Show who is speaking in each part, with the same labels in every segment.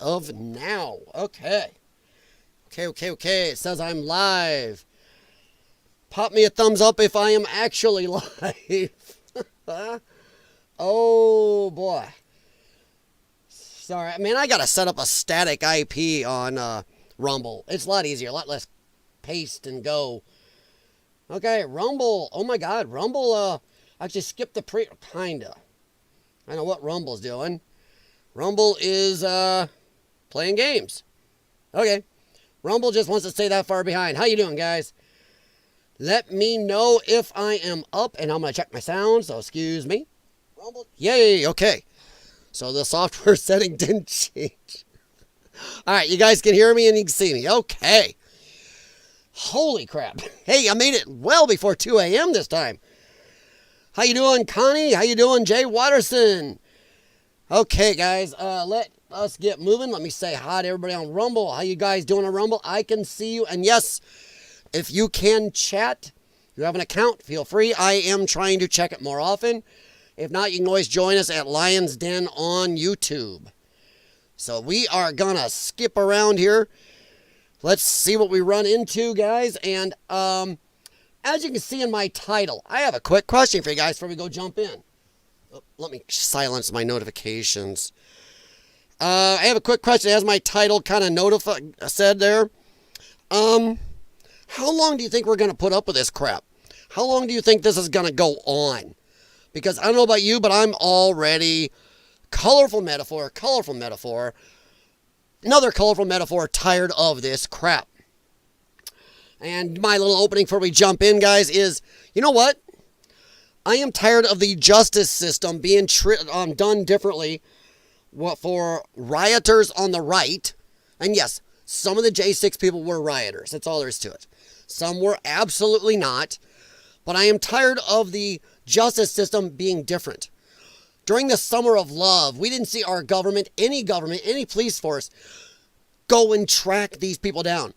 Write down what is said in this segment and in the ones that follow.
Speaker 1: of now. Okay. Okay. It says I'm live. Pop me a thumbs up if I am actually live. Oh, boy. Sorry. Man, I got to set up a static IP on Rumble. It's a lot easier, a lot less paste and go. Okay, Rumble. Oh, my God. Rumble, actually skipped the kinda. I know what Rumble's doing. Rumble is playing games. Okay. Rumble just wants to stay that far behind. How you doing, guys? Let me know if I am up, and I'm going to check my sound, so excuse me. Rumble. Yay, okay. So the software setting didn't change. All right, you guys can hear me and you can see me. Okay. Holy crap. Hey, I made it well before 2 a.m. this time. How you doing, Connie? How you doing, Jay Watterson? Okay, guys, let us get moving. Let me say hi to everybody on Rumble. How you guys doing on Rumble? I can see you. And yes, if you can chat, you have an account, feel free. I am trying to check it more often. If not, you can always join us at Lyons Den on YouTube. So we are going to skip around here. Let's see what we run into, guys. And as you can see in my title, I have a quick question for you guys before we go jump in. Oh, let me silence my notifications. I have a quick question. As my title kind of said there. How long do you think we're going to put up with this crap? How long do you think this is going to go on? Because I don't know about you, but I'm already colorful metaphor, another colorful metaphor, tired of this crap. And my little opening before we jump in, guys, is, you know what? I am tired of the justice system being done differently for rioters on the right. And yes, some of the J6 people were rioters. That's all there is to it. Some were absolutely not. But I am tired of the justice system being different. During the summer of love, we didn't see our government, any police force, go and track these people down.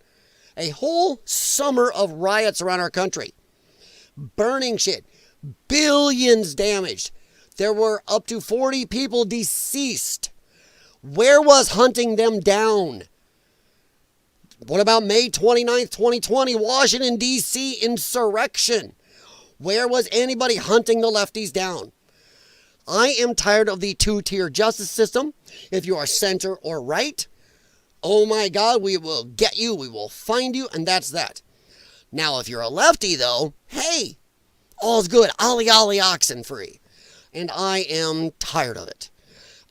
Speaker 1: A whole summer of riots around our country. Burning shit. Billions damaged. There were up to 40 people deceased. Where was hunting them down? What about May 29th, 2020, Washington, D.C. insurrection? Where was anybody hunting the lefties down? I am tired of the two-tier justice system. If you are center or right, oh my God, we will get you, we will find you, and that's that. Now, if you're a lefty, though, hey, all's good. Ollie, ollie, oxen free. And I am tired of it.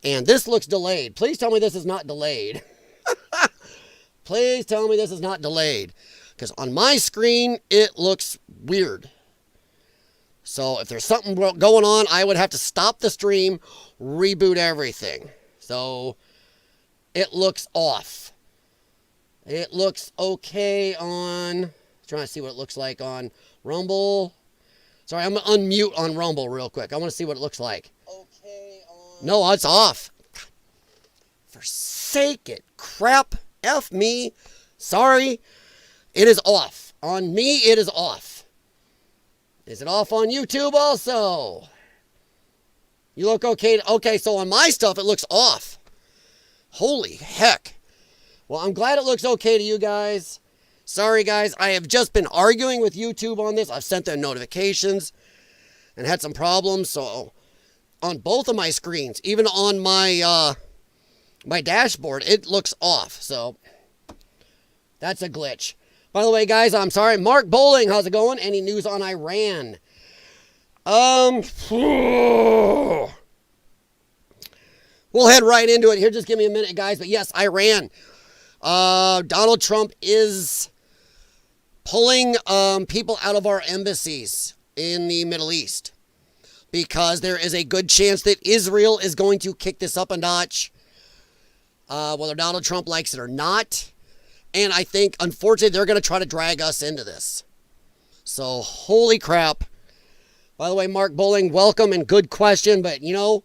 Speaker 1: And this looks delayed. Please tell me this is not delayed. Please tell me this is not delayed. Because on my screen, it looks weird. So if there's something going on, I would have to stop the stream, reboot everything. So it looks off. It looks okay on... trying to see what it looks like on Rumble. Sorry, I'm going to unmute on Rumble real quick. I want to see what it looks like. Okay on... no, it's off. Forsake it. Crap. F me. Sorry. It is off. On me, it is off. Is it off on YouTube also? You look okay. Okay, so on my stuff, it looks off. Holy heck. Well, I'm glad it looks okay to you guys. Sorry, guys. I have just been arguing with YouTube on this. I've sent them notifications and had some problems. So on both of my screens, even on my my dashboard, it looks off. So that's a glitch. By the way, guys, I'm sorry. Mark Bowling, how's it going? Any news on Iran? We'll head right into it here. Just give me a minute, guys. But yes, Iran. Donald Trump is pulling people out of our embassies in the Middle East because there is a good chance that Israel is going to kick this up a notch, whether Donald Trump likes it or not. And I think, unfortunately, they're going to try to drag us into this. So, holy crap. By the way, Mark Bowling, welcome and good question. But, you know,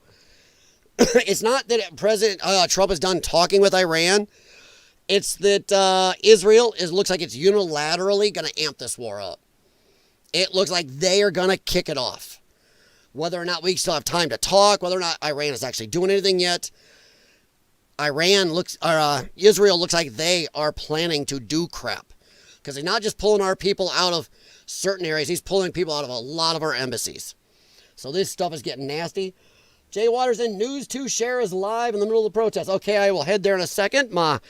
Speaker 1: it's not that President Trump is done talking with Iran. It's that Israel looks like it's unilaterally going to amp this war up. It looks like they are going to kick it off. Whether or not we still have time to talk, whether or not Iran is actually doing anything yet, Israel looks like they are planning to do crap. Because he's not just pulling our people out of certain areas, he's pulling people out of a lot of our embassies. So this stuff is getting nasty. Jay Watterson, News to Share is live in the middle of the protest. Okay, I will head there in a second. Man,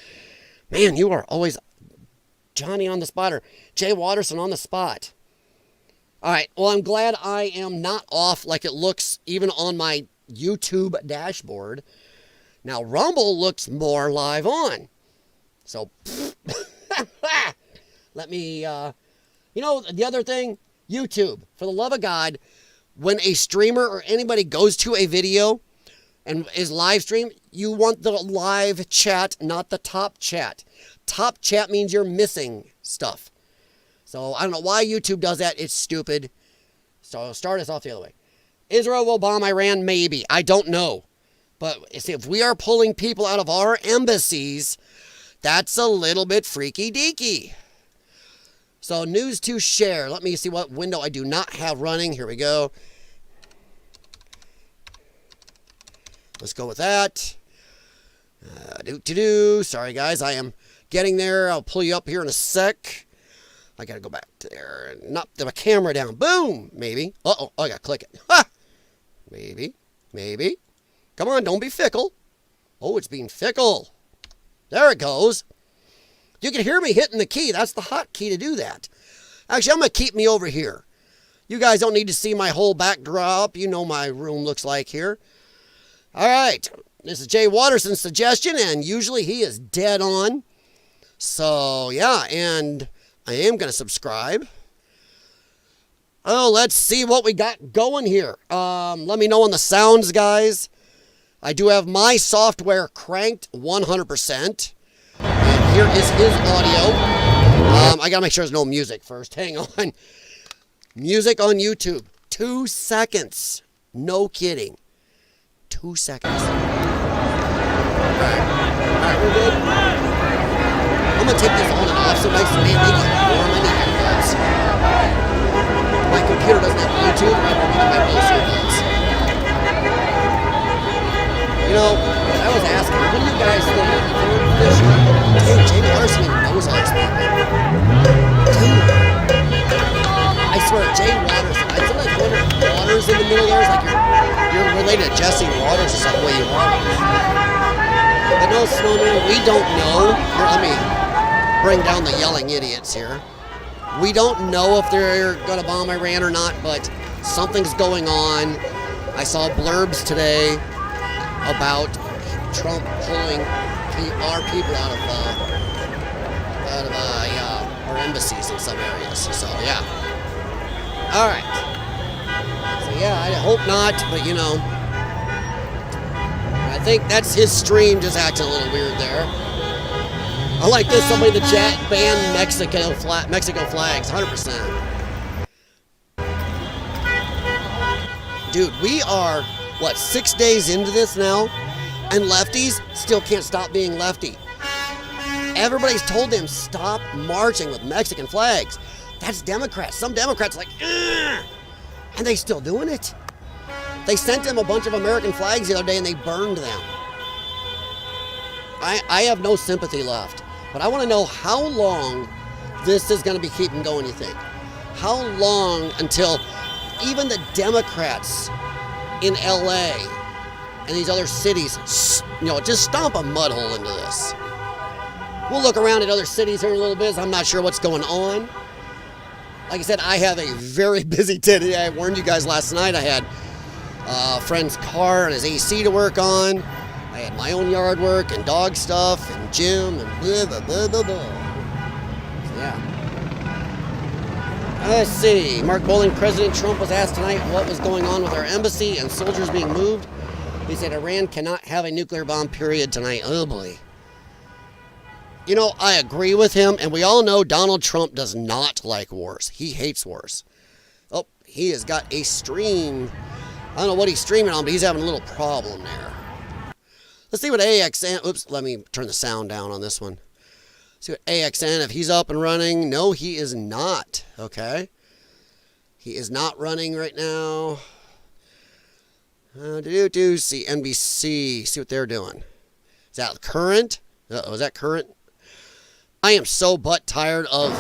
Speaker 1: you are always Johnny on the spot, or Jay Watterson on the spot. All right, well, I'm glad I am not off like it looks even on my YouTube dashboard. Now, Rumble looks more live on. So, let me, the other thing, YouTube, for the love of God, when a streamer or anybody goes to a video and is live stream, you want the live chat, not the top chat. Top chat means you're missing stuff. So I don't know why YouTube does that. It's stupid. So start us off the other way. Israel will bomb Iran? Maybe. I don't know. But if we are pulling people out of our embassies, that's a little bit freaky deaky. So News to Share. Let me see what window I do not have running. Here we go. Let's go with that. Sorry, guys. I am getting there. I'll pull you up here in a sec. I got to go back to there and knock the camera down. Boom. Maybe. Uh-oh. I got to click it. Ha! Maybe. Come on. Don't be fickle. Oh, it's being fickle. There it goes. You can hear me hitting the key. That's the hotkey to do that. Actually, I'm going to keep me over here. You guys don't need to see my whole backdrop. You know my room looks like here. All right. This is Jay Watterson's suggestion, and usually he is dead on. So, yeah, and I am going to subscribe. Oh, let's see what we got going here. Let me know on the sounds, guys. I do have my software cranked 100%. And here is his audio. I got to make sure there's no music first. Hang on. Music on YouTube. 2 seconds. No kidding. 2 seconds. All right, we're good. I'm going to take this on and off so nice and make it warm in here, guys. My computer doesn't have Bluetooth, my browser does. You know, I was asking, what do you guys think of fish? Dude, Jay Watterson even knows how it's made. Dude. I swear, Jay Watterson. I sometimes wonder if Waters in the middle there is like you're related to Jesse Waters or something, the way you are. But no, Snowman, we don't know. Here, let me bring down the yelling idiots here. We don't know if they're going to bomb Iran or not, but something's going on. I saw blurbs today about Trump pulling our people out of our embassies in some areas. So, yeah. All right. So, yeah, I hope not, but, you know, I think that's his stream just acting a little weird there. I like this. Somebody in the chat banned Mexico flags, 100%. Dude, we are, 6 days into this now? And lefties still can't stop being lefty. Everybody's told them stop marching with Mexican flags. That's Democrats. Some Democrats are like, ugh! And they still doing it. They sent them a bunch of American flags the other day and they burned them. I have no sympathy left. But I want to know how long this is going to be keeping going, you think? How long until even the Democrats in LA and these other cities, just stomp a mud hole into this? We'll look around at other cities here in a little bit. I'm not sure what's going on. Like I said, I have a very busy day today. I warned you guys last night. I had a friend's car and his AC to work on. I had my own yard work and dog stuff and gym and blah, blah, blah, blah, blah. So, yeah. Let's see. Mark Bowling, President Trump was asked tonight what was going on with our embassy and soldiers being moved. He said Iran cannot have a nuclear bomb, period, tonight. Oh, boy. You know, I agree with him, and we all know Donald Trump does not like wars. He hates wars. Oh, he has got a stream. I don't know what he's streaming on, but he's having a little problem there. Let's see what AXN, oops, let me turn the sound down on this one. See what AXN, if he's up and running. No, he is not, okay? He is not running right now. See NBC, see what they're doing. that current? Is that current? I am so butt tired of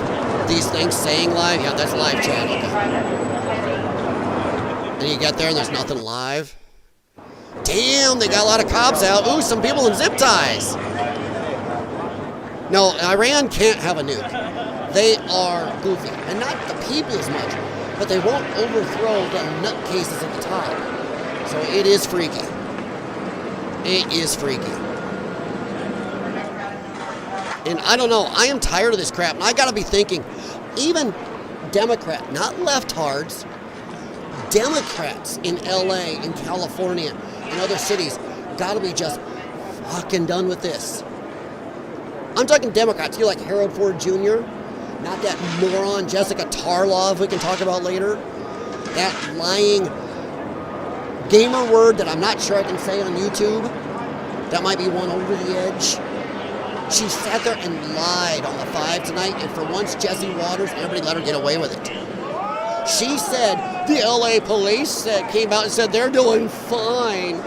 Speaker 1: these things saying live. Yeah, that's live chat. Okay. And you get there and there's nothing live. Damn, they got a lot of cops out. Ooh, some people in zip ties. No, Iran can't have a nuke. They are goofy. And not the people as much, but they won't overthrow the nutcases at the top. So it is freaky. It is freaky. And I don't know, I am tired of this crap. And I gotta be thinking, even Democrat, not leftards, Democrats in LA, in California, and other cities, gotta be just fucking done with this. I'm talking Democrats. You like Harold Ford Jr., not that moron Jessica Tarlov we can talk about later. That lying gamer word that I'm not sure I can say on YouTube. That might be one over the edge. She sat there and lied on the 5 tonight, and for once Jesse Waters, everybody let her get away with it. She said the LA police came out and said they're doing fine.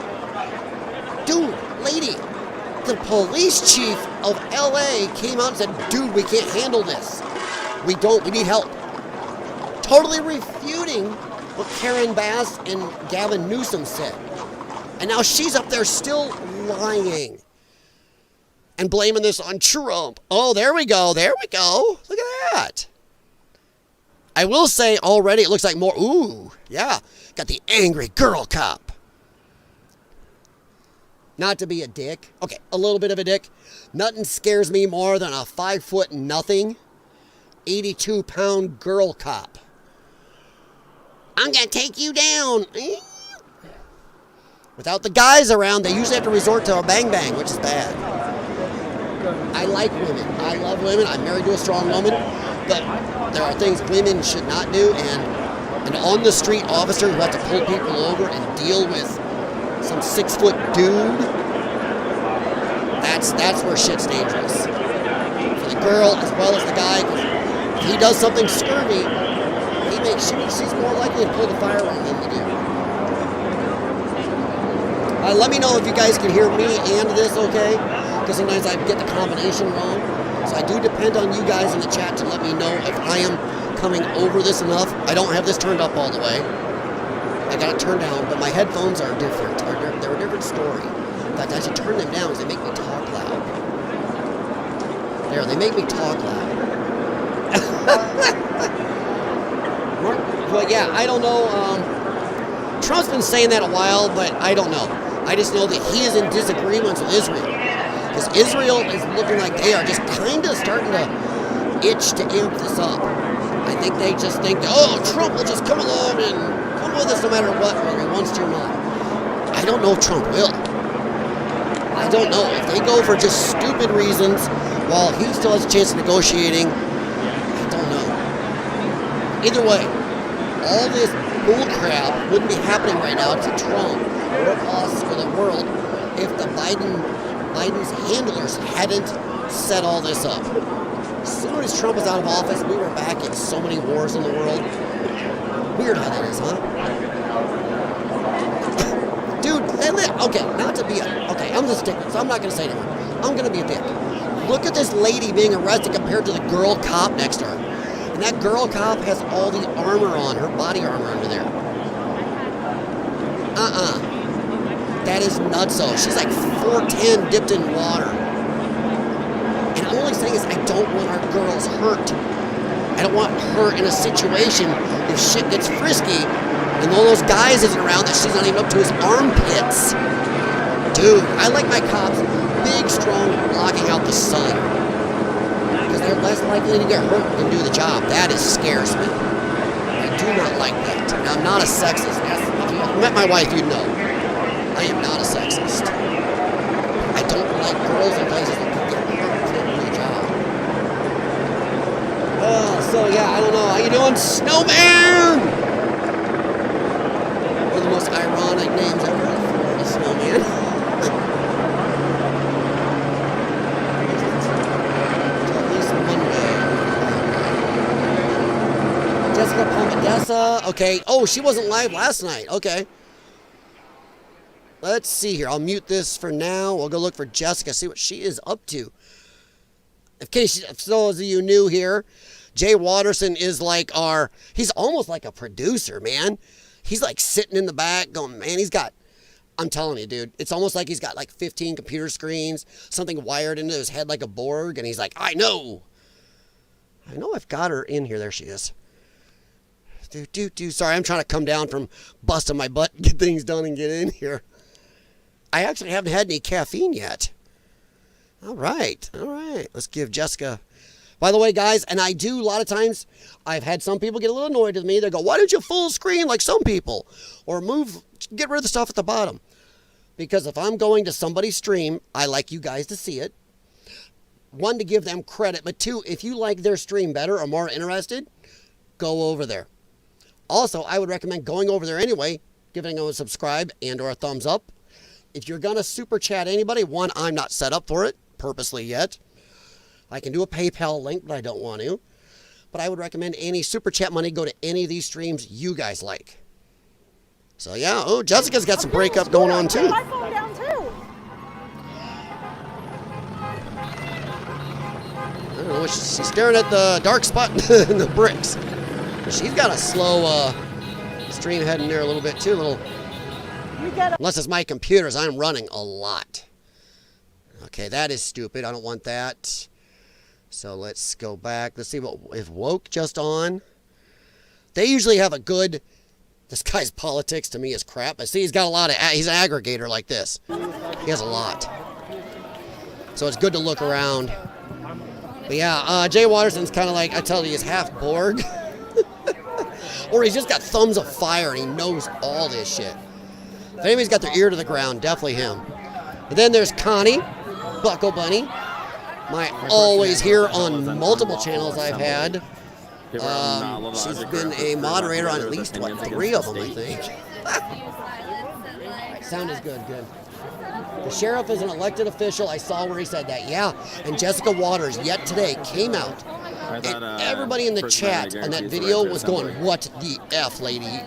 Speaker 1: Dude, lady, the police chief of LA came out and said, dude, we can't handle this. We need help. Totally refuting what Karen Bass and Gavin Newsom said. And now she's up there still lying and blaming this on Trump. Oh, there we go. There we go. Look at that. I will say already it looks like more. Ooh, yeah. Got the angry girl cop. Not to be a dick. Okay, a little bit of a dick. Nothing scares me more than a 5'0" nothing, 82-pound girl cop. I'm going to take you down. Without the guys around, they usually have to resort to a bang-bang, which is bad. I like women. I love women. I'm married to a strong woman. But there are things women should not do. And an on-the-street officer who has to pull people over and deal with some 6-foot dude, that's where shit's dangerous. For the girl as well as the guy, if he does something scurvy, she's more likely to pull the firearm than the dude. Let me know if you guys can hear me and this okay, because sometimes I get the combination wrong. So I do depend on you guys in the chat to let me know if I am coming over this enough. I don't have this turned up all the way. I got it turned down, but my headphones are different. They're a different story. In fact, I should turn them down because they make me talk loud. There, they make me talk loud. But yeah, I don't know. Trump's been saying that a while, but I don't know. I just know that he is in disagreements with Israel. Because Israel is looking like they are just kind of starting to itch to amp this up. I think they just think, oh, Trump will just come along and come with us no matter what, whether he wants to or not. I don't know if Trump will. I don't know. If they go for just stupid reasons while he still has a chance of negotiating, I don't know. Either way, all this bullcrap wouldn't be happening right now to Trump or us or the world if the Biden's handlers hadn't set all this up. As soon as Trump was out of office, we were back in so many wars in the world. Weird how that is, huh? Dude, okay, not to be okay, I'm just sticking, so I'm not going to say anymore. I'm going to be a dick. Look at this lady being arrested compared to the girl cop next to her. And that girl cop has all the armor on, her body armor under there. That is nutso. She's like 4'10" dipped in water. And the only thing is I don't want our girls hurt. I don't want her in a situation if shit gets frisky and all those guys isn't around that she's not even up to his armpits. Dude, I like my cops big, strong, blocking out the sun. Because they're less likely to get hurt than do the job. That scares me. I do not like that. Now, I'm not a sexist. If you met my wife, you'd know. I am not a sexist. I don't like girls in places that can get hurt and can't do the job. So yeah, I don't know. How you doing, Snowman? One of the most ironic names ever for a snowman. Jessica Pomadessa. Okay. Oh, she wasn't live last night. Okay. let's see here. I'll mute this for now. We'll go look for Jessica, see what she is up to. In case those of you new here, Jay Watterson is like he's almost like a producer, man. He's like sitting in the back going, man, I'm telling you, dude, it's almost like he's got like 15 computer screens, something wired into his head like a Borg, and he's like, I know I've got her in here. There she is. Sorry, I'm trying to come down from busting my butt, get things done, and get in here. I actually haven't had any caffeine yet. All right. Let's give Jessica. By the way, guys, and I do a lot of times, I've had some people get a little annoyed with me. They go, why don't you full screen like some people? Or get rid of the stuff at the bottom. Because if I'm going to somebody's stream, I like you guys to see it. One, to give them credit. But two, if you like their stream better or more interested, go over there. Also, I would recommend going over there anyway, giving them a subscribe and or a thumbs up. If you're going to super chat anybody, one, I'm not set up for it purposely yet. I can do a PayPal link, but I don't want to. But I would recommend any super chat money go to any of these streams you guys like. So yeah, oh, Jessica's got some breakup going on too.
Speaker 2: My phone down too.
Speaker 1: I don't know, she's staring at the dark spot in the bricks. She's got a slow stream heading there a little bit too. Unless it's my computers, I'm running a lot. Okay, that is stupid. I don't want that. So let's go back. Let's see if Woke just on. They usually have a good. This guy's politics to me is crap. But see, he's got a lot of. He's an aggregator like this. He has a lot. So it's good to look around. But yeah, Jay Watterson's kind of like, I tell you, he's half Borg. Or he's just got thumbs of fire and he knows all this shit. If anybody's got their ear to the ground, definitely him. But then there's Connie, Buckle Bunny. My always here on multiple channels I've had. She's been a moderator on at least, 3 of them, I think. Sound is good. The sheriff is an elected official. I saw where he said that. Yeah, and Jessica Waters yet today came out. And everybody in the chat on that video was going, what the F, lady?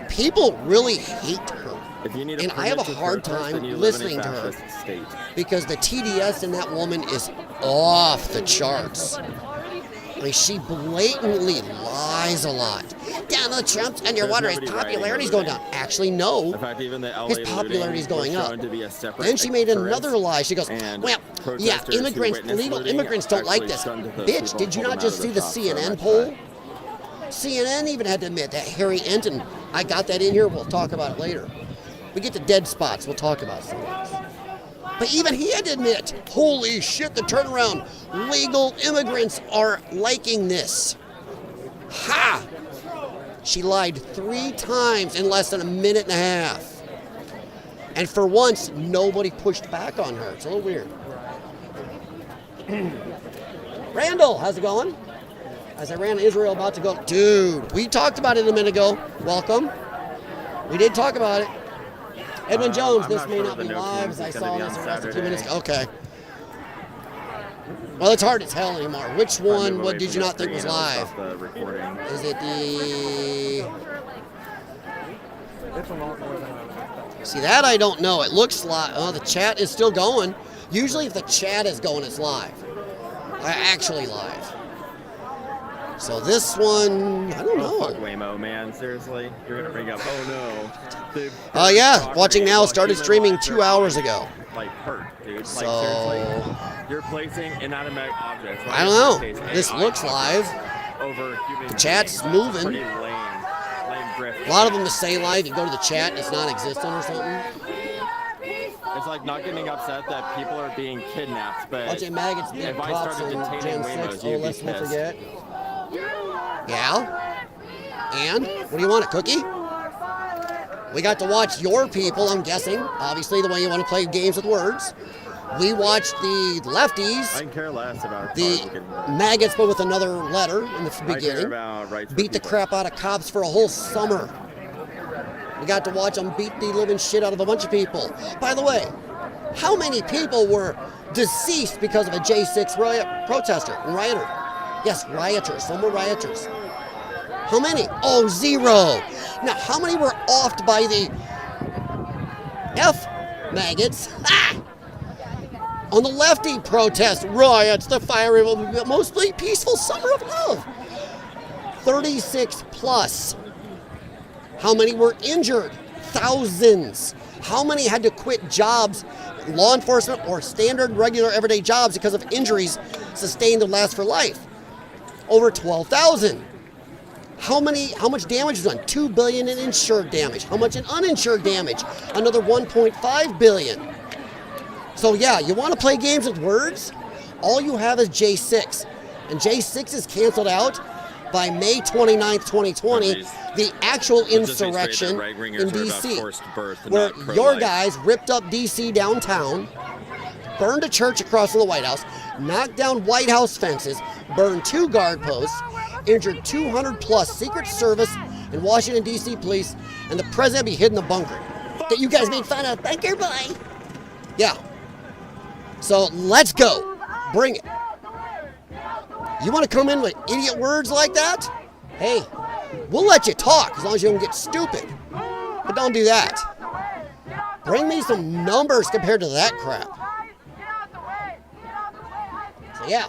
Speaker 1: People really hate her. And I have a hard time listening to her because the TDS in that woman is off the charts. I mean, she blatantly lies a lot. Donald Trump underwater, his popularity's going down. Actually, no. His popularity's going up. Then she made another lie. She goes, well, yeah, illegal immigrants don't like this. Bitch, did you not just see the CNN poll? CNN even had to admit that Harry Enton, I got that in here, we'll talk about it later. We get to dead spots, we'll talk about some of this. But even he had to admit, holy shit, the turnaround. Legal immigrants are liking this. Ha! She lied 3 times in less than a minute and a half. And for once, nobody pushed back on her. It's a little weird. Randall, how's it going? As I ran to Israel, about to go. Dude, we talked about it a minute ago. Welcome. We did talk about it. Edwin Jones, this may not be live, as I saw this a few minutes ago. Okay. Well, it's hard to tell anymore. Which one, what did you not think was live? Is it the... See, that I don't know. It looks live. Oh, the chat is still going. Usually if the chat is going, it's live. Actually live. So this one, I don't know.
Speaker 3: Fuck Waymo, man. Seriously? You're going to bring up, oh no.
Speaker 1: Oh, yeah. Watching now started streaming 2 hours ago.
Speaker 3: Like, hurt, dude.
Speaker 1: So,
Speaker 3: like, seriously. You're placing inanimate objects.
Speaker 1: I don't know. This looks live. The chat's moving.
Speaker 3: Pretty lame grift.
Speaker 1: A lot of them to say live, you go to the chat, it's non-existent or something.
Speaker 3: It's like not getting upset that people are being kidnapped, but
Speaker 1: Watching maggots beat cops on Gen 6. Oh, lest we forget. Yeah? And? What do you want, a cookie? We got to watch your people, I'm guessing. Obviously, the way you want to play games with words. We watched the lefties.
Speaker 3: I can care less about
Speaker 1: the maggots, but with another letter in the beginning. Beat the crap out of cops for a whole summer. We got to watch them beat the living shit out of a bunch of people. By the way, how many people were deceased because of a J6 protester and rioter? Yes, rioters. Some were rioters. How many? Oh, 0. Now, how many were offed by the F maggots. Ah! On the lefty protest riots, the fiery, mostly peaceful summer of love. 36 plus. How many were injured? Thousands. How many had to quit jobs, law enforcement or standard, regular, everyday jobs because of injuries sustained that last for life? Over 12,000. How much damage was done? 2 billion in insured damage. How much in uninsured damage? Another 1.5 billion. So yeah, you want to play games with words? All you have is J6. And J6 is canceled out by May 29th, 2020, the actual insurrection in D.C., where your guys ripped up D.C. downtown, burned a church across from the White House, knocked down White House fences, burned 2 guard posts, injured 200 plus Secret Service and Washington, D.C. police, and the president be hid in the bunker that you guys made fun of. Bunker boy. Yeah. So let's go. Bring it. You want to come in with idiot words like that? Hey, we'll let you talk as long as you don't get stupid. But don't do that. Bring me some numbers compared to that crap. So yeah,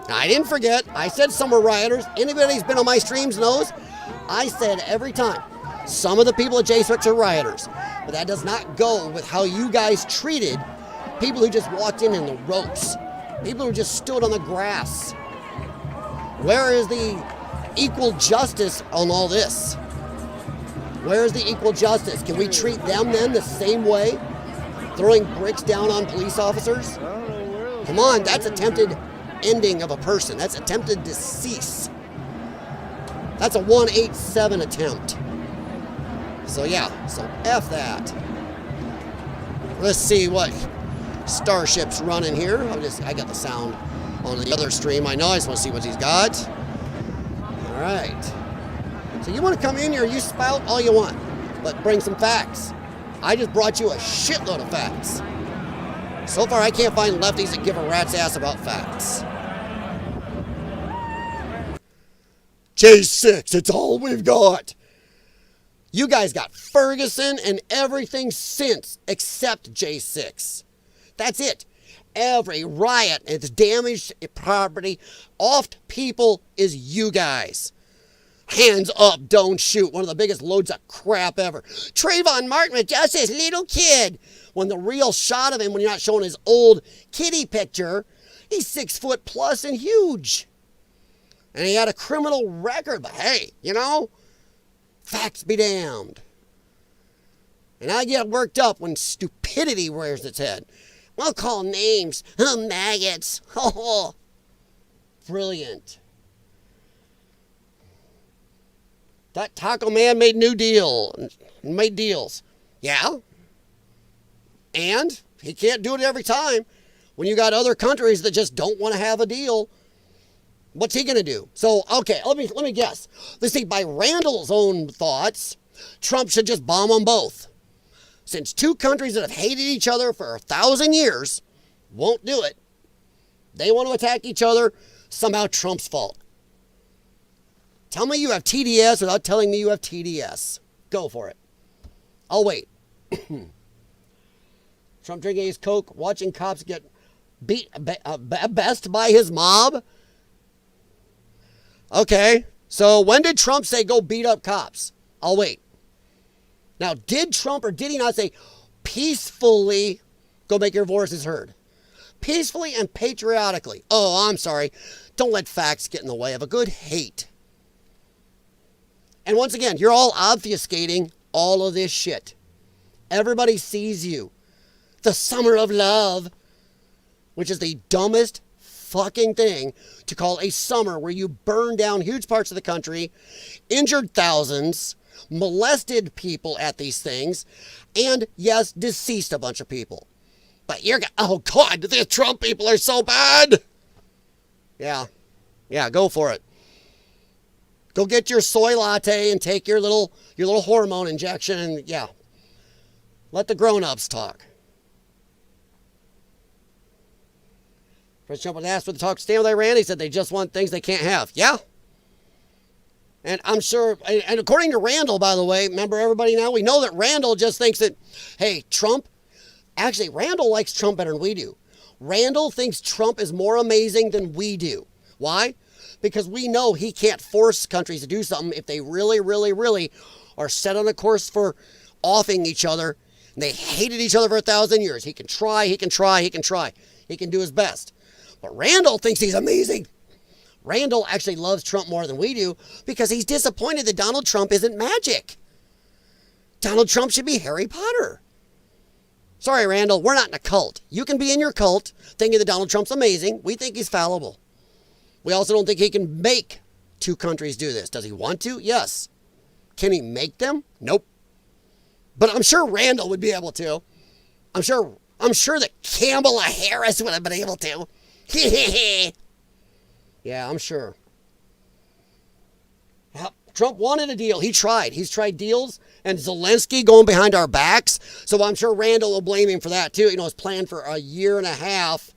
Speaker 1: I didn't forget. I said summer rioters. Anybody who's been on my streams knows I said every time, some of the people at Jeeezus are rioters. But that does not go with how you guys treated people who just walked in the ropes. People who just stood on the grass. Where is the equal justice on all this? Where is the equal justice? Can we treat them then the same way? Throwing bricks down on police officers? Come on, that's attempted ending of a person. That's attempted decease. That's a 187 attempt. So yeah, so F that. Let's see what Starship's running here. I got the sound on the other stream. I know. I just want to see what he's got. All right. So you want to come in here, you spout all you want, but bring some facts. I just brought you a shitload of facts. So far, I can't find lefties that give a rat's ass about facts. J6, it's all we've got. You guys got Ferguson and everything since except J6. That's it. Every riot and damaged property, off people is you guys. Hands up, don't shoot. One of the biggest loads of crap ever. Trayvon Martin was just this little kid. When the real shot of him, when you're not showing his old kitty picture, he's 6 foot plus and huge. And he had a criminal record, but hey, you know, facts be damned. And I get worked up when stupidity rears its head. We'll call names. Oh, maggots. Oh, brilliant. That taco man made made deals. Yeah. And he can't do it every time. When you got other countries that just don't want to have a deal, what's he going to do? So, okay, let me guess. Let's see, by Randall's own thoughts, Trump should just bomb them both. Since 2 countries that have hated each other for 1,000 years won't do it, they want to attack each other, somehow Trump's fault. Tell me you have TDS without telling me you have TDS. Go for it. I'll wait. Trump drinking his Coke, watching cops get beat best by his mob. Okay, so when did Trump say go beat up cops? I'll wait. Now, did Trump or did he not say peacefully go make your voices heard? Peacefully and patriotically. Oh, I'm sorry. Don't let facts get in the way of a good hate. And once again, you're all obfuscating all of this shit. Everybody sees you. The summer of love, which is the dumbest fucking thing to call a summer where you burn down huge parts of the country, injured thousands, molested people at these things, and yes, deceased a bunch of people. But oh God, the Trump people are so bad. Yeah, go for it. Go get your soy latte and take your little hormone injection and yeah, let the grown-ups talk. President Trump was asked for the talk to stand with Iran. He said they just want things they can't have. Yeah. And I'm sure, and according to Randall, by the way, remember everybody now, we know that Randall just thinks that, hey, Trump, actually, Randall likes Trump better than we do. Randall thinks Trump is more amazing than we do. Why? Because we know he can't force countries to do something if they really, really, really are set on a course for offing each other. And they hated each other for 1,000 years. He can try, he can try, he can try. He can do his best. But Randall thinks he's amazing. Randall actually loves Trump more than we do because he's disappointed that Donald Trump isn't magic. Donald Trump should be Harry Potter. Sorry, Randall, we're not in a cult. You can be in your cult thinking that Donald Trump's amazing. We think he's fallible. We also don't think he can make two countries do this. Does he want to? Yes. Can he make them? Nope. But I'm sure Randall would be able to. I'm sure that Kamala Harris would have been able to. Yeah, I'm sure. Trump wanted a deal. He tried. He's tried deals. And Zelensky going behind our backs. So I'm sure Randall will blame him for that too. You know, it's planned for a year and a half.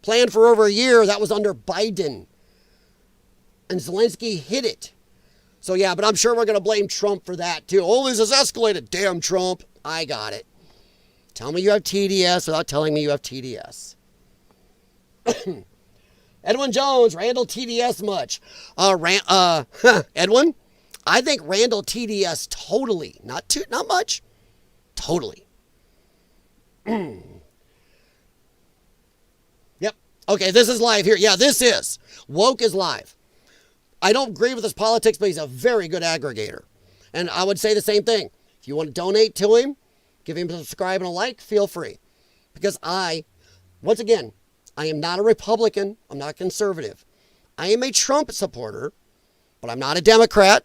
Speaker 1: Planned for over a year. That was under Biden. And Zelensky hit it. So yeah, but I'm sure we're going to blame Trump for that too. Oh, this has escalated. Damn Trump. I got it. Tell me you have TDS without telling me you have TDS. Edwin Jones, Randall TDS much? Edwin, I think Randall TDS totally. Not much. Totally. Yep. Okay, this is live here. Yeah, this is. Woke is live. I don't agree with his politics, but he's a very good aggregator. And I would say the same thing. If you want to donate to him, give him a subscribe and a like, feel free. Because once again, I am not a Republican. I'm not conservative. I am a Trump supporter, but I'm not a Democrat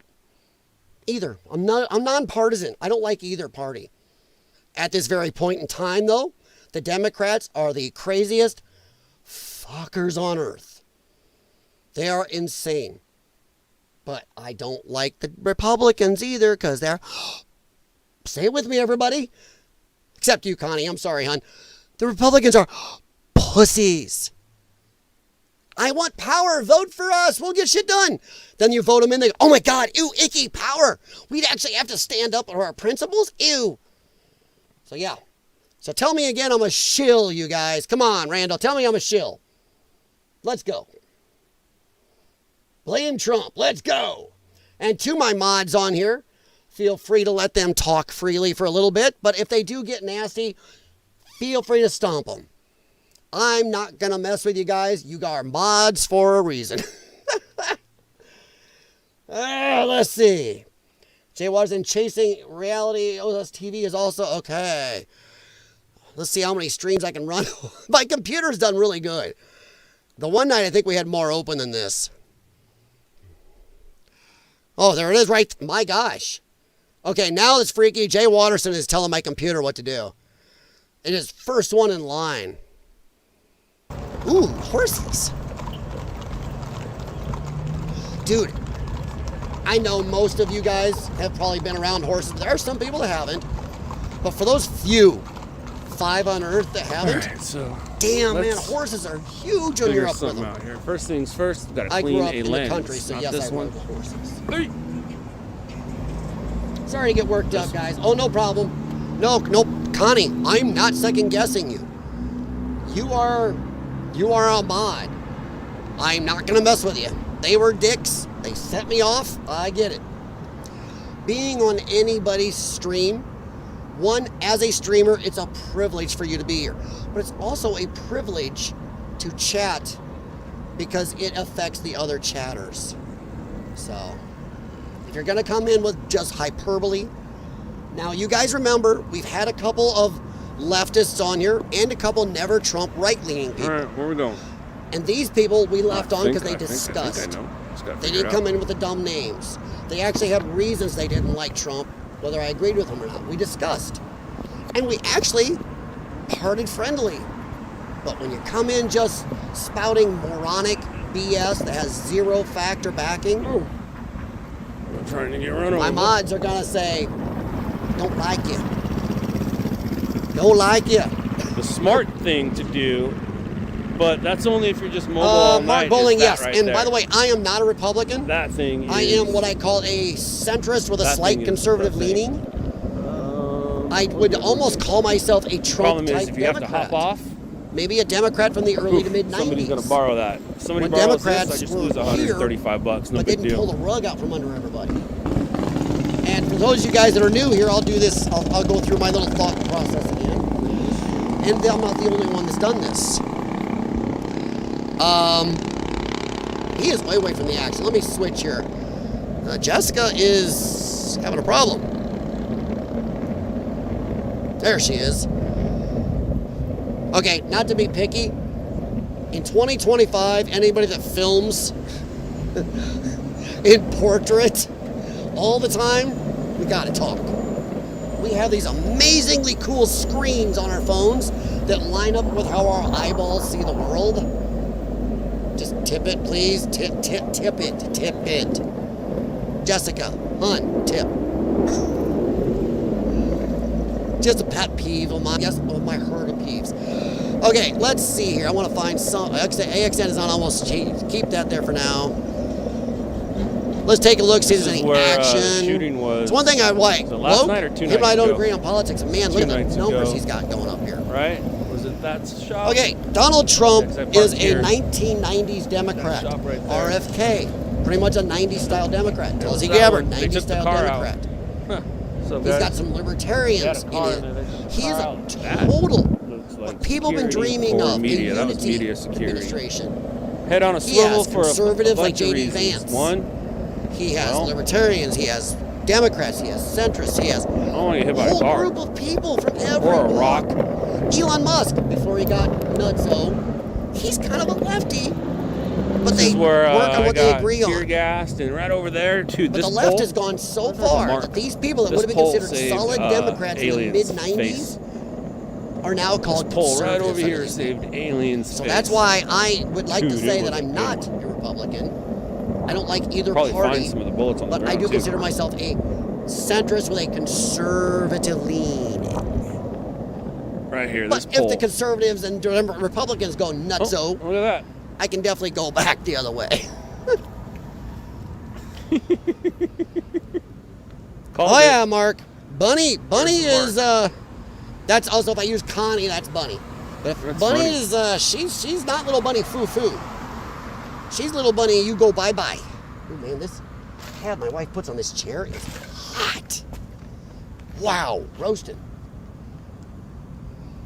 Speaker 1: either. I'm nonpartisan. I don't like either party. At this very point in time, though, the Democrats are the craziest fuckers on earth. They are insane. But I don't like the Republicans either because they're... Say it with me, everybody. Except you, Connie. I'm sorry, hon. The Republicans are... pussies. I want power. Vote for us. We'll get shit done. Then you vote them in. They go, oh my God, ew, icky, power. We'd actually have to stand up for our principles. Ew. So yeah. So tell me again I'm a shill, you guys. Come on, Randall. Tell me I'm a shill. Let's go. Blame Trump. Let's go. And to my mods on here, feel free to let them talk freely for a little bit. But if they do get nasty, feel free to stomp them. I'm not going to mess with you guys. You are mods for a reason. Let's see. Jay Waters in Chasing Reality OS TV is also okay. Let's see how many streams I can run. My computer's done really good. The one night I think we had more open than this. Oh, there it is right. My gosh. Okay, now it's freaky. Jay Watterson is telling my computer what to do. It is first one in line. Ooh, horses. Dude, I know most of you guys have probably been around horses. There are some people that haven't. But for those few, 5 on Earth that haven't,
Speaker 2: right, so
Speaker 1: damn, man, horses are huge when you're up with them.
Speaker 2: Out here. First things first, we've got to
Speaker 1: I
Speaker 2: clean
Speaker 1: grew up
Speaker 2: a
Speaker 1: in
Speaker 2: lens.
Speaker 1: the country, so
Speaker 2: Not
Speaker 1: yes,
Speaker 2: this
Speaker 1: I
Speaker 2: one.
Speaker 1: rode with horses. Sorry to get worked up, guys. Oh, no problem. Nope, Connie, I'm not second guessing you. You are a mod. I'm not going to mess with you. They were dicks. They set me off. I get it. Being on anybody's stream, one, as a streamer, it's a privilege for you to be here. But it's also a privilege to chat because it affects the other chatters. So, if you're going to come in with just hyperbole. Now, you guys remember, we've had a couple of leftists on here and a couple never Trump right-leaning people.
Speaker 2: All right, where we going?
Speaker 1: And these people we left on because they
Speaker 2: I
Speaker 1: discussed.
Speaker 2: know.
Speaker 1: They didn't come in with the dumb names. They actually had reasons they didn't like Trump, whether I agreed with them or not. We discussed. And we actually parted friendly. But when you come in just spouting moronic BS that has zero factor backing,
Speaker 2: I'm trying to get run over.
Speaker 1: my mods are going to say, don't like you. Don't like you.
Speaker 2: The smart thing to do But that's only if you're just mobile all night.
Speaker 1: Mark Bowling,
Speaker 2: is that
Speaker 1: yes.
Speaker 2: right
Speaker 1: And
Speaker 2: there.
Speaker 1: by the way, I am not a Republican.
Speaker 2: That thing
Speaker 1: I
Speaker 2: is,
Speaker 1: am what I call a centrist with a
Speaker 2: That
Speaker 1: slight
Speaker 2: thing is
Speaker 1: conservative
Speaker 2: depressing.
Speaker 1: leaning. I would almost call myself a
Speaker 2: Problem
Speaker 1: Trump-type
Speaker 2: is, if you
Speaker 1: Democrat.
Speaker 2: have to hop off,
Speaker 1: Maybe a Democrat from the early to mid-90s.
Speaker 2: somebody's going to borrow that. If somebody
Speaker 1: When
Speaker 2: borrows
Speaker 1: Democrats
Speaker 2: this, I just
Speaker 1: were
Speaker 2: lose
Speaker 1: here,
Speaker 2: $135. No
Speaker 1: but
Speaker 2: big
Speaker 1: didn't pull
Speaker 2: deal.
Speaker 1: the rug out from under everybody. And for those of you guys that are new here, I'll do this. I'll go through my little thought process again. And I'm not the only one that's done this. He is way away from the action. Let me switch here. Jessica is having a problem. There she is. Okay, not to be picky. In 2025, anybody that films in portrait all the time, we gotta talk. We have these amazingly cool screens on our phones that line up with how our eyeballs see the world. Just tip it, please. Tip it. Jessica, hun, tip. Just a pet peeve of mine. Yes, of my herd of peeves. Okay, let's see here. I want to find some. AXN is on almost. Keep that there for now. Let's take a look, see if there's any action.
Speaker 2: Shooting was.
Speaker 1: It's one thing I like.
Speaker 2: Was it last night or 2
Speaker 1: Him
Speaker 2: nights
Speaker 1: and I don't
Speaker 2: ago?
Speaker 1: agree on politics. Man, look at the
Speaker 2: nights
Speaker 1: numbers
Speaker 2: ago.
Speaker 1: he's got going up here.
Speaker 2: Right? Was it that shop?
Speaker 1: Okay, Donald Trump
Speaker 2: Yeah, 'cause I
Speaker 1: is
Speaker 2: parked
Speaker 1: a
Speaker 2: here.
Speaker 1: 1990s Democrat.
Speaker 2: That shop right there.
Speaker 1: RFK, pretty much a 90s style Democrat. Tulsi
Speaker 2: that
Speaker 1: Gabbard,
Speaker 2: one. They
Speaker 1: 90s
Speaker 2: took the
Speaker 1: style
Speaker 2: car out.
Speaker 1: Democrat.
Speaker 2: Huh. So
Speaker 1: He's got some libertarians
Speaker 2: He had a car
Speaker 1: in
Speaker 2: and then they
Speaker 1: it.
Speaker 2: took the
Speaker 1: He is
Speaker 2: car
Speaker 1: a
Speaker 2: out. That
Speaker 1: total
Speaker 2: looks like
Speaker 1: what people have been
Speaker 2: security
Speaker 1: dreaming
Speaker 2: for
Speaker 1: of.
Speaker 2: media.
Speaker 1: The
Speaker 2: That was
Speaker 1: unity
Speaker 2: media security.
Speaker 1: administration.
Speaker 2: Head on a
Speaker 1: He
Speaker 2: swivel
Speaker 1: has
Speaker 2: for a
Speaker 1: conservatives like
Speaker 2: bunch of
Speaker 1: J.D.
Speaker 2: reasons.
Speaker 1: Vance.
Speaker 2: One,
Speaker 1: He has
Speaker 2: Well.
Speaker 1: libertarians. He has Democrats. He has centrists. He has
Speaker 2: I don't want to get hit
Speaker 1: a
Speaker 2: by a
Speaker 1: whole
Speaker 2: car
Speaker 1: group of people from every
Speaker 2: or a
Speaker 1: walk.
Speaker 2: rock.
Speaker 1: Elon Musk, before he got nutso, he's kind of a lefty, but
Speaker 2: This
Speaker 1: they
Speaker 2: is where
Speaker 1: work on
Speaker 2: I
Speaker 1: what they
Speaker 2: got
Speaker 1: agree
Speaker 2: tear
Speaker 1: on.
Speaker 2: gassed, and right over there, dude.
Speaker 1: But
Speaker 2: This
Speaker 1: the left
Speaker 2: pole,
Speaker 1: has gone so
Speaker 2: That's a
Speaker 1: far
Speaker 2: mark.
Speaker 1: that these people that
Speaker 2: This
Speaker 1: would have been
Speaker 2: pole
Speaker 1: considered
Speaker 2: saved,
Speaker 1: solid Democrats in the
Speaker 2: aliens'
Speaker 1: mid-90s
Speaker 2: face.
Speaker 1: are now called
Speaker 2: This pole right
Speaker 1: conservatives
Speaker 2: over
Speaker 1: under
Speaker 2: here
Speaker 1: these
Speaker 2: saved aliens.
Speaker 1: So that's why I would like to
Speaker 2: Dude,
Speaker 1: say
Speaker 2: it
Speaker 1: that
Speaker 2: was a
Speaker 1: I'm
Speaker 2: good
Speaker 1: not
Speaker 2: one.
Speaker 1: a Republican. I don't like either
Speaker 2: Probably
Speaker 1: party,
Speaker 2: find some of the bullets on the
Speaker 1: but I
Speaker 2: ground,
Speaker 1: do
Speaker 2: too.
Speaker 1: consider myself a centrist with a conservative lean.
Speaker 2: Right here,
Speaker 1: But
Speaker 2: this
Speaker 1: if
Speaker 2: pole.
Speaker 1: the conservatives and Republicans go nutso,
Speaker 2: Oh, look at that.
Speaker 1: I can definitely go back the other way.
Speaker 2: Called
Speaker 1: Oh
Speaker 2: it.
Speaker 1: yeah, Mark. Bunny
Speaker 2: There's
Speaker 1: is that's also if I use Connie, that's Bunny. But if
Speaker 2: That's
Speaker 1: Bunny
Speaker 2: funny.
Speaker 1: is she's not little Bunny foo-foo. She's little Bunny, you go bye-bye. Oh man, this hat my wife puts on this chair is hot. Wow, roasting.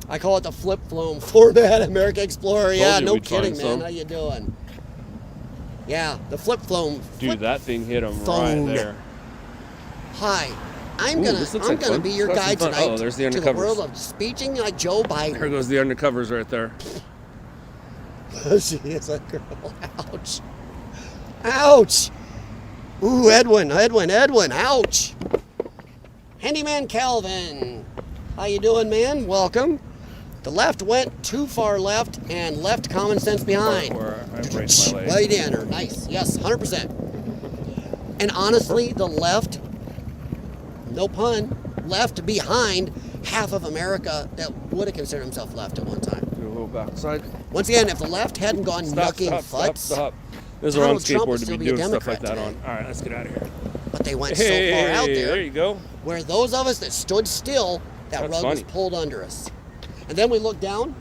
Speaker 1: I call it the flip phone format American Explorer. Yeah,
Speaker 2: you
Speaker 1: no
Speaker 2: we'd find
Speaker 1: kidding, man.
Speaker 2: some.
Speaker 1: How you doing? Yeah, the flip phone.
Speaker 2: Dude, that thing hit him
Speaker 1: phone.
Speaker 2: right there.
Speaker 1: Hi, I'm
Speaker 2: Ooh,
Speaker 1: gonna
Speaker 2: this looks like
Speaker 1: gonna
Speaker 2: fun.
Speaker 1: be your
Speaker 2: Let's have
Speaker 1: guide
Speaker 2: some fun.
Speaker 1: tonight
Speaker 2: Oh, there's the
Speaker 1: to the
Speaker 2: undercovers.
Speaker 1: world of speeching like Joe Biden.
Speaker 2: There goes the undercovers right there.
Speaker 1: She is a girl. Ouch. Ouch. Ooh, Edwin. Ouch. Handyman Calvin. How you doing, man? Welcome. The left went too far left and left common sense behind.
Speaker 2: Where I break my leg.
Speaker 1: Right in her. Nice. Yes, 100%. And honestly, the left, no pun, left behind half of America that would have considered himself left at one time.
Speaker 2: Do a little backside.
Speaker 1: Once again, if the left hadn't gone knucking futz,
Speaker 2: Stop. There's a wrong
Speaker 1: Donald Trump would
Speaker 2: skateboard to
Speaker 1: still
Speaker 2: be
Speaker 1: be a
Speaker 2: doing stuff like
Speaker 1: Democrat
Speaker 2: that on.
Speaker 1: today.
Speaker 2: All right, let's get out of here.
Speaker 1: but they went
Speaker 2: Hey,
Speaker 1: so far out
Speaker 2: there
Speaker 1: there
Speaker 2: you go.
Speaker 1: where those of us that stood still, that
Speaker 2: That's
Speaker 1: rug was
Speaker 2: funny.
Speaker 1: pulled under us. And then we look down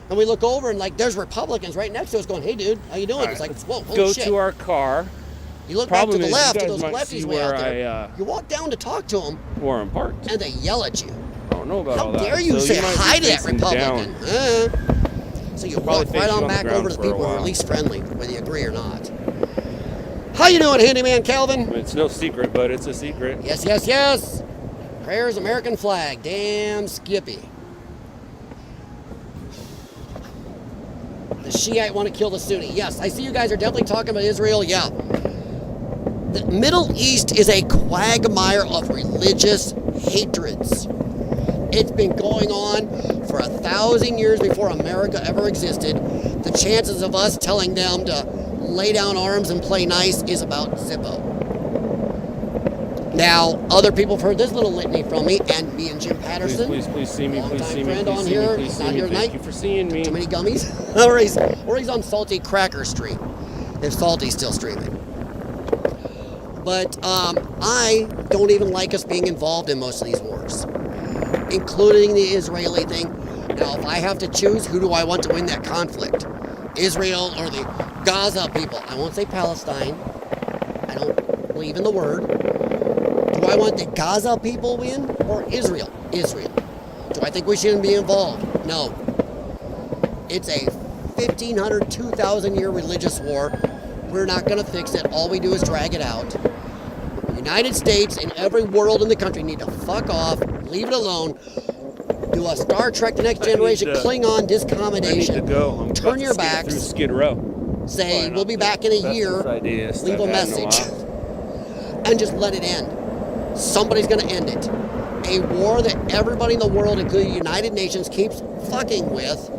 Speaker 1: and we look over and like there's Republicans right next to us going, hey dude, how you doing?
Speaker 2: All
Speaker 1: It's
Speaker 2: right,
Speaker 1: like, whoa, holy
Speaker 2: Go
Speaker 1: shit.
Speaker 2: to our car.
Speaker 1: You look back to
Speaker 2: Problem
Speaker 1: the
Speaker 2: is,
Speaker 1: left,
Speaker 2: you
Speaker 1: to
Speaker 2: guys
Speaker 1: those
Speaker 2: might see
Speaker 1: lefties way
Speaker 2: where
Speaker 1: out there.
Speaker 2: I,
Speaker 1: You walk down to talk to them
Speaker 2: where I'm parked.
Speaker 1: and they yell at you.
Speaker 2: I don't know about
Speaker 1: How
Speaker 2: all that.
Speaker 1: dare you
Speaker 2: So
Speaker 1: say
Speaker 2: might be
Speaker 1: hi to that
Speaker 2: facing
Speaker 1: Republican?
Speaker 2: down.
Speaker 1: So you
Speaker 2: Probably
Speaker 1: walk
Speaker 2: face
Speaker 1: right
Speaker 2: you
Speaker 1: on
Speaker 2: on the
Speaker 1: back
Speaker 2: ground
Speaker 1: over to the
Speaker 2: for a
Speaker 1: people who are
Speaker 2: while.
Speaker 1: least friendly, whether you agree or not. How you doing, Handyman Calvin?
Speaker 2: I mean, it's no secret, but it's a secret.
Speaker 1: Yes, yes, yes. Prayers, American flag. Damn Skippy. The Shiite want to kill the Sunni. Yes, I see you guys are definitely talking about Israel. Yeah. The Middle East is a quagmire of religious hatreds. It's been going on for 1,000 years before America ever existed. The chances of us telling them to lay down arms and play nice is about zippo. Now, other people have heard this little litany from me, and me and Jim Patterson.
Speaker 2: Please see me. Please
Speaker 1: Longtime
Speaker 2: see me.
Speaker 1: friend
Speaker 2: Please
Speaker 1: on
Speaker 2: see me.
Speaker 1: here.
Speaker 2: Please
Speaker 1: He's
Speaker 2: see
Speaker 1: not
Speaker 2: me.
Speaker 1: here
Speaker 2: Thank
Speaker 1: tonight.
Speaker 2: you for seeing me.
Speaker 1: Too many gummies. or he's on Salty Cracker Street, if Salty's still streaming. But I don't even like us being involved in most of these wars, including the Israeli thing. Now, if I have to choose, who do I want to win that conflict? Israel or the Gaza people? I won't say Palestine. I don't believe in the word. Do I want the Gaza people win or Israel? Israel. Do I think we shouldn't be involved? No. It's a 1,500, 2,000 year religious war. We're not going to fix it. All we do is drag it out. The United States and every world in the country need to fuck off, leave it alone, do a Star Trek The Next Generation Klingon discommodation.
Speaker 2: I need to go. I'm
Speaker 1: Turn
Speaker 2: about
Speaker 1: your
Speaker 2: to skip
Speaker 1: backs.
Speaker 2: through Skid Row.
Speaker 1: Say, we'll be back in a year. Leave a message. And just let it end. Somebody's going to end it. A war that everybody in the world, including the United Nations, keeps fucking with.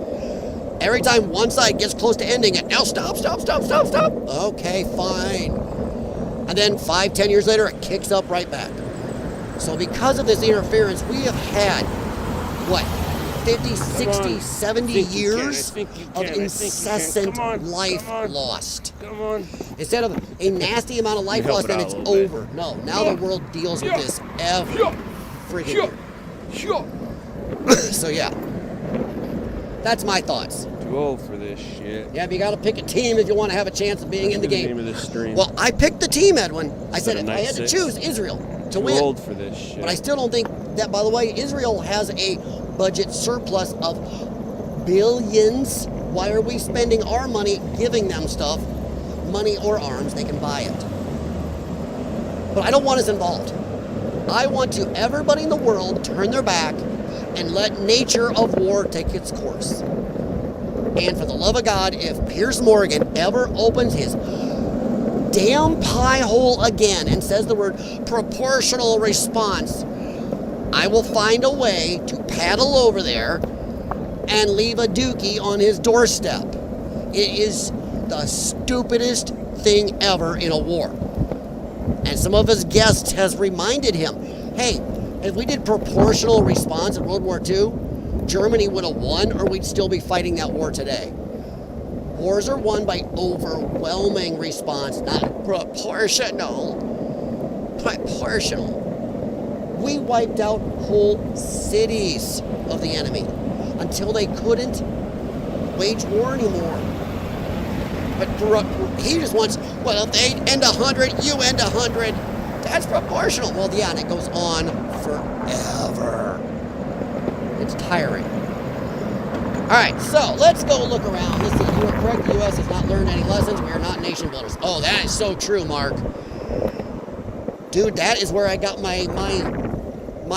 Speaker 1: Every time one side gets close to ending it, now stop. Okay, fine. And then 5-10 years later, it kicks up right back. So because of this interference, we have had, what, 50, 60, 70 years of incessant life lost.
Speaker 2: Come on.
Speaker 1: Instead of a nasty amount of life lost, then it's over. No, now the world deals with this every freaking year. So yeah, that's my thoughts.
Speaker 2: Too old for this shit.
Speaker 1: Yeah, but you got to pick a team if you want to have a chance of being in the game.
Speaker 2: Name of this stream.
Speaker 1: Well, I picked the team, Edwin. I said if I had to
Speaker 2: 96?
Speaker 1: choose Israel to
Speaker 2: Too
Speaker 1: win.
Speaker 2: old for this shit.
Speaker 1: But I still don't think that, by the way, Israel has a budget surplus of billions. Why are we spending our money giving them stuff, money or arms? They can buy it. But I don't want us involved. I want to everybody in the world turn their back and let nature of war take its course. And for the love of God, if Piers Morgan ever opens his damn pie hole again and says the word proportional response, I will find a way to paddle over there and leave a dookie on his doorstep. It is the stupidest thing ever in a war. And some of his guests has reminded him, hey, if we did proportional response in World War II, Germany would have won, or we'd still be fighting that war today. Wars are won by overwhelming response, not proportional. Proportional. We wiped out whole cities of the enemy until they couldn't wage war anymore. But he just wants, well, if they end 100, you end 100. That's proportional. Well, yeah, and it goes on forever. It's tiring. All right, so let's go look around. Let's see, you are correct. The U.S. has not learned any lessons. We are not nation builders. Oh, that is so true, Mark. Dude, that is where I got my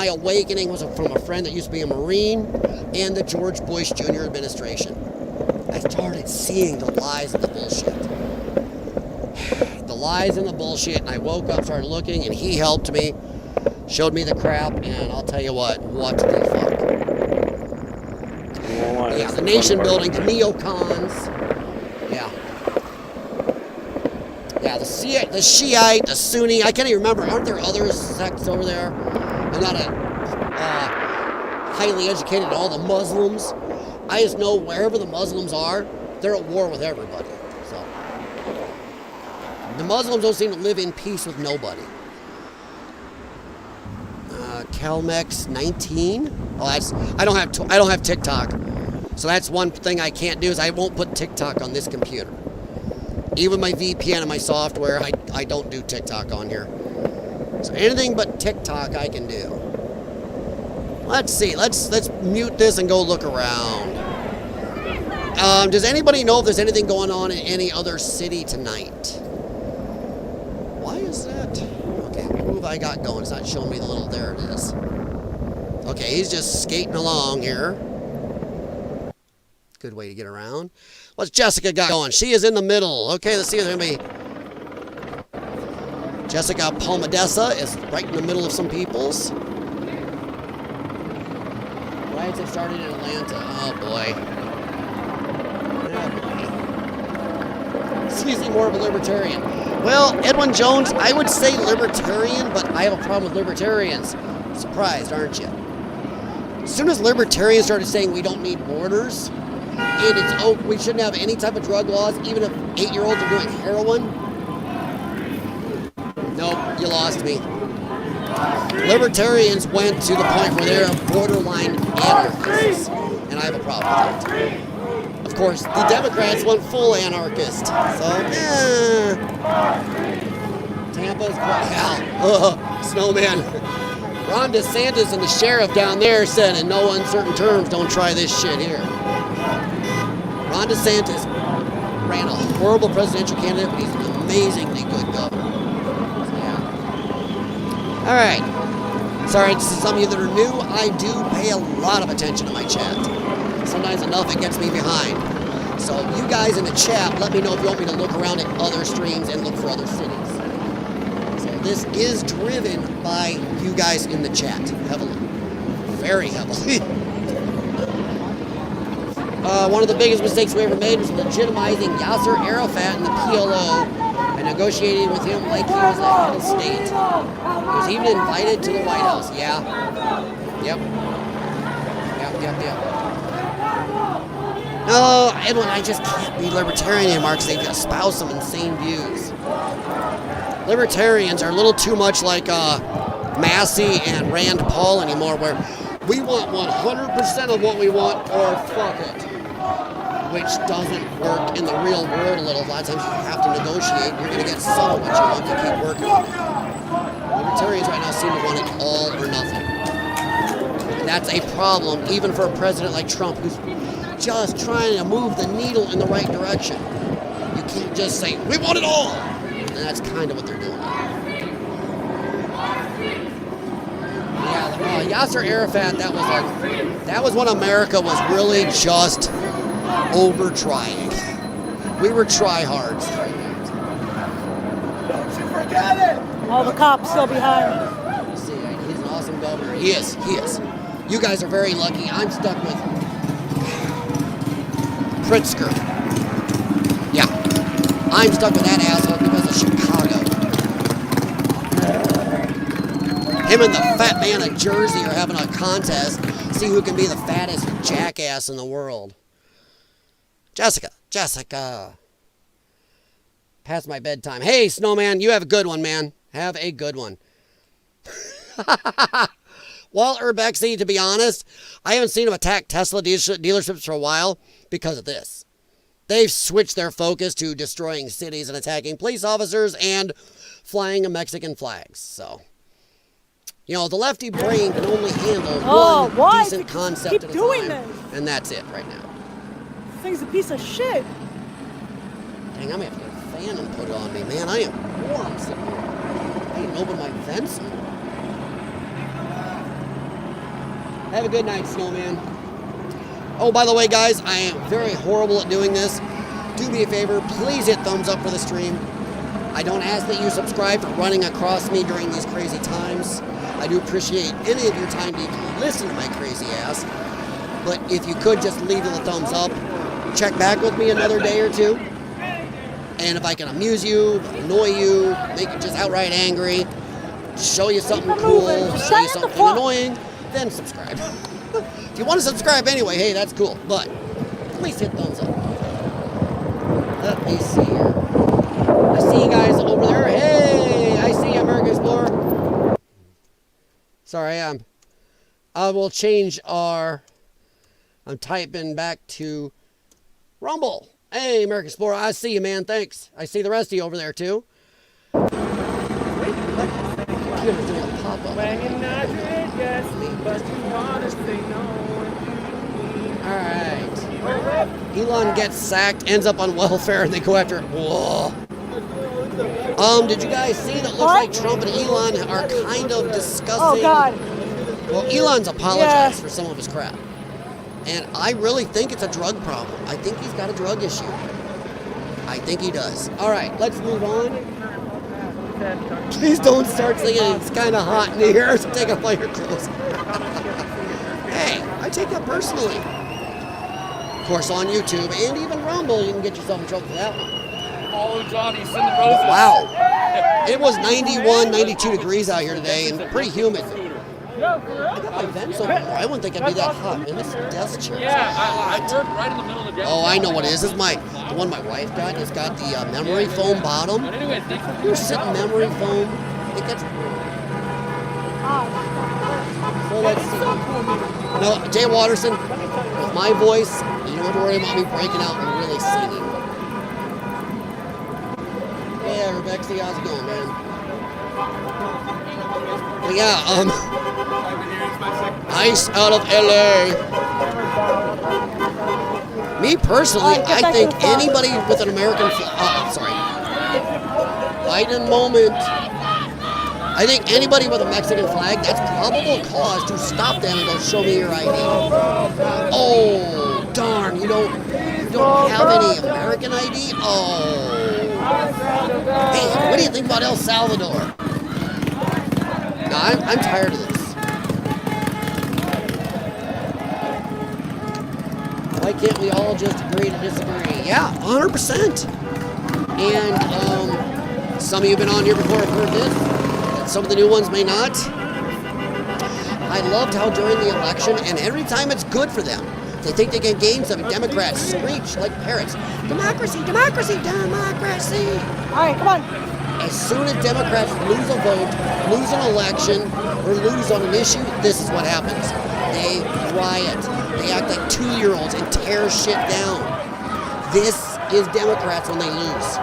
Speaker 1: awakening was from a friend that used to be a Marine and the George Bush Jr. administration. I started seeing the lies and the bullshit. The lies and the bullshit, and I woke up, started looking, and he helped me, showed me the crap, and I'll tell you what the fuck. Yeah, the nation building, the neocons. Yeah. Yeah, the Shiite, the Sunni, I can't even remember. Aren't there other sects over there? I'm not highly educated in all the Muslims. I just know wherever the Muslims are, they're at war with everybody. So the Muslims don't seem to live in peace with nobody. Calmex 19. Oh, I don't have TikTok, so that's one thing I can't do is I won't put TikTok on this computer. Even my VPN and my software, I don't do TikTok on here. So anything but TikTok I can do. Let's see. Let's mute this and go look around. Does anybody know if there's anything going on in any other city tonight? Why is that? Okay, who have I got going? It's not showing me the little, there it is. Okay, he's just skating along here. Good way to get around. What's Jessica got going? She is in the middle. Okay, let's see if there's going to be... Jessica Palmadessa is right in the middle of some people's. Riots have started in Atlanta. Oh, boy. Excuse me, more of a libertarian. Well, Edwin Jones, I would say libertarian, but I have a problem with libertarians. Surprised, aren't you? As soon as libertarians started saying we don't need borders, and it's we shouldn't have any type of drug laws, even if 8-year-olds are doing heroin. Nope, you lost me. Libertarians went to the point where they're borderline anarchists, and I have a problem with that. Of course, the Democrats went full anarchist, so Tampa's hell. Snowman. Ron DeSantis and the sheriff down there said in no uncertain terms, don't try this shit here. Ron DeSantis ran a horrible presidential candidate, but he's an amazingly good governor. All right. Sorry, to some of you that are new, I do pay a lot of attention to my chat. Sometimes enough it gets me behind. So you guys in the chat, let me know if you want me to look around at other streams and look for other cities. So this is driven by you guys in the chat, heavily. Very heavily. One of the biggest mistakes we ever made was legitimizing Yasser Arafat in the PLO and negotiating with him like he was the head of state. He was even invited to the White House. Yeah. Yep. No, Edwin, I just can't be libertarian anymore because they espouse some insane views. Libertarians are a little too much like Massey and Rand Paul anymore, where we want 100% of what we want or fuck it. Which doesn't work in the real world a lot of times. You have to negotiate. You're going to get some of what you want to keep working on it. Libertarians right now seem to want it all or nothing. And that's a problem even for a president like Trump, who's just trying to move the needle in the right direction. You can't just say, we want it all! And that's kind of what they're doing. Yeah, Yasser Arafat, that was when America was really just over-trying. We were tryhards.
Speaker 4: Don't you forget it! All the cops still behind me.
Speaker 1: See, he's an awesome governor. He is. You guys are very lucky. I'm stuck with Pritzker. Yeah. I'm stuck with that asshole because of Chicago. Him and the fat man of Jersey are having a contest. See who can be the fattest jackass in the world. Jessica. Past my bedtime. Hey, Snowman, you have a good one, man. Have a good one. Walt Urbexy, to be honest, I haven't seen him attack Tesla dealerships for a while because of this. They've switched their focus to destroying cities and attacking police officers and flying Mexican flags. So, you know, the lefty brain can only handle one decent concept at a time. And that's it right now.
Speaker 4: This thing's a piece of shit.
Speaker 1: Dang, I'm going to have to get a fan and put it on me, man. I am warm sitting here. I didn't open my vents. Have a good night, Snowman. Oh, by the way, guys, I am very horrible at doing this. Do me a favor, please hit thumbs up for the stream. I don't ask that you subscribe for running across me during these crazy times. I do appreciate any of your time to even listen to my crazy ass. But if you could just leave a thumbs up, check back with me another day or two. And if I can amuse you, annoy you, make you just outright angry, show you something cool, show you something annoying, then subscribe. If you want to subscribe anyway, hey, that's cool. But please hit thumbs up. Let me see here. I see you guys over there. Hey, I see you, American Explorer. Sorry, I will change our... I'm typing back to Rumble. Hey, American Explorer, I see you, man. Thanks. I see the rest of you over there, too. Computer's doing a pop-up. Alright. Elon gets sacked, ends up on welfare, and they go after him. Whoa. Did you guys see that looks like Trump and Elon are kind of discussing...
Speaker 4: Oh, God.
Speaker 1: Well, Elon's apologized for some of his crap. And I really think it's a drug problem. I think he's got a drug issue. I think he does. All right, let's move on. Please don't start singing. It's kind of hot in here, so take off all your clothes. Hey, I take that personally. Of course, on YouTube and even Rumble, you can get yourself in trouble for that one.
Speaker 2: Follow Johnny, send the roses.
Speaker 1: Wow. It was 91, 92 degrees out here today and pretty humid. I got my vents open more. I wouldn't think I'd be that hot. Man, this desk chair is
Speaker 2: I
Speaker 1: hot.
Speaker 2: work right in the middle of the
Speaker 1: Oh, I know what it is. This is the one my wife got. It's got the memory foam bottom.
Speaker 2: But anyway, thanks for
Speaker 1: You're sitting memory foam. It gets so let's see. No, Jay Watterson, with my voice, you don't have to worry about me breaking out and really singing. Yeah, Rebecca, how's it going, man? But yeah, Ice out of LA. Me personally, I think anybody with an American flag, sorry, Biden moment. I think anybody with a Mexican flag, that's probable cause to stop them and go, show me your ID. Oh, darn, you don't have any American ID? Oh. Hey, what do you think about El Salvador? No, I'm tired of this. Why can't we all just agree to disagree? Yeah, 100%. And some of you have been on here before have heard this. Some of the new ones may not. I loved how during the election, and every time it's good for them, they think they can gain something. Democrats screech like parrots. Democracy, democracy, democracy.
Speaker 4: All right, come on.
Speaker 1: As soon as Democrats lose a vote, lose an election, or lose on an issue, this is what happens. They riot. They act like 2-year-olds and tear shit down. This is Democrats when they lose.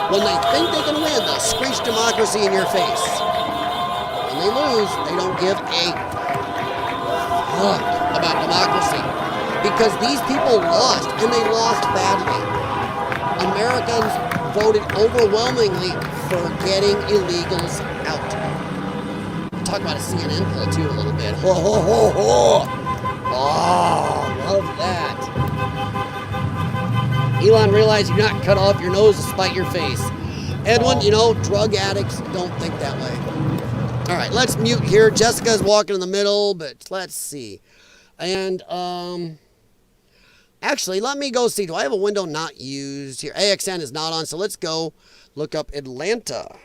Speaker 1: When they think they can win, they'll screech democracy in your face. When they lose, they don't give a fuck about democracy. Because these people lost, and they lost badly. Americans voted overwhelmingly for getting illegals out. Talk about a CNN poll too a little bit. Ho, ho, ho, ho. Oh, love that. Elon realized you're not cut off your nose to spite your face. Edwin, you know, drug addicts don't think that way. All right, let's mute here. Jessica's walking in the middle, but let's see. And, actually, let me go see. Do I have a window not used here? AXN is not on, so let's go look up Atlanta.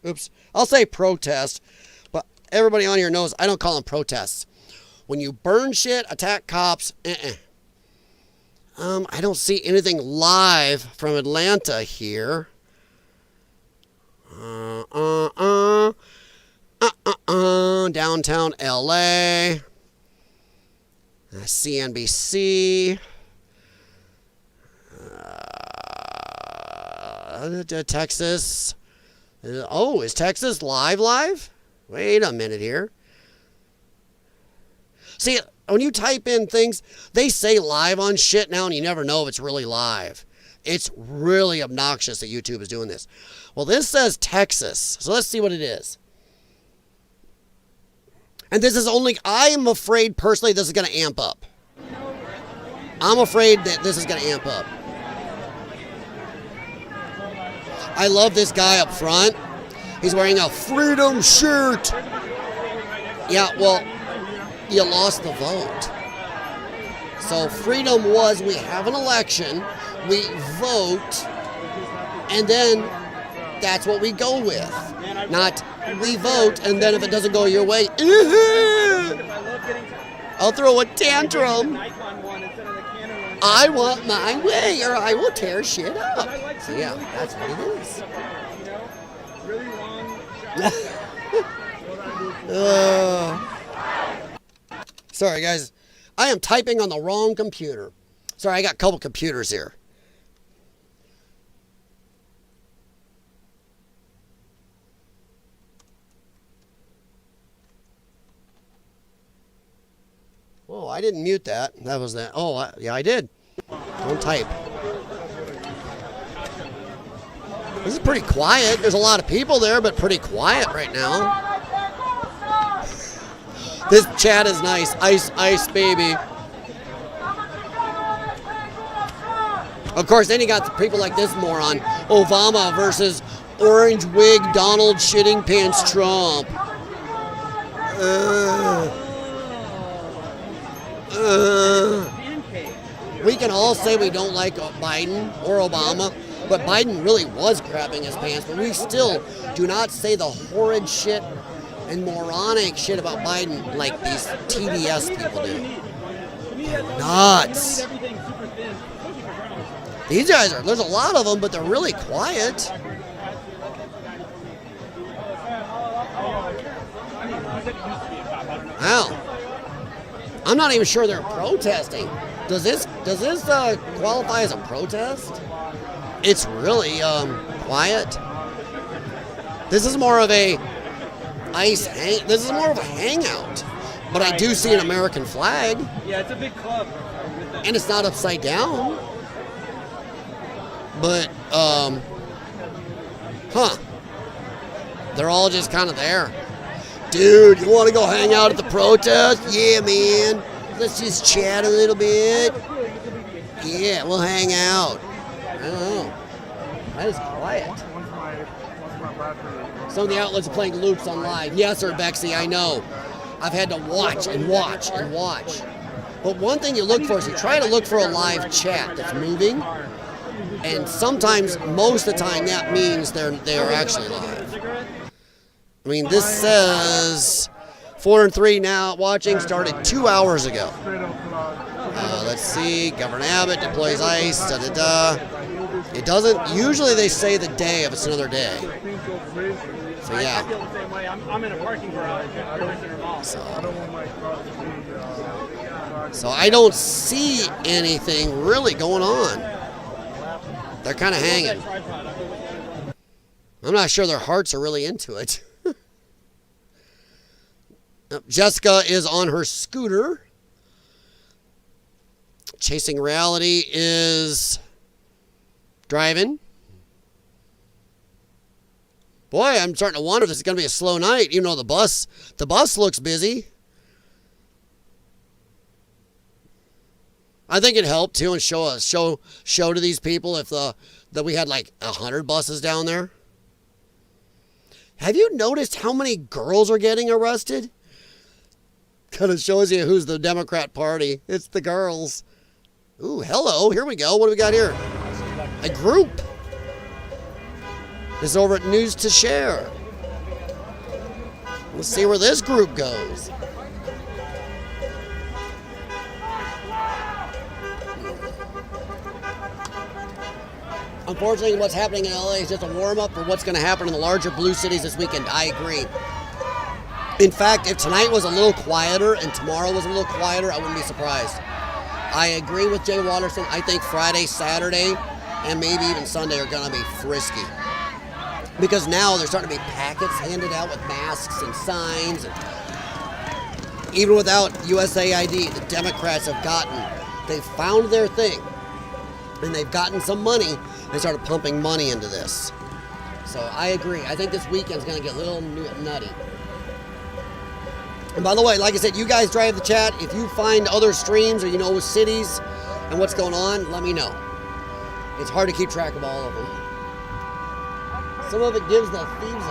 Speaker 1: Oops. I'll say protest, but everybody on here knows I don't call them protests. When you burn shit, attack cops, I don't see anything live from Atlanta here. Downtown LA. CNBC. Texas. Oh, is Texas live? Wait a minute here. See, when you type in things, they say live on shit now, and you never know if it's really live. It's really obnoxious that YouTube is doing this. Well, this says Texas, so let's see what it is. And this is only, I'm afraid personally this is going to amp up. I'm afraid that this is going to amp up. I love this guy up front. He's wearing a freedom shirt. Yeah, well, you lost the vote. So freedom was we have an election, we vote, and then that's what we go with. Not we vote, and then if it doesn't go your way, I'll throw a tantrum. I want my way, or I will tear shit up. So yeah, that's what it is. Sorry, guys. I am typing on the wrong computer. Sorry, I got a couple computers here. Oh, I didn't mute that. That was that. Oh, yeah, I did. Don't type. This is pretty quiet. There's a lot of people there, but pretty quiet right now. This chat is nice. Ice, ice, baby. Of course, then you got the people like this moron. Obama versus orange wig Donald shitting pants Trump. We can all say we don't like Biden or Obama, But Biden really was crapping his pants, but we still do not say the horrid shit and moronic shit about Biden like these TDS people do. Nuts. These guys there's a lot of them, but they're really quiet. Wow. I'm not even sure they're protesting. Does this qualify as a protest? It's really quiet. This is more of a this is more of a hangout. But I do see an American flag.
Speaker 2: Yeah, it's a big club.
Speaker 1: And it's not upside down. But they're all just kind of there. Dude, you want to go hang out at the protest? Yeah, man. Let's just chat a little bit. Yeah, we'll hang out. I don't know. That is quiet. Some of the outlets are playing loops on live. Yes, sir, Bexy, I know. I've had to watch and watch and watch. But one thing you look for is you try to look for a live chat that's moving. And sometimes, most of the time, that means they're actually live. I mean, this says 403 now watching, started 2 hours ago. Let's see, Governor Abbott deploys ICE, It doesn't, usually they say the day if it's another day. So yeah.
Speaker 2: I'm in a parking garage.
Speaker 1: So I don't see anything really going on. They're kind of hanging. I'm not sure their hearts are really into it. Jessica is on her scooter. Chasing Reality is driving. Boy, I'm starting to wonder if this is going to be a slow night. Even though the bus looks busy. I think it helped too, and show to these people if that we had like 100 buses down there. Have you noticed how many girls are getting arrested? Kind of shows you who's the Democrat Party. It's the girls. Ooh, hello. Here we go. What do we got here? A group. This is over at News to Share. Let's see where this group goes. Unfortunately, what's happening in LA is just a warm-up for what's going to happen in the larger blue cities this weekend. I agree. In fact, if tonight was a little quieter and tomorrow was a little quieter, I wouldn't be surprised. I agree with Jay Watterson. I think Friday, Saturday, and maybe even Sunday are going to be frisky. Because now there's starting to be packets handed out with masks and signs. And even without USAID, the Democrats they've found their thing. And they've gotten some money and started pumping money into this. So I agree. I think this weekend's going to get a little nutty. And by the way, like I said, you guys drive the chat. If you find other streams or you know cities and what's going on, let me know. It's hard to keep track of all of them. Some of it gives the thieves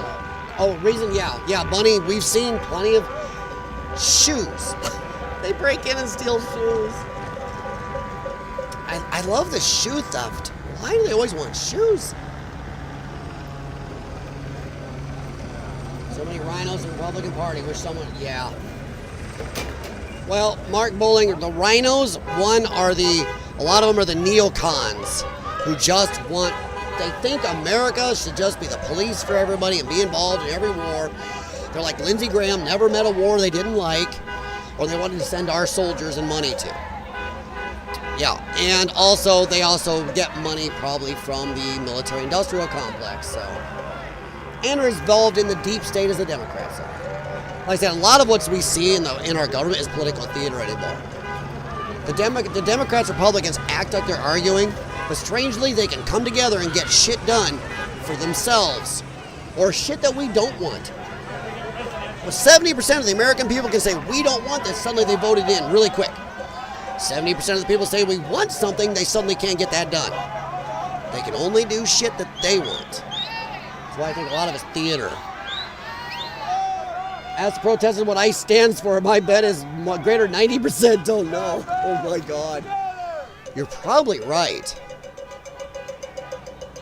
Speaker 1: yeah, Bunny, we've seen plenty of shoes. They break in and steal shoes. I love the shoe theft. Why do they always want shoes? So many rhinos in the Republican Party. Wish someone, yeah. Well, Mark Bowling, the rhinos, a lot of them are the neocons who just they think America should just be the police for everybody and be involved in every war. They're like Lindsey Graham, never met a war they didn't like, or they wanted to send our soldiers and money to. Yeah, and they also get money probably from the military-industrial complex, so. And are involved in the deep state as the Democrats are. Like I said, a lot of what we see in our government is political theater anymore. The Democrats, Republicans act like they're arguing, but strangely they can come together and get shit done for themselves, or shit that we don't want. Well, 70% of the American people can say, we don't want this, suddenly they voted in really quick. 70% of the people say we want something, they suddenly can't get that done. They can only do shit that they want. That's why I think a lot of it's theater. As protesting what ICE stands for, my bet is greater 90% don't know. Oh my God. You're probably right.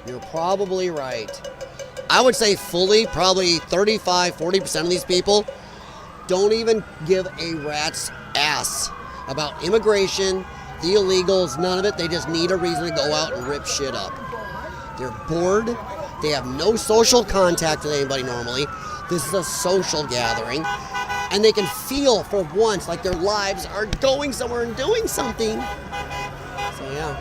Speaker 1: You're probably right. I would say fully, probably 35, 40% of these people don't even give a rat's ass about immigration, the illegals, none of it. They just need a reason to go out and rip shit up. They're bored. They have no social contact with anybody normally. This is a social gathering. And they can feel for once like their lives are going somewhere and doing something. So, yeah.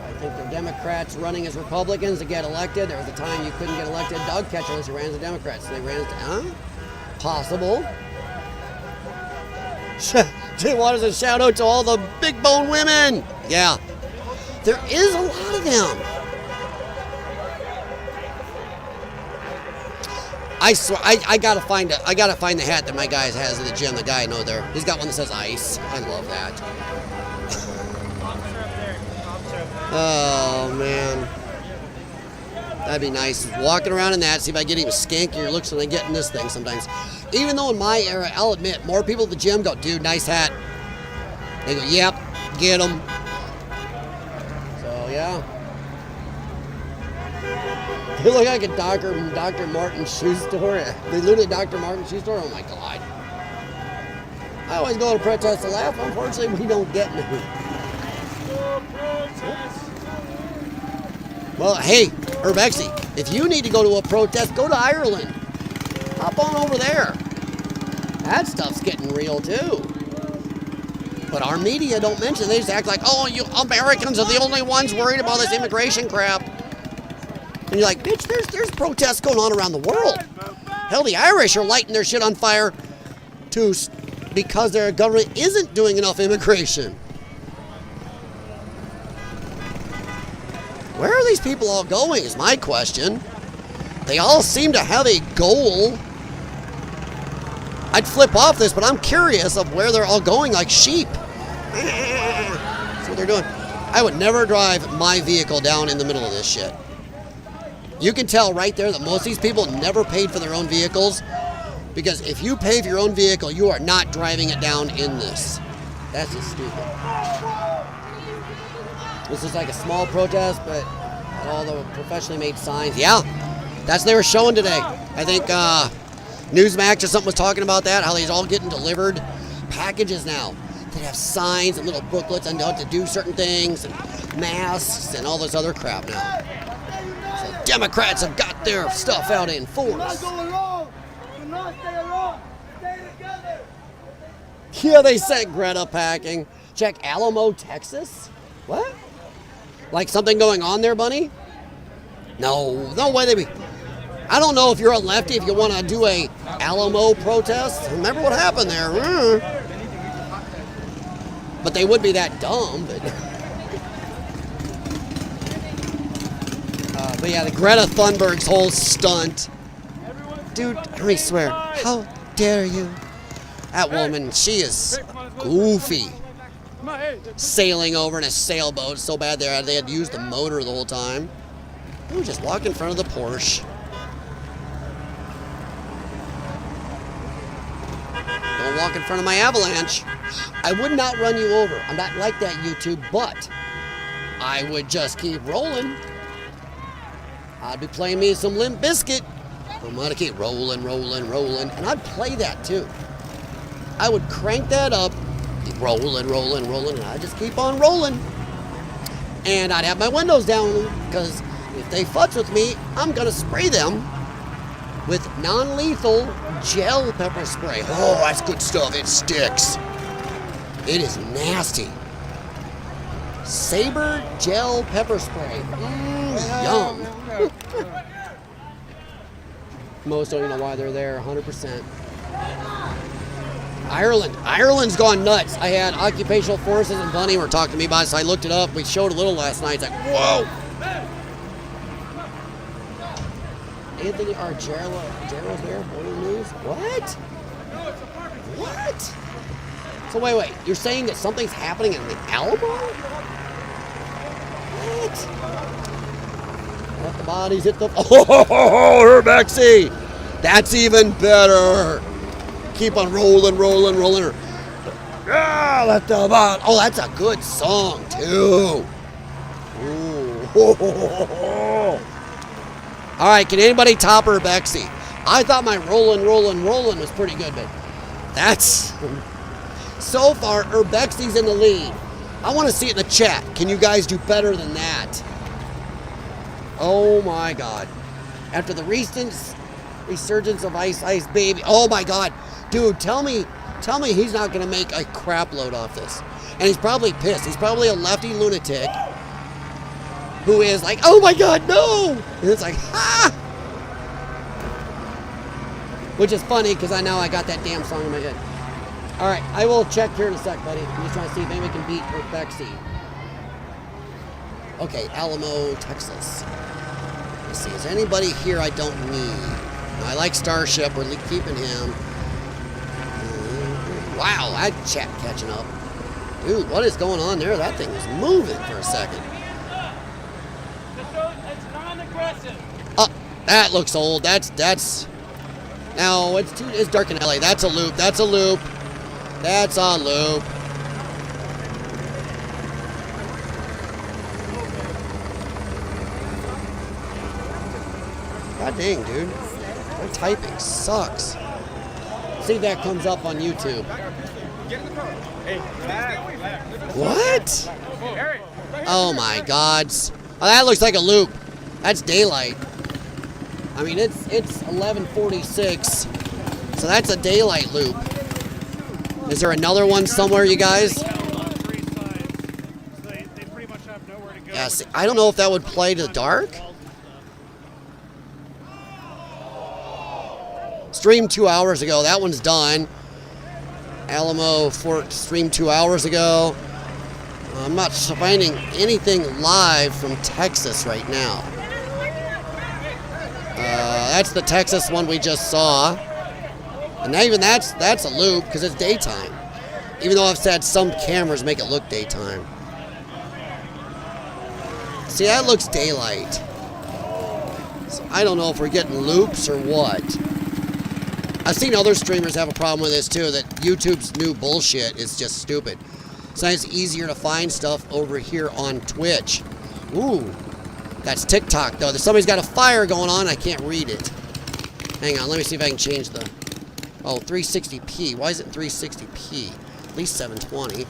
Speaker 1: I think they're Democrats running as Republicans to get elected. There was a time you couldn't get elected dog catcher unless you ran as a Democrat. So they ran as, possible. They want us to shout out to all the big bone women. Yeah. There is a lot of them. I swear, I gotta find the hat that my guy has at the gym. The guy I know there, he's got one that says ICE. I love that. Oh man, that'd be nice. Walking around in that, see if I get even skankier looks than I get in this thing sometimes. Even though in my era, I'll admit, more people at the gym go, "Dude, nice hat." They go, "Yep, get them." So yeah. They look like a Dr. Martin's shoe store. They looted Dr. Martin's shoe store. Oh my God. I always go to protest to laugh. Unfortunately, we don't get any. Well, hey, Urbexy, if you need to go to a protest, go to Ireland. Hop on over there. That stuff's getting real too. But our media don't mention it. They just act like, oh, you Americans are the only ones worried about this immigration crap. And you're like, bitch, there's protests going on around the world. Hell, the Irish are lighting their shit on fire too because their government isn't doing enough immigration. Where are these people all going is my question. They all seem to have a goal. I'd flip off this, but I'm curious of where they're all going like sheep. That's what they're doing. I would never drive my vehicle down in the middle of this shit. You can tell right there that most of these people never paid for their own vehicles, because if you pay for your own vehicle, you are not driving it down in this. That's just stupid. This is like a small protest, but all the professionally made signs. Yeah, that's what they were showing today. I think Newsmax or something was talking about that, how they're all getting delivered packages now that have signs and little booklets on how to do certain things and masks and all this other crap now. So Democrats have got their stuff out in force. Do not go alone. Do not stay alone. Stay together. Yeah, they sent Greta packing. Check Alamo, Texas. What? Like something going on there, Bunny? No way they be. I don't know if you're a lefty, if you want to do a Alamo protest. Remember what happened there. But they would be that dumb. But yeah, the Greta Thunberg's whole stunt. Dude, I swear, how dare you? That woman, she is goofy. Sailing over in a sailboat so bad they had to use the motor the whole time. Ooh, just walk in front of the Porsche. Don't walk in front of my Avalanche. I would not run you over. I'm not like that, YouTube, but I would just keep rolling. I'd be playing me some Limp Bizkit. I'm gonna keep rolling, and I'd play that too. I would crank that up, keep rolling, and I'd just keep on rolling. And I'd have my windows down, because if they futz with me, I'm gonna spray them with non-lethal gel pepper spray. Oh, that's good stuff. It sticks. It is nasty. Saber gel pepper spray. Yum. Most don't even know why they're there. 100%. Ireland's gone nuts. I had Occupational Forces and Bunny were talking to me about it, so I looked it up. We showed a little last night. It's like, whoa. Anthony Argero's there. Morning News. What? So wait. You're saying that something's happening in the Alamo? What? Let the bodies hit the... Oh, Urbexy! That's even better. Keep on rolling. Ah, let the body... Oh, that's a good song, too. Ooh. All right, can anybody top Urbexy? I thought my rolling was pretty good, but that's... So far, Urbexy's in the lead. I want to see it in the chat. Can you guys do better than that? Oh my God. After the recent resurgence of Ice Baby. Oh my God. Dude, tell me he's not going to make a crap load off this. And he's probably pissed. He's probably a lefty lunatic who is like, oh my God, no! And it's like, ha! Which is funny because I got that damn song in my head. All right, I will check here in a sec, buddy. I'm just trying to see if anybody can beat Urbexy. Okay, Alamo, Texas. Let's see, is there anybody here I don't need? I like Starship. We're keeping him. Wow, that chat catching up. Dude, what is going on there? That thing was moving for a second.
Speaker 2: It's non-aggressive.
Speaker 1: Oh, that looks old. That's. No, it's dark in LA. That's a loop. That's a loop. That's a loop. God dang, dude. My typing sucks. See if that comes up on YouTube. What? Oh my God. Oh, that looks like a loop. That's daylight. I mean, it's 11:46, so that's a daylight loop. Is there another one somewhere, you guys? Yeah, see, I don't know if that would play to the dark. Streamed 2 hours ago. That one's done. Alamo Fort streamed 2 hours ago. I'm not finding anything live from Texas right now. That's the Texas one we just saw. And now even that's a loop because it's daytime. Even though I've said some cameras make it look daytime. See, that looks daylight. So I don't know if we're getting loops or what. I've seen other streamers have a problem with this too, that YouTube's new bullshit is just stupid. Sometimes it's easier to find stuff over here on Twitch. Ooh. That's TikTok, though. Somebody's got a fire going on. I can't read it. Hang on. Let me see if I can change the... Oh, 360p. Why is it 360p? At least 720.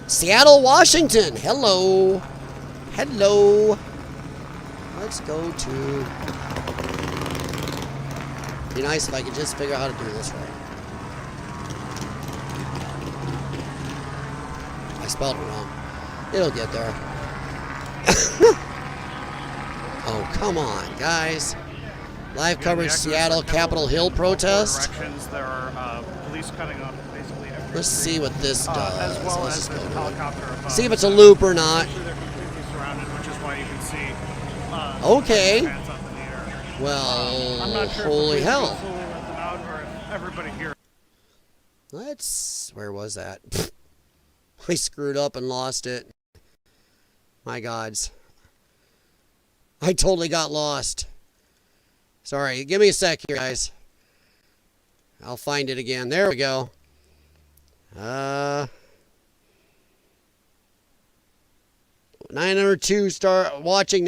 Speaker 1: Seattle, Washington. Hello. Hello. Let's go to... Be nice if I could just figure out how to do this right. I spelled it wrong. It'll get there. Oh, come on, guys. Live coverage, Seattle, Capitol Hill protest.
Speaker 5: There are police cutting off basically every
Speaker 1: Let's see what this does.
Speaker 5: as well
Speaker 1: Let's
Speaker 5: as
Speaker 1: just
Speaker 5: the
Speaker 1: go
Speaker 5: helicopter above.
Speaker 1: see if it's a loop or not.
Speaker 5: They're completely surrounded, which is why you can see
Speaker 1: Okay.
Speaker 5: fans up in the air.
Speaker 1: Well,
Speaker 5: I'm not sure
Speaker 1: holy
Speaker 5: if
Speaker 1: hell.
Speaker 5: fully let them out or if everybody here.
Speaker 1: Where was that? I screwed up and lost it. My gods. I totally got lost. Sorry, give me a sec here, guys. I'll find it again. There we go. 902 started watching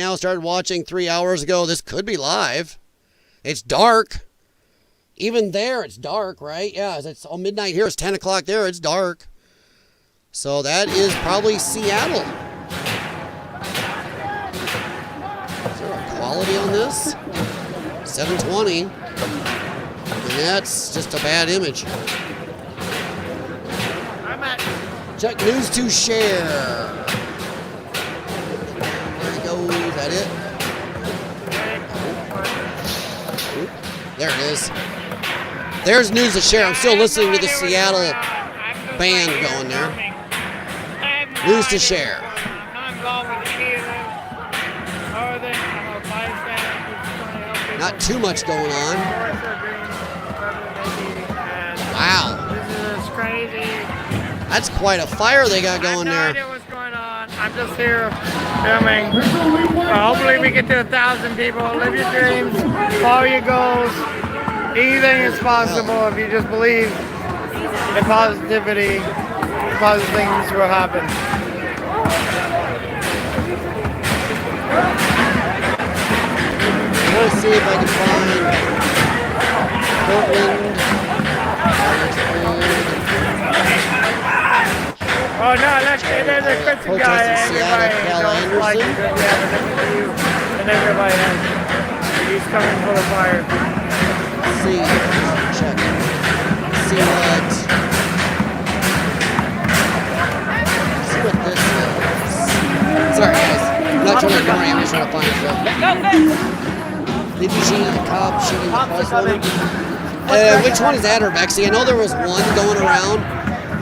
Speaker 1: 3 hours ago. This could be live. It's dark. Even there, it's dark, right? Yeah, it's midnight here. It's 10 o'clock there. It's dark. So that is probably Seattle. Is there a quality on this? 720. And that's just a bad image. Check news to share. There we go. Is that it? There it is. There's news to share. I'm still listening to the Seattle band going there. News to share. Not too much going on. Wow.
Speaker 6: This is crazy.
Speaker 1: That's quite a fire they got going
Speaker 6: I have no
Speaker 1: there.
Speaker 6: idea what's going on. I'm just here filming. Hopefully we get to 1,000 people. Live your dreams. Follow your goals. Anything is possible if you just believe in positivity. Positive things will happen.
Speaker 1: Let's see if I can find Portland.
Speaker 6: Oh no, look, there's a Christian guy.
Speaker 1: Protest in Seattle,
Speaker 6: Everybody
Speaker 1: Cal
Speaker 6: don't like
Speaker 1: Anderson.
Speaker 6: him because we have a different view than everybody else. He's coming full of fire.
Speaker 1: See, check. See what this is. Sorry guys, I'm not trying to ignore you, I'm just trying to find stuff. Did you see the cop shooting the bus woman? Which one is that, Rebexy? I know there was one going around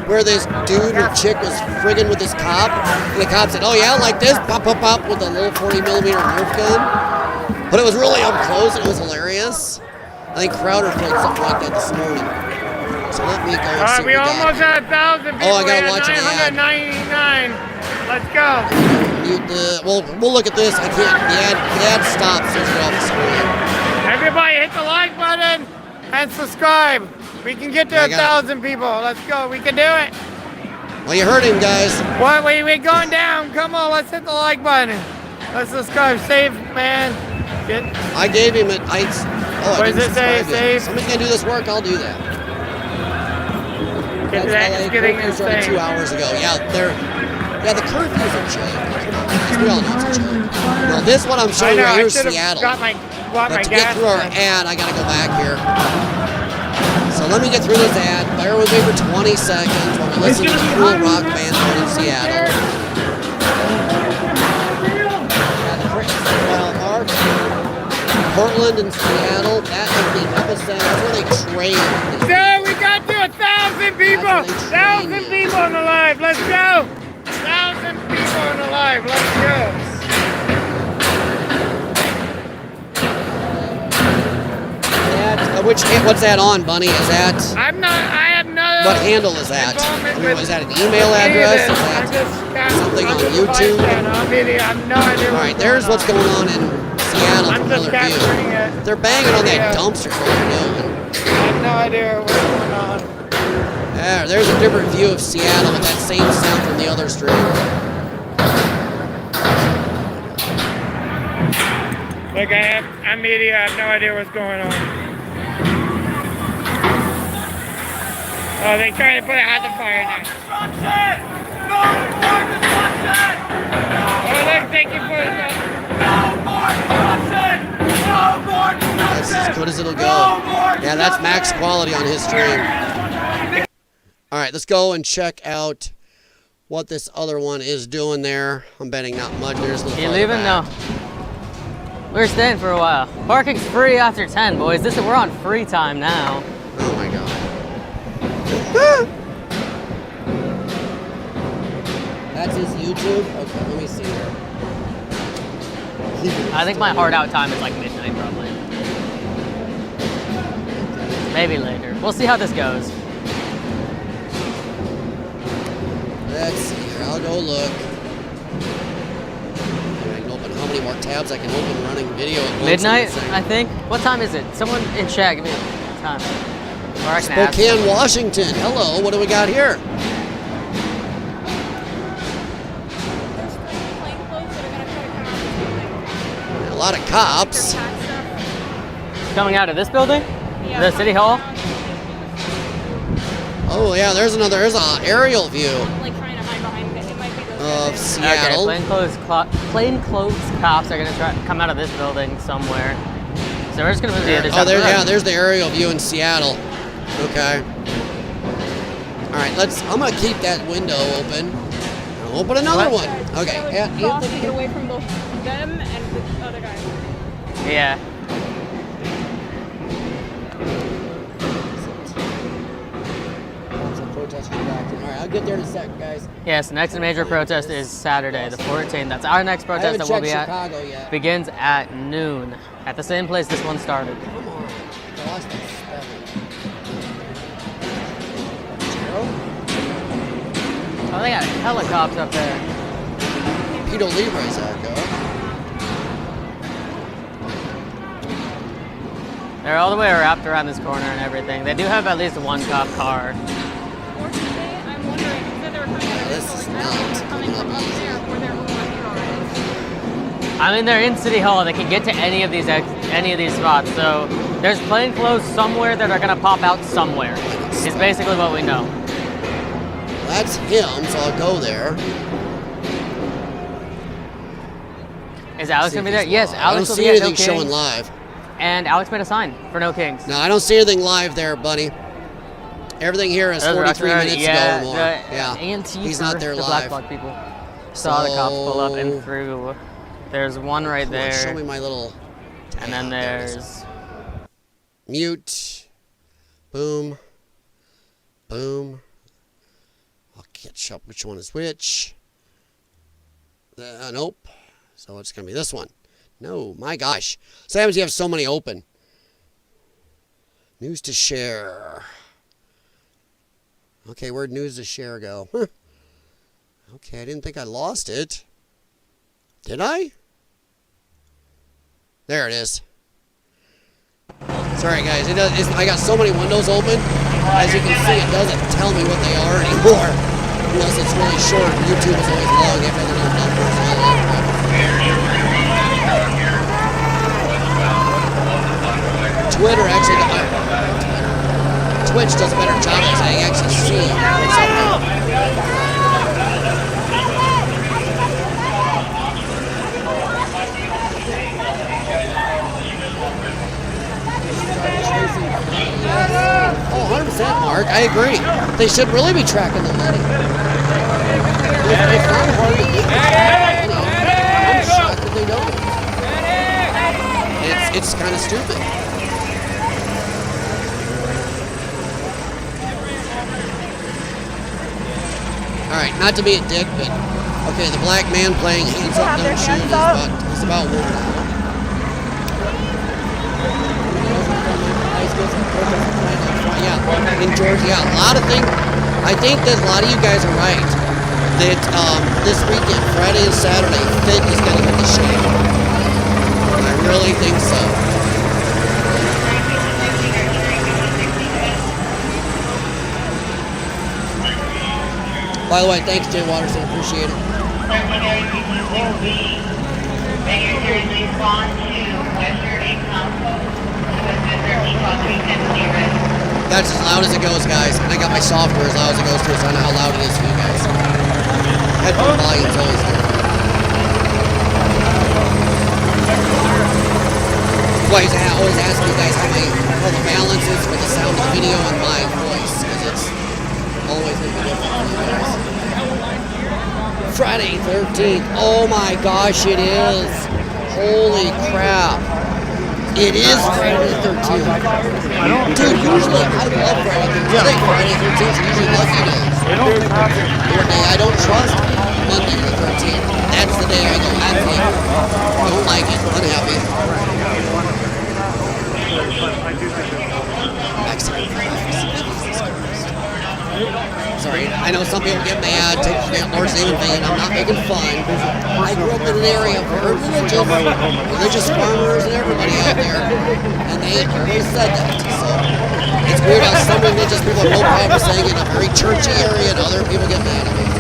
Speaker 1: where this dude or chick was friggin' with this cop, and the cop said, oh yeah, like this, pop, pop, pop, with a little 40mm Nerf gun. But it was really up close and it was hilarious. I think Crowder played something like that this morning. So let me go and see
Speaker 6: We
Speaker 1: what we
Speaker 6: almost
Speaker 1: got.
Speaker 6: had 1,000 people.
Speaker 1: Oh, I gotta watch an ad.
Speaker 6: 999. Let's go.
Speaker 1: Mute the, well, we'll look at this. I can't, the ad stops as we're off the screen.
Speaker 6: Everybody hit the like button and subscribe. We can get to
Speaker 1: I got
Speaker 6: 1,000 people. Let's go. We can do it.
Speaker 1: Well, you heard him, guys.
Speaker 6: What? We're going down. Come on. Let's hit the like button. Let's subscribe. Save, man.
Speaker 1: I gave him it.
Speaker 6: What does it say?
Speaker 1: Save.
Speaker 6: Save.
Speaker 1: Somebody's gonna do this work, I'll do that.
Speaker 6: It's getting
Speaker 1: curfew started
Speaker 6: insane.
Speaker 1: 2 hours ago. Yeah, the curfew's a joke. Come on, guys. We all know it's a joke. Now, this one I'm showing you right here is Seattle.
Speaker 6: Bought my
Speaker 1: But to get
Speaker 6: gas
Speaker 1: through our
Speaker 6: tank.
Speaker 1: ad, I gotta go back here. So let me get through this ad. Bear with me for 20 seconds while we listen to the cool rock band going in Seattle. Well, Mark, Portland and Seattle, that is the epicenter. That's where they train.
Speaker 6: So we got to 1,000 people.
Speaker 1: That's what they
Speaker 6: 1,000
Speaker 1: train
Speaker 6: people on the live. Let's go. 1,000 people on the live. Let's go.
Speaker 1: What's that on, Bunny? Is that,
Speaker 6: I have no.
Speaker 1: what handle is that? I mean, is that an email address? Is that something on YouTube?
Speaker 6: I have no idea.
Speaker 1: All right, there's what's going on in Seattle
Speaker 6: I'm
Speaker 1: from
Speaker 6: just
Speaker 1: another
Speaker 6: capturing
Speaker 1: view.
Speaker 6: it.
Speaker 1: They're banging on that
Speaker 6: Yeah.
Speaker 1: dumpster. What they're doing.
Speaker 6: I have no idea what's going on.
Speaker 1: There's a different view of Seattle with that same sound from the other stream.
Speaker 6: Look, I'm media. I have no idea what's going on. Oh, they trying to put it out the fire now. Oh, look, thank you for it.
Speaker 1: That's as good as it'll go. Yeah, that's max quality on his stream. All right, let's go and check out what this other one is doing there. I'm betting not much. There's a little
Speaker 7: You
Speaker 1: farther
Speaker 7: leaving?
Speaker 1: back.
Speaker 7: No. We're staying for a while. Parking's free after 10, boys. We're on free time now.
Speaker 1: Oh my god. That's his YouTube? Okay, let me see here.
Speaker 7: I think my hard out time is like midnight, probably. Maybe later. We'll see how this goes.
Speaker 1: Let's see here. I'll go look. I can open how many more tabs I can open running video at once.
Speaker 7: Midnight, I think. What time is it? Someone in chat, give me a time. Or I can ask.
Speaker 1: Spokane, Washington. Hello, what do we got here? A lot of cops.
Speaker 7: Coming out of this building? The city hall?
Speaker 1: Oh yeah, there's an aerial view
Speaker 8: Like trying to hide behind it. It might be those
Speaker 1: of
Speaker 7: Okay,
Speaker 1: Seattle.
Speaker 7: plainclothes cops are gonna come out of this building somewhere. So we're just gonna move to the other side.
Speaker 1: Oh,
Speaker 7: of the road.
Speaker 1: there's the aerial view in Seattle. Okay. All right, I'm gonna keep that window open. I'll open another one. Okay.
Speaker 8: Cross to get away from both them and the other guy.
Speaker 7: Yeah.
Speaker 1: All right, I'll get there in a sec, guys.
Speaker 7: Yes, the next major protest is Saturday, the 14th. That's our next
Speaker 1: I
Speaker 7: protest
Speaker 1: haven't
Speaker 7: that we'll
Speaker 1: checked
Speaker 7: be at.
Speaker 1: Chicago yet.
Speaker 7: Begins at noon at the same place this one started.
Speaker 1: Come on. I lost my spelling.
Speaker 7: Oh, they got helicopters up there.
Speaker 1: Pito Libre's Echo.
Speaker 7: They're all the way wrapped around this corner and everything. They do have at least one cop car.
Speaker 8: Or today, I'm wondering, because they were coming out of
Speaker 1: This
Speaker 8: this
Speaker 1: is
Speaker 8: building. I don't know if
Speaker 1: not
Speaker 8: they're coming from up there or they're over here already.
Speaker 7: I mean, they're in City Hall. They can get to any of these spots. So there's plainclothes somewhere that are gonna pop out somewhere. Is basically what we know.
Speaker 1: That's him, so I'll go there.
Speaker 7: Is Alex gonna be there? Yes,
Speaker 1: I don't
Speaker 7: Alex will
Speaker 1: see
Speaker 7: be at No
Speaker 1: anything showing
Speaker 7: Kings.
Speaker 1: live.
Speaker 7: And Alex made a sign for No Kings.
Speaker 1: No, I don't see anything live there, buddy. Everything here is 43 minutes ago or more. Yeah, he's not there
Speaker 7: the
Speaker 1: live.
Speaker 7: Black Bloc people saw the cops pull up and through. There's one right
Speaker 1: Come on,
Speaker 7: there.
Speaker 1: show me my little.
Speaker 7: And then there's
Speaker 1: mute. Boom. Boom. I'll catch up which one is which. Nope. So it's going to be this one. No, my gosh. Sometimes you have so many open. News to share. Okay, where'd news to share go? Huh. Okay, I didn't think I lost it. Did I? There it is. Sorry guys, I got so many windows open. As you can see, it doesn't tell me what they are anymore. Unless it's really short. YouTube is always long after the little numbers and all that. Twitter actually, Twitch does a better job at saying actually see what's up there. Oh, 100% Mark, I agree. They should really be tracking the money. It's not hard to get. I'm shocked that they don't. It's kind of stupid. Alright, not to be a dick, but okay, the black man playing hands up, don't shoot is about one now. Yeah, in Georgia, yeah, a lot of things. I think that a lot of you guys are right. That this weekend, Friday and Saturday, Fit is going to get the shame. I really think so. By the way, thanks, Jay Watterson. Appreciate it. That's as loud as it goes, guys. And I got my software as loud as it goes too, so I know how loud it is for you guys. Headphone volume's always different. That's why I always ask you guys how the balance is for the sound of the video and my voice, because it's always going to be different for you guys. Friday 13th. Oh my gosh, it is. Holy crap. It is Friday the 13th. Dude, usually I love Friday the 13th. I think Friday the 13th is usually lucky days. Your day I don't trust, Monday the 13th. That's the day I go happy. Don't like it. Unhappy. Mexican fries. Jesus Christ. Sorry, I know some people get mad, take the Lord's name in vain. I'm not making fun. I grew up in an area where religious farmers and everybody out there, and they said that. So it's weird how some religious people have no problem saying it in a very churchy area, and other people get mad at me.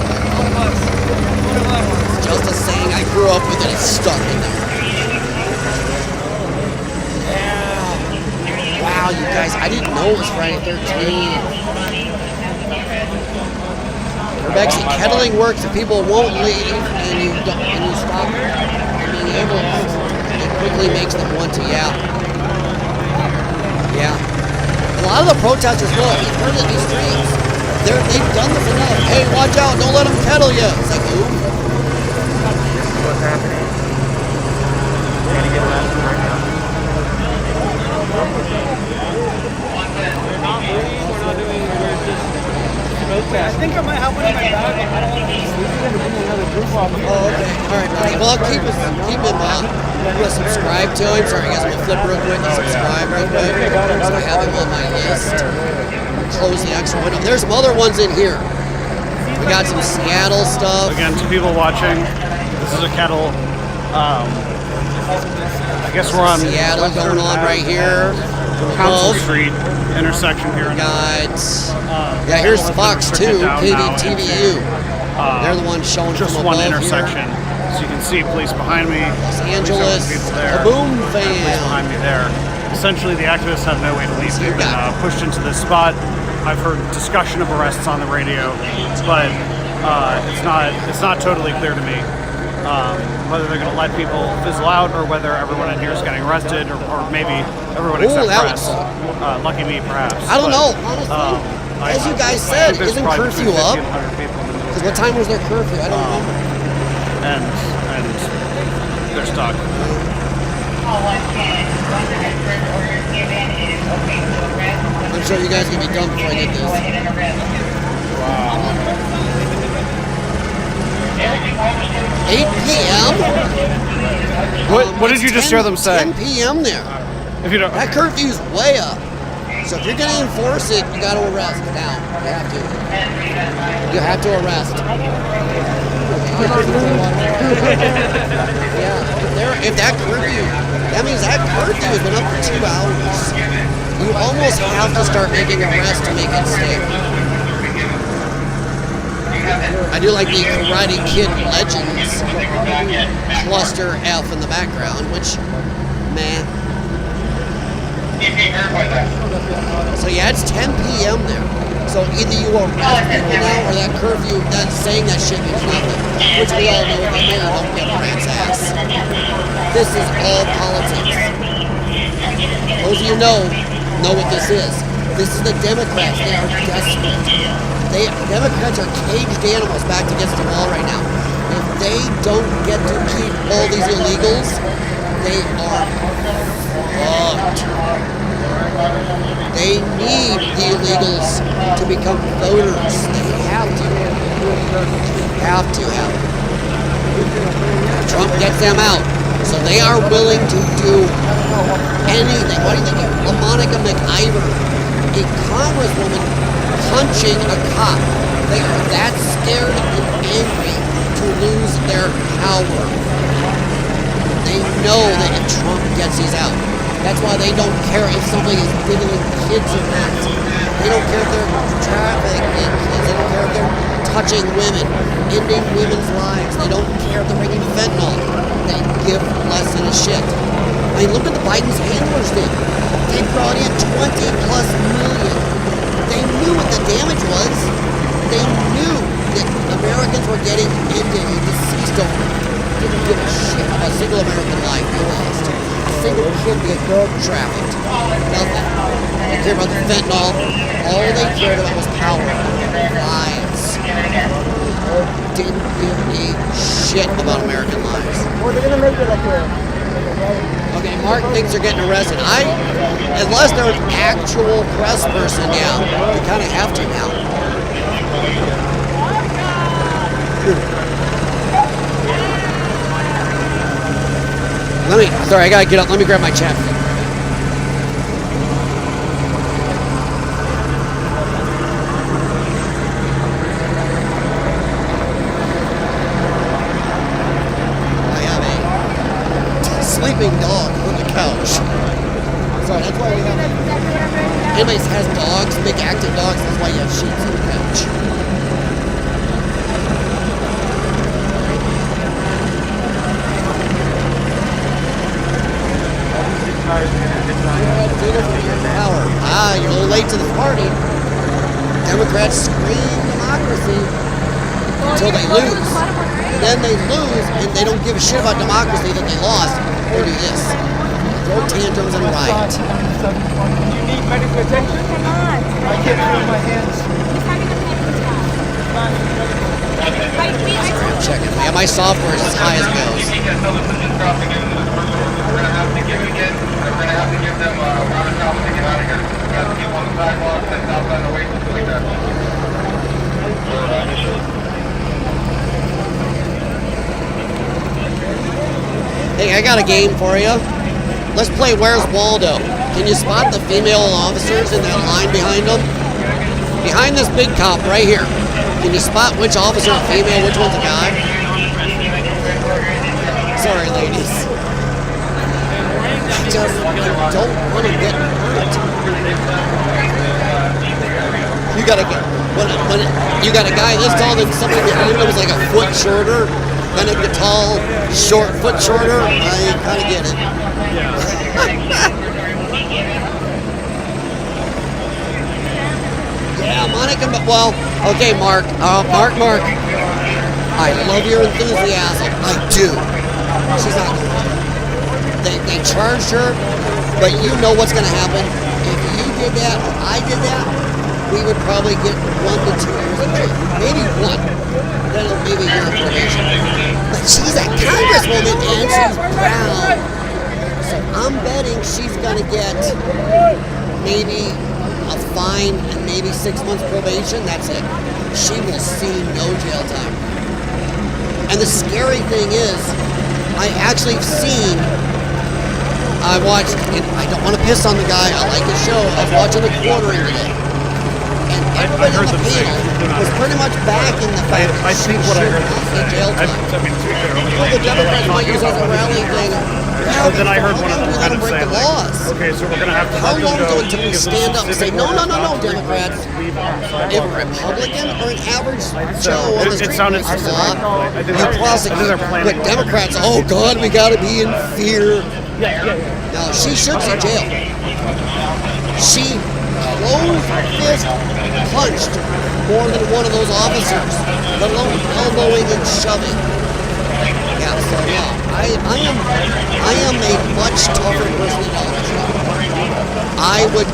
Speaker 1: It's just a saying I grew up with, and it's stuck in there. Yeah. Wow, you guys, I didn't know it was Friday 13th. Actually, kettling works if people won't leave and you stop being able to. It quickly makes them want to, yeah. A lot of the protesters know it. You've heard it in these streets. They've done this enough. Hey, watch out, don't let them kettle you. It's like, ooh. What's happening? We're going to get arrested right now.
Speaker 2: We're not doing I think I might have one in my bag. I don't want to bring another group off.
Speaker 1: Oh, okay. All right, buddy. Well, keep him subscribe to him. Sorry, guys. I'm going to flip real quick and subscribe real quick. So I have him on my list. Close the extra window. There's some other ones in here. We got some Seattle stuff.
Speaker 5: Again, to people watching, this is a kettle. I guess we're on
Speaker 1: Seattle going on right here.
Speaker 5: Council Street intersection here.
Speaker 1: Yeah, here's Fox 2, KDTVU. They're the ones showing
Speaker 5: just
Speaker 1: from
Speaker 5: one
Speaker 1: above
Speaker 5: intersection.
Speaker 1: Here.
Speaker 5: As you can see, police behind me.
Speaker 1: Los Angeles
Speaker 5: People there.
Speaker 1: Kaboom
Speaker 5: Police
Speaker 1: fan.
Speaker 5: behind me there. Essentially, the activists have no way to leave. They've been pushed into this spot. I've heard discussion of arrests on the radio, but it's not totally clear to me whether they're going to let people fizzle out or whether everyone in here is getting arrested, or maybe everyone except press. Lucky me, perhaps.
Speaker 1: I don't know, honestly. As you guys said, isn't curfew up? Because what time was their curfew? I don't remember.
Speaker 5: And they're stuck.
Speaker 1: I'm sure you guys can be done before I get this. Wow. 8 p.m.?
Speaker 5: What did you just hear them say?
Speaker 1: 10 p.m. there.
Speaker 5: If you don't,
Speaker 1: that curfew's way up. So if you're going to enforce it, you got to arrest now. You have to. You have to arrest. Yeah. If that curfew, that means that curfew has been up for 2 hours. You almost have to start making arrests to make it safe. I do like the Karate Kid Legends cluster F in the background, which, man. So yeah, it's 10 p.m. there. So either you arrest people now or that curfew, that saying that shit means nothing. Which we all know if the mayor don't get Grant's ass. This is all politics. Those of you know what this is. This is the Democrats. They are desperate. Democrats are caged animals backed against the wall right now. If they don't get to keep all these illegals, they are fucked. They need the illegals to become voters. They have to. Have to. Trump gets them out. So they are willing to do anything. What do you think of Monica McIver, a congresswoman punching a cop? They are that scared and angry to lose their power. They know that if Trump gets these out, that's why they don't care if somebody is diddling kids or not. They don't care if they're trafficking kids. They don't care if they're touching women, ending women's lives. They don't care if they're bringing fentanyl. They give less than a shit. I mean, look what the Biden's handlers did. They brought in 20+ million. They knew what the damage was. They knew that Americans were getting ended and deceased over. Didn't give a shit about a single American life they lost. A single kid being trafficked. Nothing. They cared about the fentanyl. All they cared about was power. Lives. Didn't give a shit about American lives. Okay, Mark thinks they're getting arrested. Unless they're an actual press person, yeah, they kind of have to now. Sorry, I gotta get up. Let me grab my chapstick. Sleeping dog on the couch. Sorry, that's why we have anybody has dogs, big active dogs, that's why you have sheets on the couch. You're a little late to the party. Democrats scream democracy until they lose. Then they lose and they don't give a shit about democracy that they lost. They do this. Throw tantrums and riot.
Speaker 2: You need medical attention? I can't feel my hands.
Speaker 1: I'm checking. Yeah, my software is as high as it goes.
Speaker 9: We're going to have to give them a round of cops to get out of here. We have to keep on the sidewalks and outside the way like that.
Speaker 1: Hey, I got a game for you. Let's play Where's Waldo. Can you spot the female officers in that line behind them? Behind this big cop right here. Can you spot which officer is female, which one's a guy? Sorry, ladies. I just don't want to get hurt. You got a guy this tall and somebody behind him was like a foot shorter. Bennett the tall, foot shorter. I kind of get it. Yeah, Monica. Well, okay, Mark. Mark. I love your enthusiasm. I do. She's not going to. They charged her, but you know what's going to happen. If you did that or I did that, we would probably get 1 to 2 years in jail. Maybe 1. Then maybe a year of probation. But she's a congresswoman and she's brown. So I'm betting she's going to get maybe a fine and maybe 6 months probation. That's it. She will see no jail time. And the scary thing is, I actually I watched, and I don't want to piss on the guy, I like his show, I was watching The Quartering today. And everybody on the panel was pretty much backing the fact that she should not get jail time. Well, the Democrats might use it as a rallying thing.
Speaker 5: Then I heard one of them kind of say, okay, so we're going to have to
Speaker 1: How long ago until we stand up and say, no, Democrats, if a Republican or an average Joe on the street
Speaker 5: sounded
Speaker 1: is law, you prosecute. But Democrats, oh God, we got to be in fear. No, she should see jail. She closed fist punched more than one of those officers, let alone elbowing and shoving. Yeah, so yeah, I am a much tougher person than Donald Trump. I would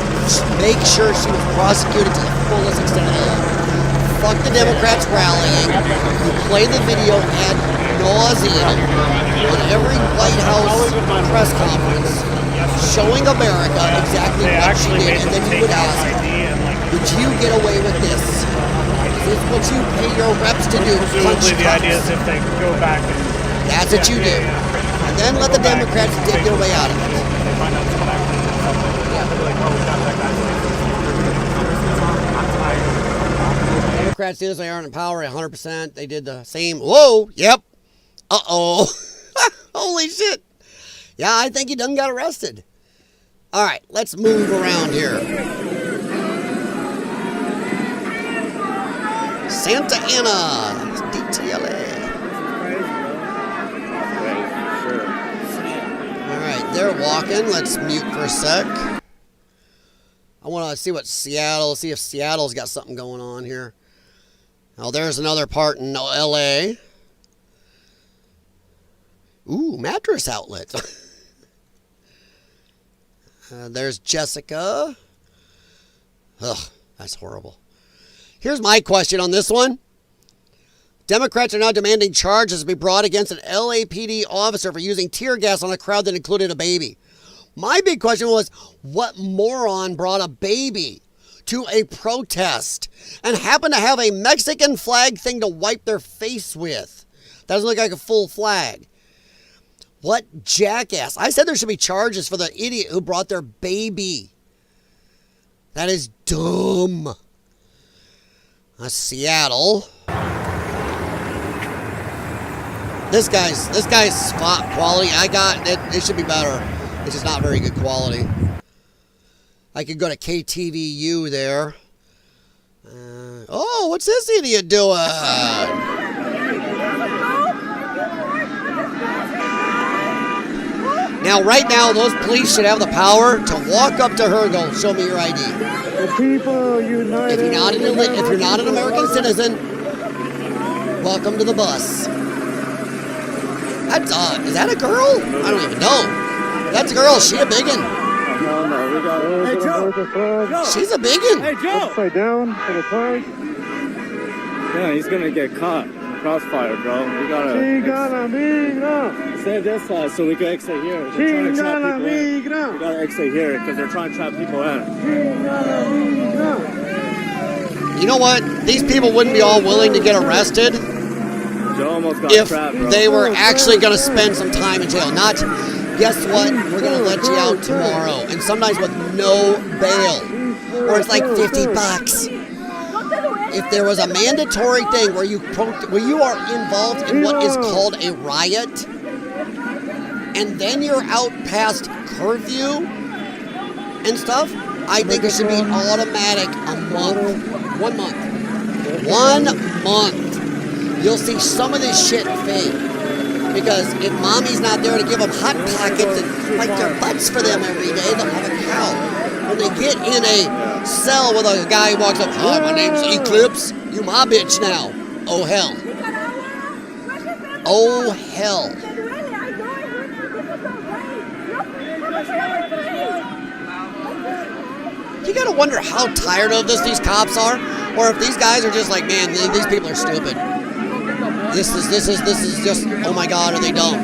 Speaker 1: make sure she was prosecuted to the fullest extent of the law. Fuck the Democrats rallying. You play the video ad nauseam on every White House press conference showing America exactly what she did, and then you would ask, would you get away with this? Is this what you pay your reps to do?
Speaker 5: Presumably the idea is if they go back and...
Speaker 1: That's what you do. And then let the Democrats dig their way out of it. Democrats did as they aren't in power 100%. They did the same. Whoa, yep. Uh-oh. Holy shit. Yeah, I think he done got arrested. All right, let's move around here. Santa Ana, DTLA. All right, they're walking. Let's mute for a sec. I want to see if Seattle's got something going on here. Oh, there's another part in LA. Ooh, mattress outlet. There's Jessica. Ugh, that's horrible. Here's my question on this one. Democrats are now demanding charges be brought against an LAPD officer for using tear gas on a crowd that included a baby. My big question was, what moron brought a baby to a protest and happened to have a Mexican flag thing to wipe their face with? Doesn't look like a full flag. What jackass. I said there should be charges for the idiot who brought their baby. That is dumb. Seattle. This guy's spot quality. I got it. It should be better. It's just not very good quality. I could go to KTVU there. Oh, what's this idiot doing? Now, right now, those police should have the power to walk up to her and go, "Show me your ID."
Speaker 6: The people united.
Speaker 1: If you're not an American citizen, welcome to the bus. That's is that a girl? I don't even know. That's a girl. Is she a biggin?
Speaker 6: Hey, Joe.
Speaker 1: She's a biggin.
Speaker 2: Hey, Joe.
Speaker 6: Upside down for the flag.
Speaker 2: Yeah, he's gonna get caught. Crossfire, bro. We gotta save this side so we can exit here. They're trying to trap people in. We gotta exit here because they're trying to trap people in.
Speaker 1: You know what? These people wouldn't be all willing to get arrested
Speaker 2: Joe almost got
Speaker 1: if
Speaker 2: trapped, bro.
Speaker 1: they were actually going to spend some time in jail. Not, guess what? We're going to let you out tomorrow. And sometimes with no bail. Or it's like $50. If there was a mandatory thing where you are involved in what is called a riot, and then you're out past curfew and stuff, I think it should be automatic a month. 1 month. 1 month. You'll see some of this shit fade. Because if mommy's not there to give them hot pockets and wipe their butts for them every day, they'll have a cow. When they get in a cell with a guy who walks up, hi, my name's Eclipse, you my bitch now. Oh, hell. Oh, hell. You gotta wonder how tired of this these cops are, or if these guys are just like, man, these people are stupid. This is just, oh my God, are they dumb?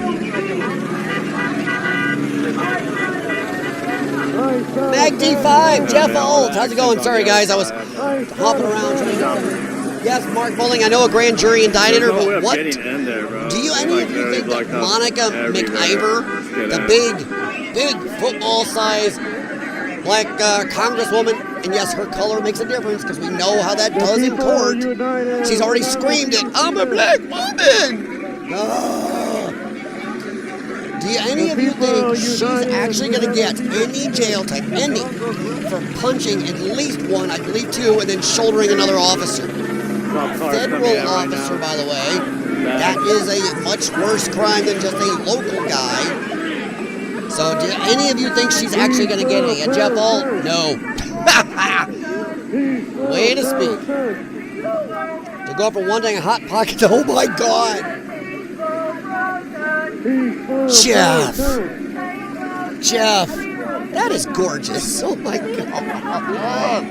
Speaker 1: Mag D5, Jeff Alt, how's it going? Sorry guys, I was hopping around trying to get some. Yes, Mark Bowling, I know a grand jury indicted her, but what? Do you, any of you think that Monica McIver, the big football-sized black congresswoman, and yes, her color makes a difference because we know how that does in court. She's already screamed it, I'm a black woman! Do any of you think she's actually going to get any jail time, any, for punching at least one, I believe two, and then shouldering another officer? Federal officer, by the way. That is a much worse crime than just a local guy. So, do any of you think she's actually going to get any? Jeff Alt? No. Way to speak. To go for one thing, a hot pocket. Oh my God. Jeff. That is gorgeous. Oh my God.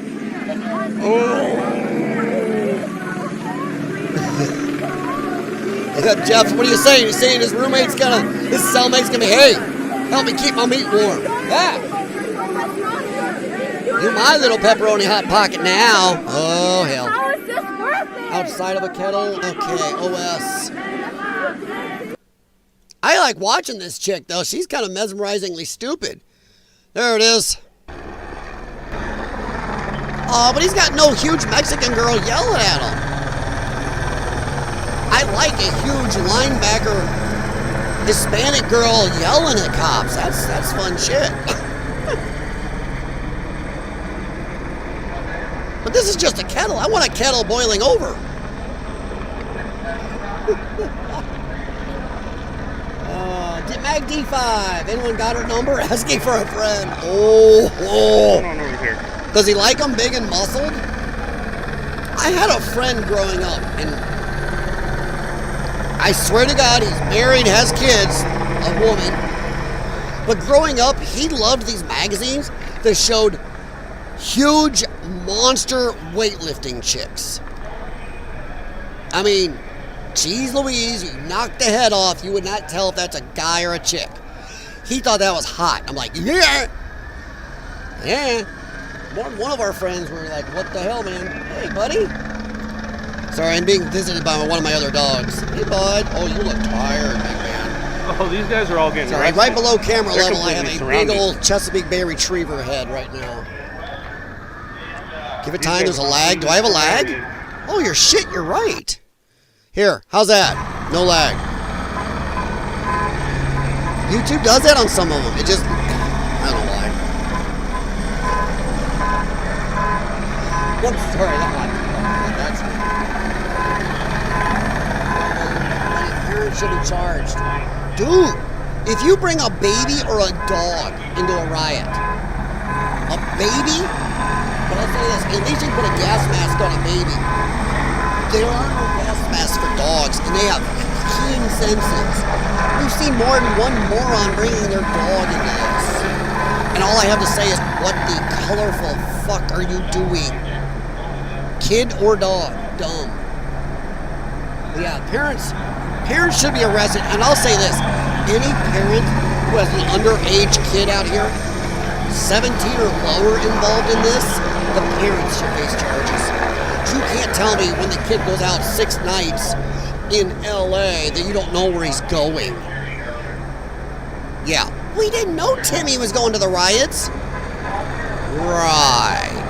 Speaker 1: Jeff, what are you saying? He's saying his cellmate's gonna be, hey, help me keep my meat warm. Yeah. You're my little pepperoni hot pocket now. Oh, hell.
Speaker 10: How is this worth it?
Speaker 1: Outside of a kettle? Okay, OS. I like watching this chick, though. She's kind of mesmerizingly stupid. There it is. Oh, but he's got no huge Mexican girl yelling at him. I like a huge linebacker Hispanic girl yelling at cops. That's fun shit. But this is just a kettle. I want a kettle boiling over. Mag D5. Anyone got her number? Asking for a friend. Oh.
Speaker 6: Hold on over here.
Speaker 1: Does he like them big and muscled? I had a friend growing up, and I swear to God, he's married, has kids, a woman. But growing up, he loved these magazines that showed huge monster weightlifting chicks. I mean, geez Louise, you knock the head off, you would not tell if that's a guy or a chick. He thought that was hot. I'm like, yeah. One of our friends were like, what the hell, man? Hey, buddy. Sorry, I'm being visited by one of my other dogs. Hey, bud. Oh, you look tired, big man.
Speaker 2: Oh, these guys are all getting
Speaker 1: Sorry,
Speaker 2: arrested.
Speaker 1: right below camera
Speaker 2: They're
Speaker 1: level, I have a
Speaker 2: completely
Speaker 1: big
Speaker 2: surrounded.
Speaker 1: old Chesapeake Bay Retriever head right now. Give it time, there's a lag. Do I have a lag? Oh, you're shit, you're right. Here, how's that? No lag. YouTube does that on some of them. It just, I don't know why. Oops, sorry, that's parents should be charged. Dude, if you bring a baby or a dog into a riot, a baby, but I'll say this, at least you put a gas mask on a baby. There are no gas masks for dogs, and they have keen senses. We've seen more than one moron bringing their dog into this. And all I have to say is, what the colorful fuck are you doing? Kid or dog? Dumb. But yeah, parents should be arrested. And I'll say this, any parent who has an underage kid out here, 17 or lower involved in this, the parents should face charges. You can't tell me when the kid goes out 6 nights in LA that you don't know where he's going. Yeah, we didn't know Timmy was going to the riots. Right.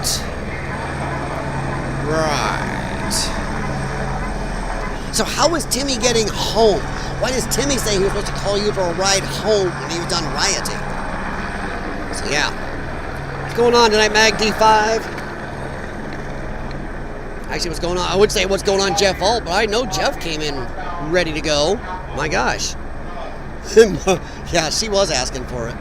Speaker 1: So how is Timmy getting home? Why does Timmy say he was supposed to call you for a ride home when he was done rioting? So yeah. What's going on tonight, Mag D5? Actually, what's going on? I would say what's going on, Jeff Alt, but I know Jeff came in ready to go. My gosh. Yeah, she was asking for it.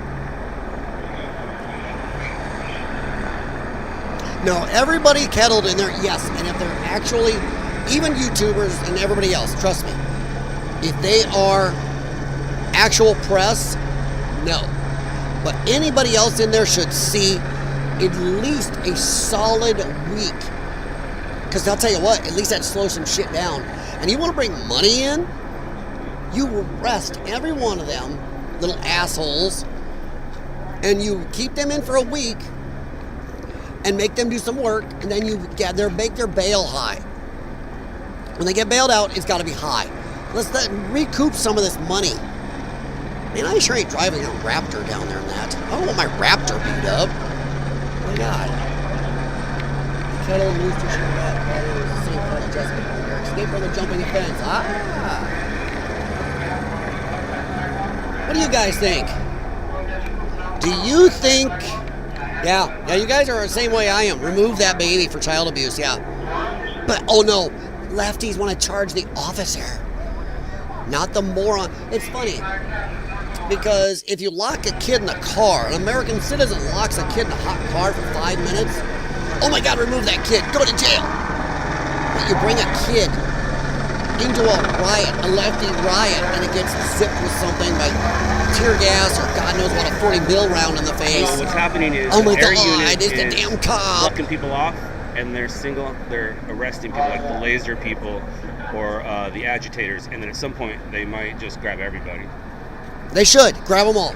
Speaker 1: No, everybody kettled in there, yes. And if they're actually, even YouTubers and everybody else, trust me, if they are actual press, no. But anybody else in there should see at least a solid week. Because I'll tell you what, at least that slows some shit down. And you want to bring money in, you arrest every one of them little assholes, and you keep them in for a week and make them do some work, and then you make their bail high. When they get bailed out, it's got to be high. Let's recoup some of this money. Man, I sure ain't driving a Raptor down there in that. I don't want my Raptor beat up. Oh my God. Kettle and Rooster showed up. That is the same kind of Jessica. Escape from the jumping fence. Ah. What do you guys think? Do you think... Yeah, you guys are the same way I am. Remove that baby for child abuse, yeah. But, oh no, lefties want to charge the officer, not the moron. It's funny, because if you lock a kid in the car, an American citizen locks a kid in a hot car for 5 minutes, oh my God, remove that kid, go to jail. But you bring a kid into a riot, a lefty riot, and it gets zipped with something like tear gas or God knows what, a 40 mil round in the face.
Speaker 2: Well, what's happening is
Speaker 1: oh my
Speaker 2: their
Speaker 1: God,
Speaker 2: unit
Speaker 1: it's the damn cop.
Speaker 2: Plucking people off, and they're arresting people like the laser people or the agitators, and then at some point they might just grab everybody.
Speaker 1: They should grab them all.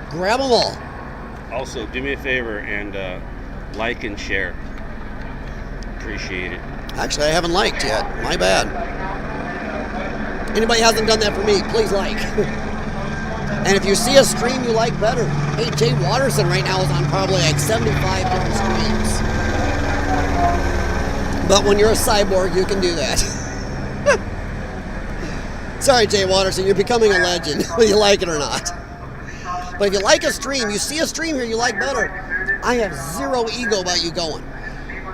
Speaker 1: Grab them all.
Speaker 2: Also, do me a favor and like and share. Appreciate it.
Speaker 1: Actually, I haven't liked yet. My bad. Anybody hasn't done that for me, please like. And if you see a stream you like better, hey, Jay Watterson right now is on probably like 75 different streams. But when you're a cyborg, you can do that. Sorry, Jay Watterson, you're becoming a legend, whether you like it or not. But if you like a stream, you see a stream here you like better, I have zero ego about you going.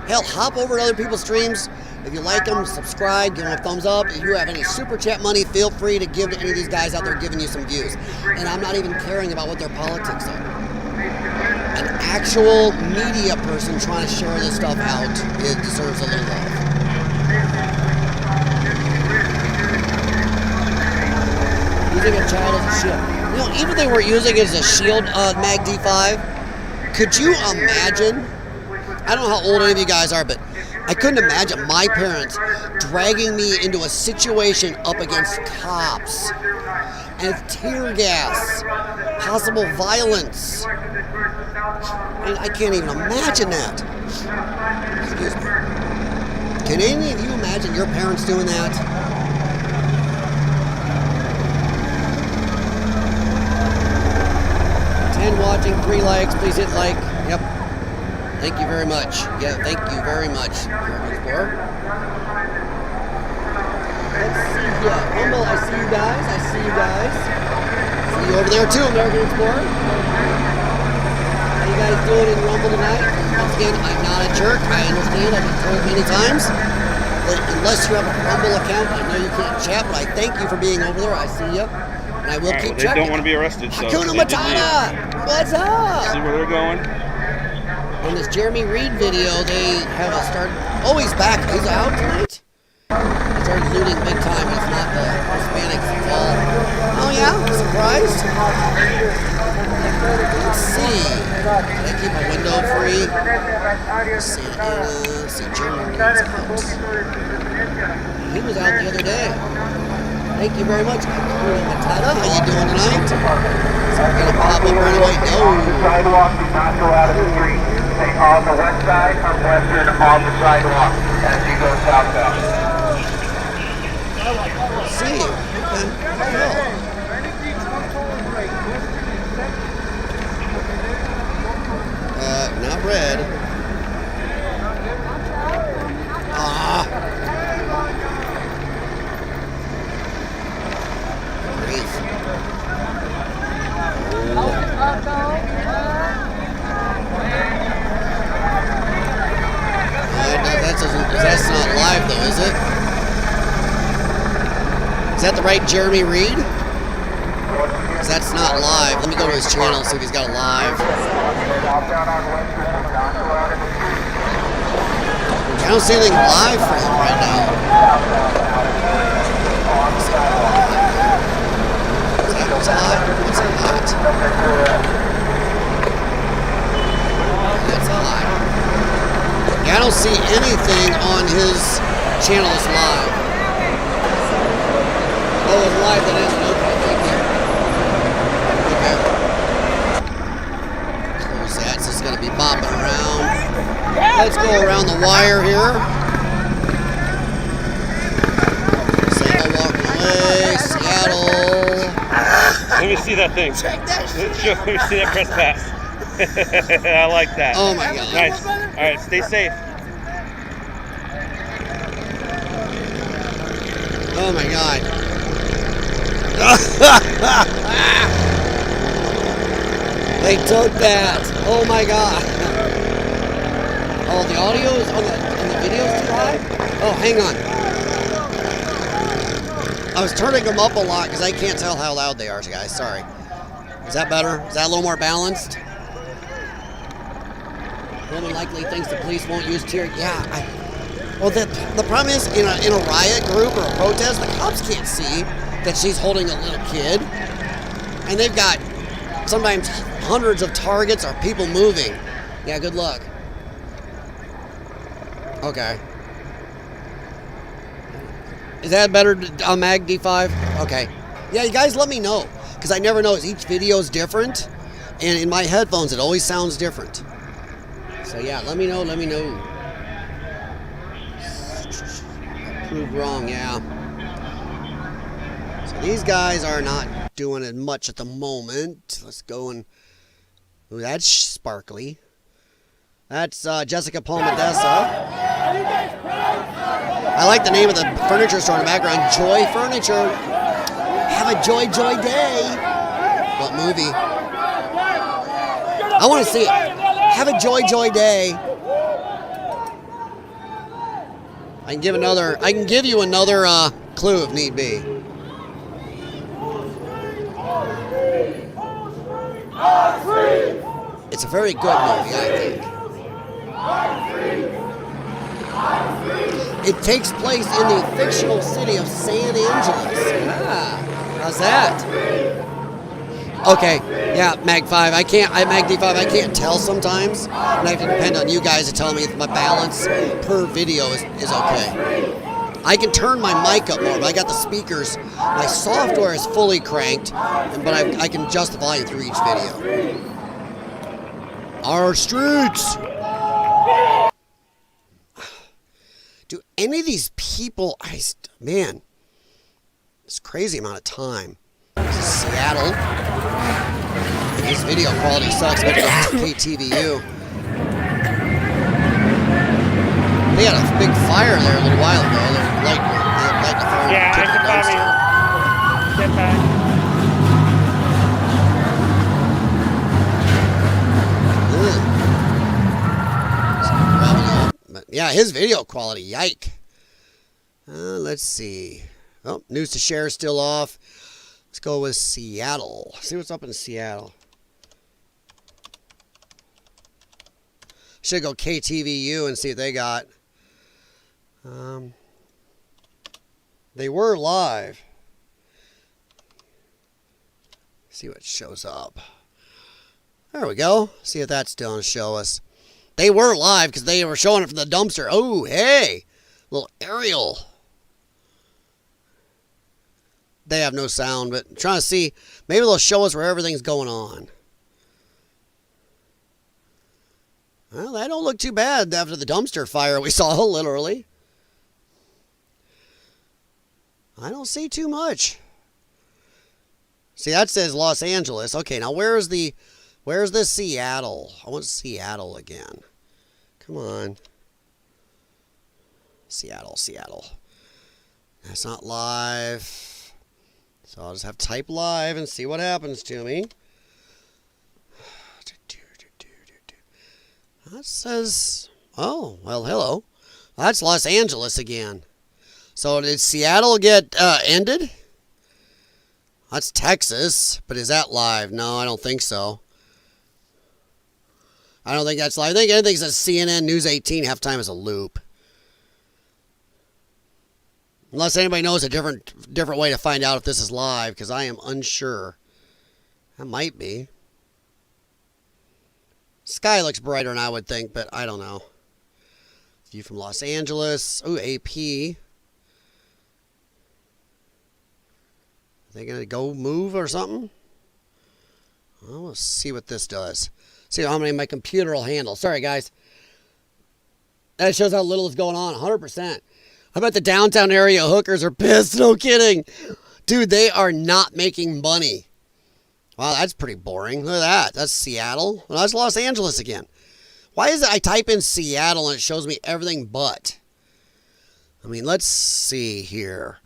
Speaker 1: Hell, hop over to other people's streams. If you like them, subscribe, give them a thumbs up. If you have any super chat money, feel free to give to any of these guys out there giving you some views. And I'm not even caring about what their politics are. An actual media person trying to share this stuff out, it deserves a little love. Using a child as a shield. You know, even if they were using it as a shield, Mag D5, could you imagine? I don't know how old any of you guys are, but I couldn't imagine my parents dragging me into a situation up against cops and tear gas, possible violence. I can't even imagine that. Excuse me. Can any of you imagine your parents doing that? Watching, 3 likes, please hit like. Yep. Thank you very much. Yeah, thank you very much, American Explorer. Let's see. Yeah, Humble, I see you guys. I see you guys. See you over there too, American Explorer. How you guys doing in Rumble tonight? Once again, I'm not a jerk. I understand. I've been told many times that unless you have a Rumble account, I know you can't chat, but I thank you for being over there. I see you. I will keep
Speaker 2: they
Speaker 1: checking.
Speaker 2: don't want to be arrested, so
Speaker 1: Hakuna Matata! What's up?
Speaker 2: See where they're going.
Speaker 1: On this Jeremy Reed video, they have a start. Oh, he's back. He's out tonight? He started looting big time. It's not the Hispanics. It's all. Oh, yeah? Surprised? Let's see. Can I keep a window free? Santa Ana. See, Jeremy Reed's out. He was out the other day. Thank you very much, Hakuna Matata. How you doing tonight? So we're going to pop up right away. No.
Speaker 9: Sidewalk, do not go out of the street. Stay on the west side or western on the sidewalk as you go southbound.
Speaker 1: See you. Not red. Ah. That's not live though, is it? Is that the right Jeremy Reed? that's not live. Let me go to his channel, see if he's got a live. I don't see anything live for him right now. What's hot? What's hot? That's hot. Yeah, I don't see anything on his channel that's live. Oh, it's live, that is okay. Close that, so it's going to be bopping around. Let's go around the wire here. Seattle walking away, Seattle.
Speaker 2: Let me see that thing.
Speaker 1: Check that shit.
Speaker 2: Let me see that press pass. I like that.
Speaker 1: Oh my God.
Speaker 2: Nice. All right, stay safe.
Speaker 1: Oh my God. They took that. Oh my God. Oh, the audio is on the video's too high? Oh, hang on. I was turning them up a lot because I can't tell how loud they are, guys. Sorry. Is that better? Is that a little more balanced? Woman likely thinks the police won't use tear. Yeah. Well, the problem is in a riot group or a protest, the cops can't see that she's holding a little kid, and they've got sometimes hundreds of targets or people moving. Yeah. Good luck. Okay. Is that better on Mag D5? Okay. Yeah, you guys let me know, because I never know. Each video is different, and in my headphones it always sounds different. So yeah, let me know, let me know. Proved wrong, yeah. So these guys are not doing it much at the moment. Let's go and... Ooh, that's sparkly. That's Jessica Palmadessa. I like the name of the furniture store in the background, Joy Furniture. Have a joy day. What movie? I want to see it. Have a joy day. I can give you another clue if need be. It's a very good movie, I think. It takes place in the fictional city of San Angeles. Ah, how's that? Okay, yeah, Mag 5. Mag D5, I can't tell sometimes. And I have to depend on you guys to tell me if my balance per video is okay. I can turn my mic up more, but I got the speakers. My software is fully cranked, but I can adjust the volume through each video. Our streets! Do any of these people, man, it's a crazy amount of time. This is Seattle. And this video quality sucks, but it's KTVU. They had a big fire there a little while ago. They light the fire.
Speaker 6: Yeah, I should probably get back.
Speaker 1: Yeah, his video quality, yike. Let's see. Oh, news to share is still off. Let's go with Seattle. See what's up in Seattle. Should go KTVU and see what they got. They were live. See what shows up. There we go. See if that's still going to show us. They were live because they were showing it from the dumpster. Oh, hey. Little aerial. They have no sound, but I'm trying to see. Maybe they'll show us where everything's going on. Well, that don't look too bad after the dumpster fire we saw, literally. I don't see too much. See, that says Los Angeles. Okay, now where's the Seattle? I want Seattle again. Come on. Seattle. That's not live. So I'll just have to type live and see what happens to me. That says, oh, well, hello. That's Los Angeles again. So did Seattle get ended? That's Texas, but is that live? No, I don't think so. I don't think that's live. I think anything's at CNN News 18 halftime is a loop. Unless anybody knows a different way to find out if this is live, because I am unsure. That might be. Sky looks brighter than I would think, but I don't know. View from Los Angeles. Ooh, AP. Are they going to go move or something? Well, let's see what this does. See how many my computer will handle. Sorry, guys. That shows how little is going on. 100%. I bet the downtown area hookers are pissed. No kidding. Dude, they are not making money. Wow, that's pretty boring. Look at that. That's Seattle. Well, that's Los Angeles again. Why is it I type in Seattle and it shows me everything but? I mean, let's see here.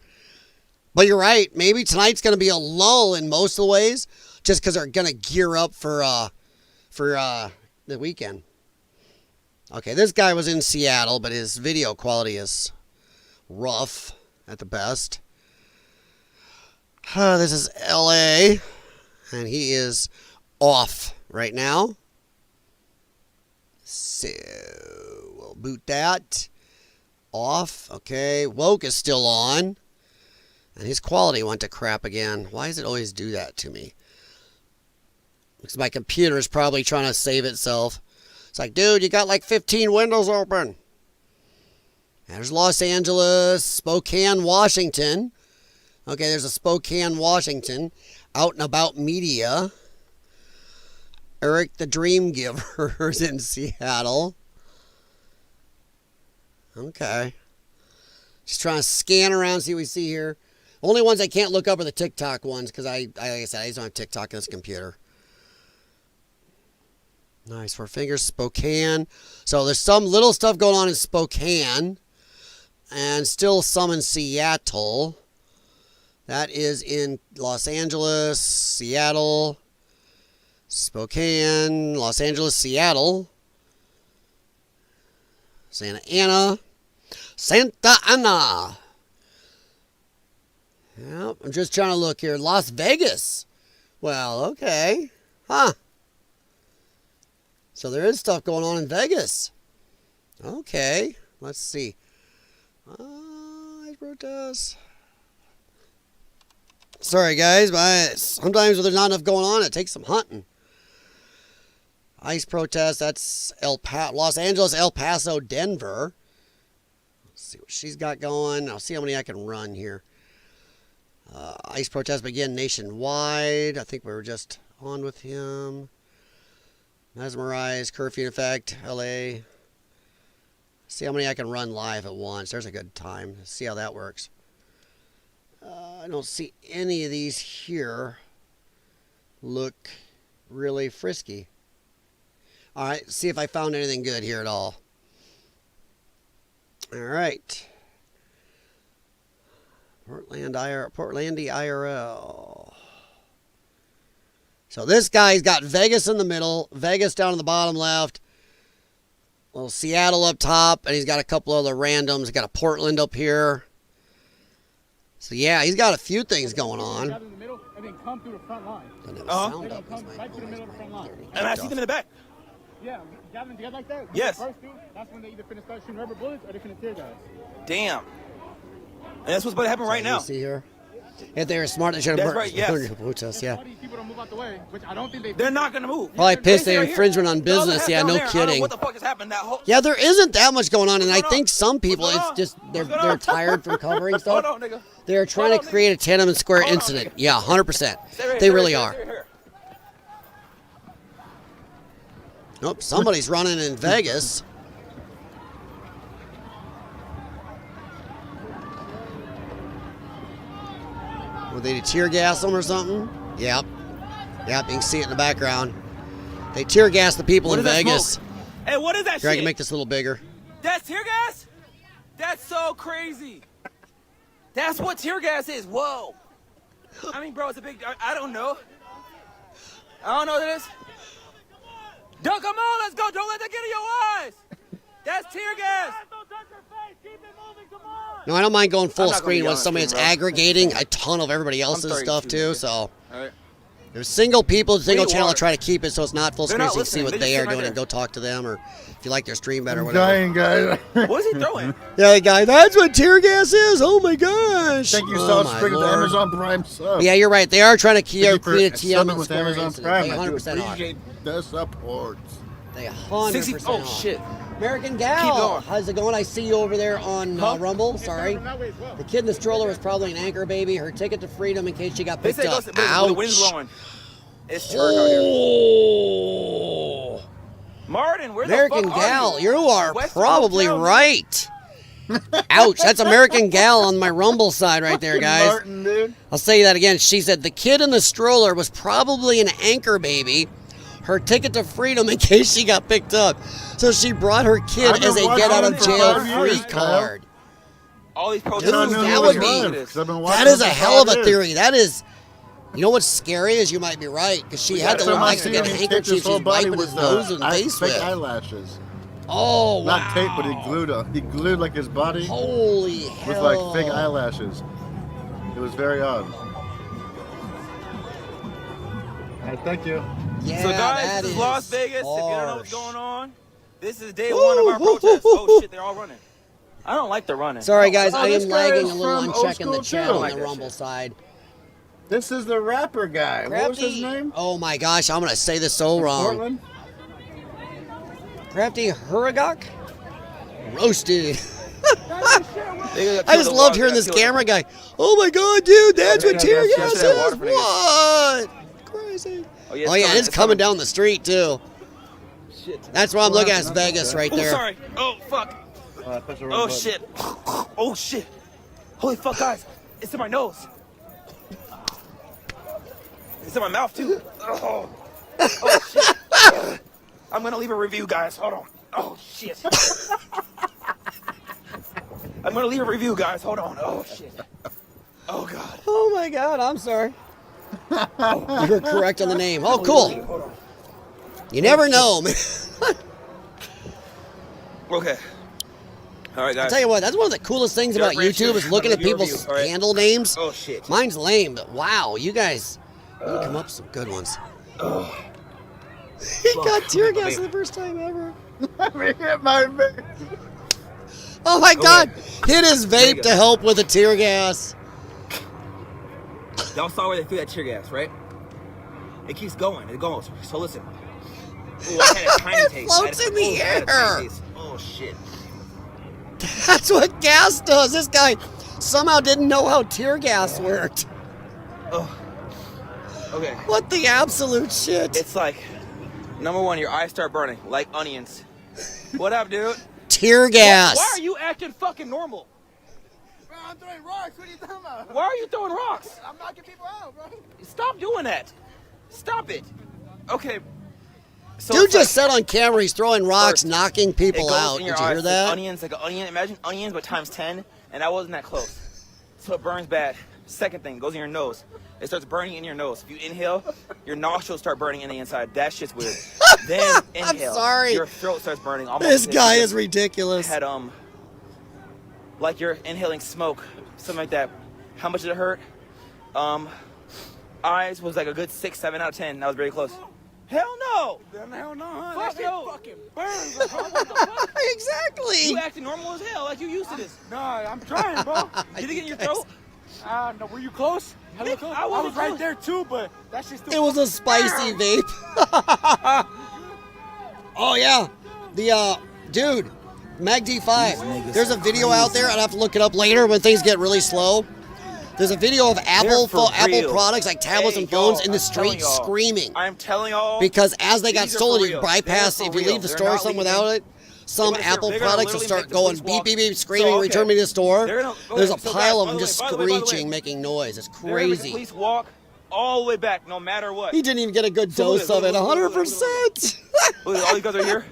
Speaker 1: But you're right. Maybe tonight's going to be a lull in most of the ways, just because they're going to gear up for the weekend. Okay, this guy was in Seattle, but his video quality is rough at the best. This is LA, and he is off right now. So we'll boot that. Off. Okay, woke is still on. And his quality went to crap again. Why does it always do that to me? Because my computer is probably trying to save itself. It's like, dude, you got like 15 windows open. There's Los Angeles, Spokane, Washington. Okay, there's a Spokane, Washington. Out and About Media. Eric the Dream Giver is in Seattle. Okay. Just trying to scan around, see what we see here. Only ones I can't look up are the TikTok ones, because like I said, I just don't have TikTok on this computer. Nice, 4 fingers, Spokane. So there's some little stuff going on in Spokane, and still some in Seattle. That is in Los Angeles, Seattle, Spokane, Los Angeles, Seattle, Santa Ana. Yep, I'm just trying to look here. Las Vegas. Well, okay. Huh. So there is stuff going on in Vegas. Okay. Let's see. I protest. Sorry, guys, but sometimes when there's not enough going on, it takes some hunting. ICE protest. That's Los Angeles, El Paso, Denver. Let's see what she's got going. I'll see how many I can run here. ICE protests begin nationwide. I think we were just on with him. Mesmerized, curfew in effect, LA. See how many I can run live at once. There's a good time. Let's see how that works. I don't see any of these here look really frisky. All right, see if I found anything good here at all. All right. Portlandy IRL. So this guy's got Vegas in the middle, Vegas down in the bottom left, little Seattle up top, and he's got a couple other randoms. He's got a Portland up here. So yeah, he's got a few things going on.
Speaker 10: In the middle and then come through the front line.
Speaker 1: Sound up.
Speaker 10: Come right to the middle of the front line.
Speaker 3: And I see them in the back.
Speaker 10: Yeah, gather them together like that.
Speaker 3: Yes.
Speaker 10: First two, that's when they either finna start shooting rubber bullets or they finna tear gas.
Speaker 3: Damn. And that's what's about to happen right now.
Speaker 1: See here. If they were smart, they should have
Speaker 3: That's right, yes.
Speaker 1: protest, yeah.
Speaker 10: All these people don't move out the way, which I don't think
Speaker 3: They're not going to move.
Speaker 1: Probably pissed at infringement on business. Yeah, no kidding.
Speaker 3: What the fuck has happened?
Speaker 1: Yeah, there isn't that much going on, and I think some people, it's just they're tired from covering stuff.
Speaker 3: Hold on, nigga.
Speaker 1: They're trying to create a Tiananmen Square incident. Yeah, 100%. They really are. Nope, somebody's running in Vegas. Would they tear gas them or something? Yep. Yep, you can see it in the background. They tear gas the people in Vegas.
Speaker 3: Hey, what is that
Speaker 1: Here,
Speaker 3: shit?
Speaker 1: I can make this a little bigger.
Speaker 3: That's tear gas? That's so crazy. That's what tear gas is. Whoa. I mean, bro, it's a big... I don't know. I don't know what it is. Come on, let's go. Don't let that get in your eyes. That's tear gas.
Speaker 1: No, I don't mind going full
Speaker 3: I'm not gonna
Speaker 1: screen
Speaker 3: be
Speaker 1: when
Speaker 3: on
Speaker 1: somebody that's
Speaker 3: screen, bro.
Speaker 1: aggregating a ton of everybody else's
Speaker 3: 32
Speaker 1: stuff too.
Speaker 3: here.
Speaker 1: So
Speaker 3: All right.
Speaker 1: there's single people, single
Speaker 3: need
Speaker 1: channel. I
Speaker 3: water.
Speaker 1: try to keep it so it's not full
Speaker 3: They're
Speaker 1: screen,
Speaker 3: not
Speaker 1: so you can see
Speaker 3: listening.
Speaker 1: what
Speaker 3: They're
Speaker 1: they
Speaker 3: just
Speaker 1: are
Speaker 3: sitting
Speaker 1: doing
Speaker 3: right
Speaker 1: and go talk to them, or if you like their stream better,
Speaker 6: I'm
Speaker 1: whatever.
Speaker 6: dying, guys.
Speaker 3: What is he throwing?
Speaker 1: Yeah, the guy, that's what tear gas is. Oh my gosh.
Speaker 6: Thank you,
Speaker 1: oh
Speaker 6: South
Speaker 1: my
Speaker 6: Spring, with the
Speaker 1: Lord.
Speaker 6: Amazon Prime sub.
Speaker 1: Yeah, you're right. They are trying to create a
Speaker 6: subbing
Speaker 1: TM
Speaker 6: with
Speaker 1: Square
Speaker 6: Amazon
Speaker 1: Enix.
Speaker 6: Prime.
Speaker 1: They
Speaker 6: I do
Speaker 1: 100% are.
Speaker 6: appreciate the support.
Speaker 1: They 100%
Speaker 3: Oh
Speaker 1: are.
Speaker 3: shit.
Speaker 1: American
Speaker 3: Keep
Speaker 1: Gal,
Speaker 3: going.
Speaker 1: how's it going? I see you over there on Rumble. Sorry. The kid in the stroller was probably an anchor baby. Her ticket to freedom in case she got
Speaker 3: They
Speaker 1: picked
Speaker 3: say
Speaker 1: up.
Speaker 3: the wind's
Speaker 1: Ouch.
Speaker 3: blowing. It's turd out here.
Speaker 1: Oh.
Speaker 3: Martin, where
Speaker 1: American
Speaker 3: the fuck
Speaker 1: Gal,
Speaker 3: are
Speaker 1: you are
Speaker 3: Western
Speaker 1: probably
Speaker 3: Hotel?
Speaker 1: right. Ouch, that's American Gal on my Rumble side right there, guys.
Speaker 6: Martin, dude.
Speaker 1: I'll say that again. She said the kid in the stroller was probably an anchor baby. Her ticket to freedom in case she got picked up. So she brought her kid
Speaker 6: I've been
Speaker 1: as a
Speaker 6: watching
Speaker 1: get out
Speaker 6: it
Speaker 1: of
Speaker 6: for
Speaker 1: jail
Speaker 6: 5
Speaker 1: free
Speaker 6: years, Kyle.
Speaker 1: card.
Speaker 3: All these
Speaker 1: Dude,
Speaker 3: protesters.
Speaker 1: that would be. That is a hell of a theory. That is. You know what's scary is you might be right because she had the little Mexican handkerchief she's wiping his nose and face
Speaker 6: fake
Speaker 1: with.
Speaker 6: eyelashes.
Speaker 1: Oh wow!
Speaker 6: Not tape, but he glued like his body
Speaker 1: Holy
Speaker 6: with
Speaker 1: hell!
Speaker 6: like fake eyelashes. It was very odd. Thank you.
Speaker 1: Yeah,
Speaker 3: So guys,
Speaker 1: that
Speaker 3: this is Las Vegas. If you don't know
Speaker 1: harsh.
Speaker 3: what's going on, this is day one of our protest. Oh shit, they're all running. I don't like the running.
Speaker 1: Sorry guys,
Speaker 6: Oh,
Speaker 1: I
Speaker 6: this
Speaker 1: am
Speaker 6: guy
Speaker 1: lagging
Speaker 6: is
Speaker 1: a little.
Speaker 6: from
Speaker 1: I'm
Speaker 6: old
Speaker 1: checking the
Speaker 6: school,
Speaker 1: chat
Speaker 6: too.
Speaker 1: on
Speaker 3: Like
Speaker 1: the
Speaker 3: that
Speaker 1: Rumble
Speaker 3: shit.
Speaker 1: side.
Speaker 6: This is the rapper guy. What was his
Speaker 1: Crafty.
Speaker 6: name?
Speaker 1: Oh my gosh, I'm gonna say this so wrong.
Speaker 6: Portland?
Speaker 1: Crafty Huragok? Roasted.
Speaker 3: They got
Speaker 1: I just
Speaker 3: killed
Speaker 1: loved
Speaker 3: the
Speaker 1: hearing
Speaker 3: water,
Speaker 1: this
Speaker 3: got killed.
Speaker 1: camera guy. Oh my god, dude, that's what tear
Speaker 3: yeah,
Speaker 1: gas
Speaker 3: yeah,
Speaker 1: is.
Speaker 3: water for
Speaker 1: What? Crazy.
Speaker 3: Oh yeah,
Speaker 1: Oh yeah, it's coming down the street too.
Speaker 3: Shit.
Speaker 1: That's what I'm looking at. Is Vegas right
Speaker 3: Oh
Speaker 1: there.
Speaker 3: sorry. Oh fuck. Oh shit. Oh shit. Holy fuck, guys! It's in my nose. It's in my mouth too. Oh, oh shit. I'm gonna leave a review, guys. Hold on. Oh shit. I'm gonna leave a review, guys. Hold on. Oh shit. Oh god.
Speaker 1: Oh my god, I'm sorry. You were correct on the name. Oh, cool.
Speaker 3: Hold on.
Speaker 1: You never know, man.
Speaker 3: Okay. All right, guys.
Speaker 1: I'll tell you what, that's one of the coolest things about
Speaker 3: Derek
Speaker 1: YouTube is
Speaker 3: Rancher,
Speaker 1: looking
Speaker 3: I'm
Speaker 1: at
Speaker 3: gonna give you a
Speaker 1: people's
Speaker 3: review, all right?
Speaker 1: handle names.
Speaker 3: Oh shit.
Speaker 1: Mine's lame, but wow, you guys, you come up with some good ones. He got tear gas for the first time ever.
Speaker 6: Hit my face.
Speaker 1: Oh my
Speaker 3: Go
Speaker 1: god,
Speaker 3: ahead.
Speaker 1: hit his vape to help with the tear gas.
Speaker 3: Y'all saw where they threw that tear gas, right? It keeps going. It goes. So listen. Ooh, I had a tiny taste.
Speaker 1: floats in the
Speaker 3: I had a
Speaker 1: air.
Speaker 3: tiny taste. Oh shit.
Speaker 1: That's what gas does. This guy somehow didn't know how tear gas worked.
Speaker 3: Oh. Okay.
Speaker 1: What the absolute shit?
Speaker 3: It's like, number one, your eyes start burning like onions. What up, dude?
Speaker 1: Tear gas.
Speaker 3: Why are you acting fucking normal?
Speaker 10: Bro, I'm throwing rocks. What are you talking about?
Speaker 3: Why are you throwing rocks?
Speaker 10: I'm knocking people out, bro.
Speaker 3: Stop doing that. Stop it. Okay. So
Speaker 1: Dude
Speaker 3: it's
Speaker 1: just
Speaker 3: like,
Speaker 1: said on camera he's throwing rocks,
Speaker 3: First,
Speaker 1: knocking
Speaker 3: it
Speaker 1: people
Speaker 3: goes
Speaker 1: out.
Speaker 3: in
Speaker 1: Did
Speaker 3: your
Speaker 1: you hear
Speaker 3: eyes,
Speaker 1: that?
Speaker 3: Like onions, like an onion. Imagine onions, but times 10, and I wasn't that close. So it burns bad. Second thing, goes in your nose. It starts burning in your nose. If you inhale, your nostrils start burning in the inside. That shit's weird. Then inhale.
Speaker 1: sorry.
Speaker 3: Your throat starts burning. Almost
Speaker 1: This
Speaker 3: as if
Speaker 1: guy
Speaker 3: you
Speaker 1: is ridiculous.
Speaker 3: had like you're inhaling smoke, something like that. How much did it hurt? Eyes was like a good 6, 7 out of 10. That was very close. Hell no!
Speaker 10: Hell no, huh?
Speaker 3: Fuck
Speaker 10: That shit
Speaker 3: no.
Speaker 10: fucking burns, bro. What the fuck?
Speaker 1: Exactly.
Speaker 3: You acting normal as hell, like you used to this.
Speaker 10: Nah, I'm trying, bro.
Speaker 3: Did it get in your throat?
Speaker 10: No, were you close? I look close.
Speaker 3: I
Speaker 10: I
Speaker 3: wasn't
Speaker 10: was right
Speaker 3: close.
Speaker 10: there too, but that shit still.
Speaker 1: It was a spicy vape. Oh yeah, the dude, Mag D5. There's a video out there. I'd have to look it up later when things get really slow. There's a video of Apple
Speaker 3: for
Speaker 1: Apple
Speaker 3: real.
Speaker 1: products like tablets
Speaker 3: Hey,
Speaker 1: and phones
Speaker 3: y'all,
Speaker 1: in the
Speaker 3: I'm telling
Speaker 1: street
Speaker 3: y'all.
Speaker 1: screaming
Speaker 3: I'm telling y'all.
Speaker 1: because as they got
Speaker 3: these are
Speaker 1: stolen,
Speaker 3: for
Speaker 1: you
Speaker 3: real.
Speaker 1: bypass.
Speaker 3: They're
Speaker 1: If
Speaker 3: for
Speaker 1: you leave
Speaker 3: real.
Speaker 1: the
Speaker 3: They're
Speaker 1: store or
Speaker 3: not
Speaker 1: something
Speaker 3: leaving.
Speaker 1: without it, some
Speaker 3: They're gonna-
Speaker 1: Apple
Speaker 3: they're gonna
Speaker 1: products will
Speaker 3: literally
Speaker 1: start
Speaker 3: make the
Speaker 1: going
Speaker 3: police
Speaker 1: beep
Speaker 3: walk.
Speaker 1: beep beep, screaming,
Speaker 3: So,
Speaker 1: return me to the store.
Speaker 3: They're gonna-
Speaker 1: There's a
Speaker 3: okay, so
Speaker 1: pile
Speaker 3: guys,
Speaker 1: of them just
Speaker 3: by the way,
Speaker 1: screeching, making noise. It's
Speaker 3: They're gonna make the
Speaker 1: crazy.
Speaker 3: police walk all the way back, no matter what.
Speaker 1: He didn't even get a good
Speaker 3: So look
Speaker 1: dose
Speaker 3: at-
Speaker 1: of it.
Speaker 3: look, look, look,
Speaker 1: 100%.
Speaker 3: Look, all you guys are here.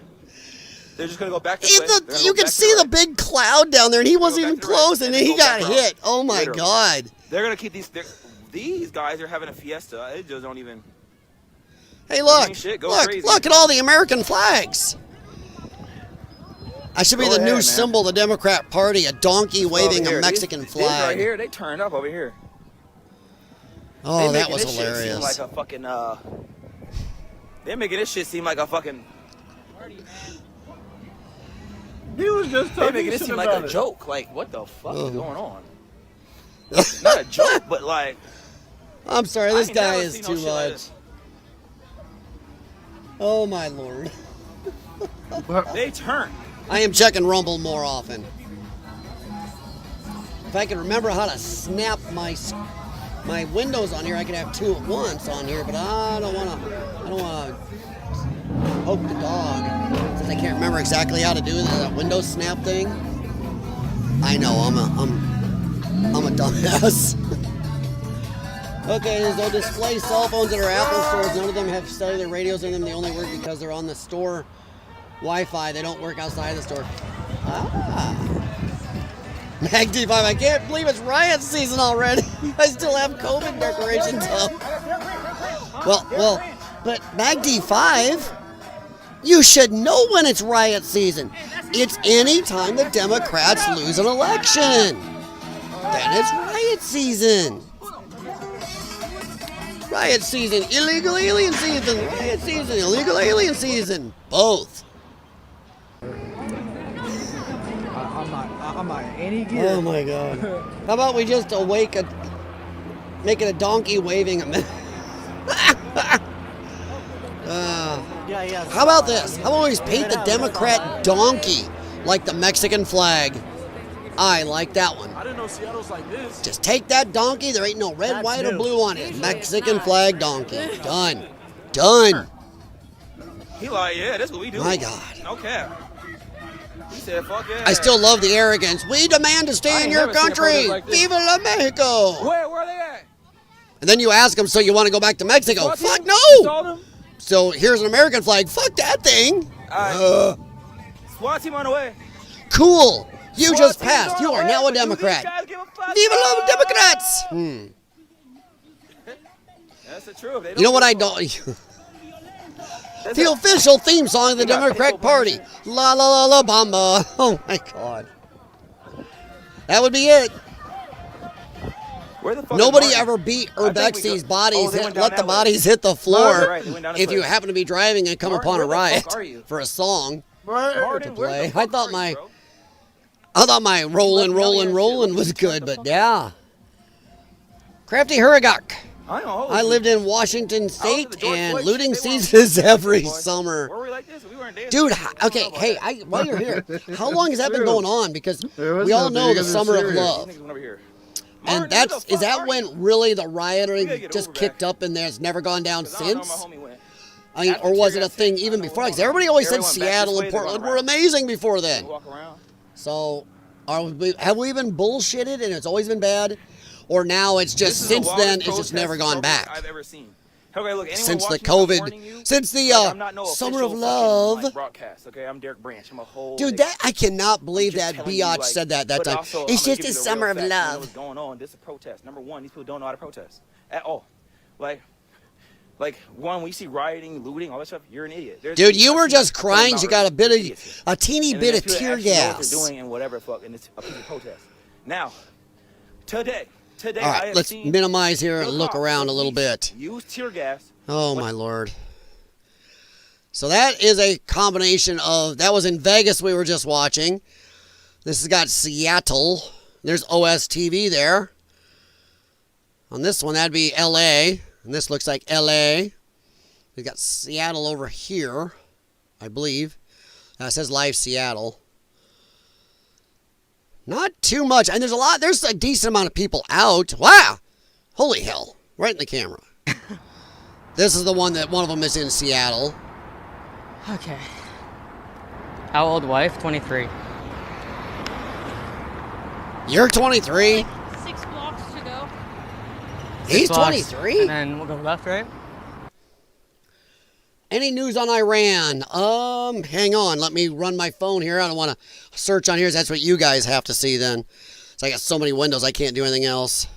Speaker 3: They're just gonna go back this way. They're gonna
Speaker 1: You
Speaker 3: go
Speaker 1: can
Speaker 3: back to
Speaker 1: see the
Speaker 3: right.
Speaker 1: big cloud down there, and he wasn't
Speaker 3: back
Speaker 1: even
Speaker 3: to the right,
Speaker 1: close, and
Speaker 3: and
Speaker 1: then
Speaker 3: then
Speaker 1: he
Speaker 3: go
Speaker 1: got
Speaker 3: back around.
Speaker 1: hit. Oh my
Speaker 3: Literally.
Speaker 1: god.
Speaker 3: They're gonna keep these guys are having a fiesta. They just don't even.
Speaker 1: Hey, look,
Speaker 3: mean, shit, go
Speaker 1: look,
Speaker 3: crazy.
Speaker 1: look at all the American flags. I should be
Speaker 3: Go
Speaker 1: the
Speaker 3: ahead,
Speaker 1: new
Speaker 3: man.
Speaker 1: symbol of the Democrat Party, a donkey waving
Speaker 3: Over
Speaker 1: a
Speaker 3: here.
Speaker 1: Mexican
Speaker 3: These right
Speaker 1: flag.
Speaker 3: here, they turned up over here.
Speaker 1: Oh,
Speaker 3: They
Speaker 1: that
Speaker 3: making
Speaker 1: was
Speaker 3: this shit seem
Speaker 1: hilarious.
Speaker 3: like a fucking they're making this shit seem like a fucking.
Speaker 10: He was just
Speaker 3: They're
Speaker 10: talking
Speaker 3: making it
Speaker 10: shit
Speaker 3: seem like
Speaker 10: about
Speaker 3: a
Speaker 10: it.
Speaker 3: joke. Like, what the fuck is going on? Not a joke, but like.
Speaker 1: I'm sorry, this
Speaker 3: I ain't
Speaker 1: guy
Speaker 3: never
Speaker 1: is
Speaker 3: seen no
Speaker 1: too
Speaker 3: shit like
Speaker 1: much.
Speaker 3: this.
Speaker 1: Oh my lord.
Speaker 3: They turned.
Speaker 1: I am checking Rumble more often. If I could remember how to snap my windows on here, I could have two at once on here, but I don't want to poke the dog since I can't remember exactly how to do that window snap thing. I know I'm a dumbass. Okay, there's no display cell phones at our Apple stores. None of them have cellular radios in them. They only work because they're on the store Wi-Fi. They don't work outside the store. Ah. Mag D5, I can't believe it's riot season already. I still have COVID decorations up. Well, but Mag D5, you should know when it's riot season. It's any time the Democrats lose an election. Then it's riot season. Riot season, illegal alien season, riot season, illegal alien season. Both.
Speaker 10: I'm not any good.
Speaker 1: Oh my god. How about we just make it a donkey waving a How about this? How about we just paint the Democrat donkey like the Mexican flag? I like that one.
Speaker 10: I didn't know Seattle's like this.
Speaker 1: Just take that donkey. There ain't no red, white, or blue on it. Mexican flag donkey. Done. Done.
Speaker 3: He like, yeah, that's what we do.
Speaker 1: My God.
Speaker 3: No cap. He said, fuck yeah.
Speaker 1: I still love the arrogance. We demand to stay in your country. Viva la Mexico.
Speaker 3: Where are they at?
Speaker 1: And then you ask them, so you want to go back to Mexico?
Speaker 3: SWAT team?
Speaker 1: Fuck
Speaker 3: You
Speaker 1: no.
Speaker 3: saw them?
Speaker 1: So here's an American flag. Fuck that thing.
Speaker 3: SWAT team on the way.
Speaker 1: Cool. You
Speaker 3: SWAT
Speaker 1: just
Speaker 3: team's
Speaker 1: passed.
Speaker 3: on
Speaker 1: You
Speaker 3: the
Speaker 1: are
Speaker 3: way,
Speaker 1: now a
Speaker 3: but do these
Speaker 1: Democrat.
Speaker 3: guys give a fuck?
Speaker 1: Viva la
Speaker 3: No.
Speaker 1: Democrats.
Speaker 3: That's the truth. They
Speaker 1: You know what I
Speaker 3: give a fuck.
Speaker 1: don't... The official theme song of the
Speaker 3: You got
Speaker 1: Democratic
Speaker 3: pickle
Speaker 1: Party. La la la la bamba. Oh my God. That would be it.
Speaker 3: Where the fuck
Speaker 1: Nobody
Speaker 3: is Martin?
Speaker 1: ever beat
Speaker 3: I think we
Speaker 1: Urbexi's
Speaker 3: go-
Speaker 1: bodies.
Speaker 3: Oh, they went down
Speaker 1: Let the
Speaker 3: that way.
Speaker 1: bodies hit the
Speaker 3: No,
Speaker 1: floor
Speaker 3: you're right. They went down this
Speaker 1: if you
Speaker 3: way.
Speaker 1: happen to be driving and come
Speaker 3: Martin,
Speaker 1: upon a
Speaker 3: where the
Speaker 1: riot
Speaker 3: fuck are you?
Speaker 1: for a song
Speaker 3: Martin,
Speaker 1: to
Speaker 3: where the
Speaker 1: play.
Speaker 3: fuck are you, bro?
Speaker 1: I thought my rolling was good, but yeah. Crafty Hurrigok. I lived in Washington State, and looting seasons every summer.
Speaker 3: Were we like this? We weren't dancing.
Speaker 1: Dude, okay, hey, while you're here, how long has that been going on? Because we all know the Summer of Love.
Speaker 3: These niggas went over here.
Speaker 1: And is that when really the rioting just kicked up and there's never gone down since? I mean, or was it a thing even before? Because everybody always said Seattle and Portland were amazing before then. So, have we been bullshitted and it's always been bad? Or now it's just, since then, it's just never gone back?
Speaker 3: I've ever seen. Okay, look,
Speaker 1: Since the
Speaker 3: watching this, I'm
Speaker 1: COVID,
Speaker 3: warning you,
Speaker 1: since the
Speaker 3: like, I'm not no
Speaker 1: Summer of
Speaker 3: official fucking,
Speaker 1: Love.
Speaker 3: like, broadcast, okay? I'm Derek Branch. I'm a whole
Speaker 1: Dude,
Speaker 3: nigga.
Speaker 1: that I cannot believe
Speaker 3: I'm just
Speaker 1: that
Speaker 3: telling you,
Speaker 1: Biatch
Speaker 3: like,
Speaker 1: said that
Speaker 3: but
Speaker 1: time.
Speaker 3: also,
Speaker 1: It's
Speaker 3: I'm gonna
Speaker 1: just
Speaker 3: give
Speaker 1: a
Speaker 3: you the
Speaker 1: summer
Speaker 3: real
Speaker 1: of
Speaker 3: facts. You know
Speaker 1: love.
Speaker 3: what's going on? This is a protest. Number one, these people don't know how to protest at all. Like one, we see rioting, looting, all that stuff. You're an idiot.
Speaker 1: Dude, you were just crying. You got a teeny bit of tear
Speaker 3: Know what
Speaker 1: gas.
Speaker 3: they're doing and whatever fuck, and it's a peaceful protest. Now, today,
Speaker 1: All
Speaker 3: I
Speaker 1: right,
Speaker 3: have
Speaker 1: let's
Speaker 3: seen
Speaker 1: minimize here and
Speaker 3: real
Speaker 1: look
Speaker 3: cops,
Speaker 1: around a little bit.
Speaker 3: Use tear gas.
Speaker 1: Oh, my Lord. So that is a combination of, that was in Vegas we were just watching. This has got Seattle. There's OSTV there. On this one, that'd be LA. And this looks like LA. We've got Seattle over here, I believe. It says Live Seattle. Not too much. And there's a decent amount of people out. Wow. Holy hell. Right in the camera. This is the one of them is in Seattle.
Speaker 7: Okay. How old wife? 23.
Speaker 1: You're 23?
Speaker 8: 6 blocks to go.
Speaker 1: He's
Speaker 7: 6 blocks,
Speaker 1: 23?
Speaker 7: And then we'll go left, right?
Speaker 1: Any news on Iran? Hang on. Let me run my phone here. I don't want to search on here. That's what you guys have to see then. So I got so many windows, I can't do anything else.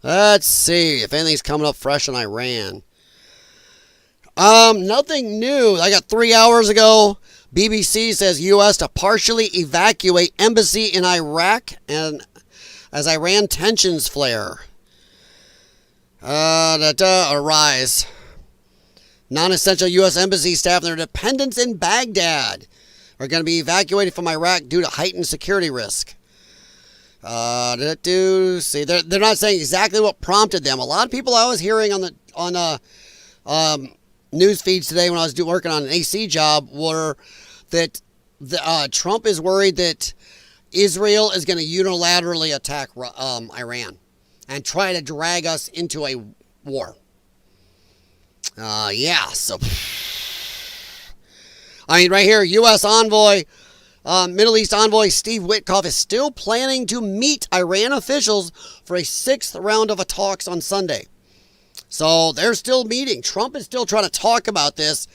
Speaker 1: Let's see if anything's coming up fresh in Iran. Nothing new. I got 3 hours ago. BBC says U.S. to partially evacuate embassy in Iraq and as Iran tensions flare. Arise. Non-essential U.S. embassy staff and their dependents in Baghdad are going to be evacuated from Iraq due to heightened security risk. See, they're not saying exactly what prompted them. A lot of people I was hearing on news feeds today when I was working on an AC job were that Trump is worried that Israel is going to unilaterally attack Iran and try to drag us into a war. So I mean, right here, U.S. envoy, Middle East envoy Steve Witkoff is still planning to meet Iran officials for a 6th round of talks on Sunday. So they're still meeting. Trump is still trying to talk about this,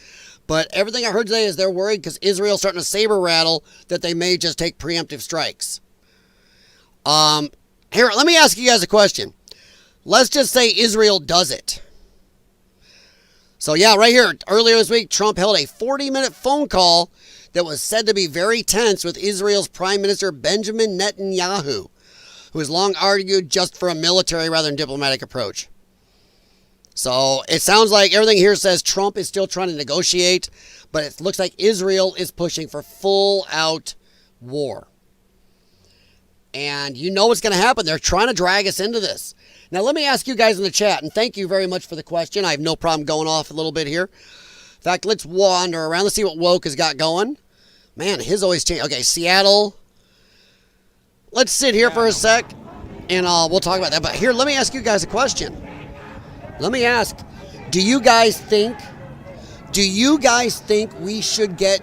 Speaker 1: but everything I heard today is they're worried because Israel's starting to saber rattle that they may just take preemptive strikes. Here, let me ask you guys a question. Let's just say Israel does it. So yeah, right here, earlier this week, Trump held a 40-minute phone call that was said to be very tense with Israel's Prime Minister Benjamin Netanyahu, who has long argued just for a military rather than diplomatic approach. So it sounds like everything here says Trump is still trying to negotiate, but it looks like Israel is pushing for full-out war. And you know what's going to happen. They're trying to drag us into this. Now, let me ask you guys in the chat, and thank you very much for the question. I have no problem going off a little bit here. In fact, let's wander around. Let's see what Woke has got going. Man, his always change. Okay, Seattle. Let's sit here for a sec, and we'll talk about that. But here, let me ask you guys a question. Let me ask, do you guys think we should get,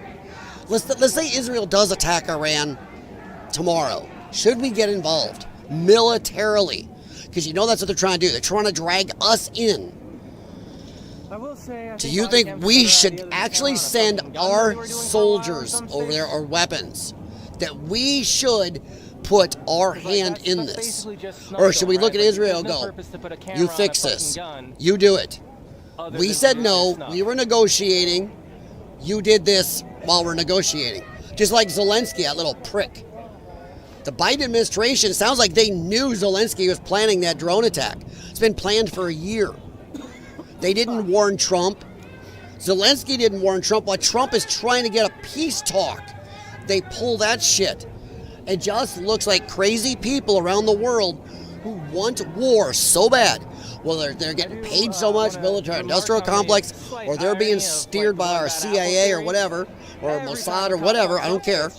Speaker 1: let's say Israel does attack Iran tomorrow. Should we get involved militarily? Because you know that's what they're trying to do. They're trying to drag us in. Do you think we should actually send our soldiers over there or weapons? That we should put our hand in this? Or should we look at Israel and go, you fix this. You do it. We said no. We were negotiating. You did this while we're negotiating. Just like Zelensky, that little prick. The Biden administration, sounds like they knew Zelensky was planning that drone attack. It's been planned for a year. They didn't warn Trump. Zelensky didn't warn Trump. While Trump is trying to get a peace talk, they pull that shit. It just looks like crazy people around the world who want war so bad. Whether they're getting paid so much, military-industrial complex, or they're being steered by our CIA or whatever, or Mossad or whatever, I don't care.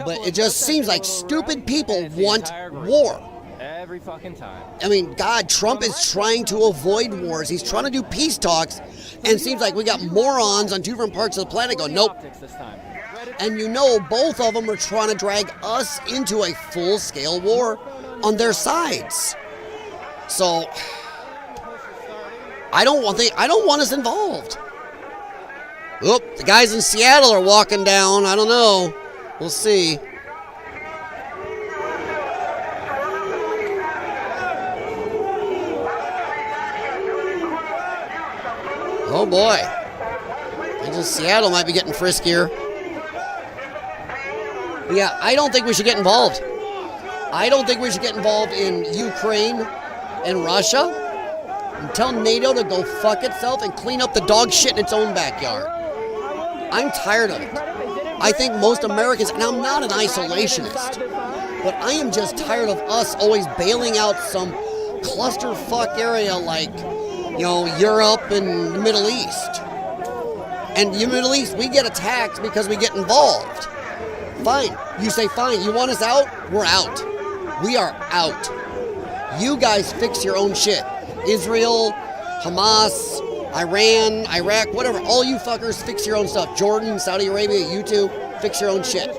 Speaker 1: But it just seems like stupid people want war.
Speaker 11: Every fucking time.
Speaker 1: I mean, God, Trump is trying to avoid wars. He's trying to do peace talks, and it seems like we got morons on two different parts of the planet going, nope. And you know, both of them are trying to drag us into a full-scale war on their sides. So, I don't want us involved. Oop, the guys in Seattle are walking down. I don't know. We'll see. Oh boy. I just Seattle might be getting friskier. Yeah, I don't think we should get involved. I don't think we should get involved in Ukraine and Russia and tell NATO to go fuck itself and clean up the dog shit in its own backyard. I'm tired of it. I think most Americans, and I'm not an isolationist, but I am just tired of us always bailing out some clusterfuck area like, you know, Europe and the Middle East. And the Middle East, we get attacked because we get involved. Fine. You say, fine, you want us out? We're out. We are out. You guys fix your own shit. Israel, Hamas, Iran, Iraq, whatever. All you fuckers fix your own stuff. Jordan, Saudi Arabia, you two, fix your own shit.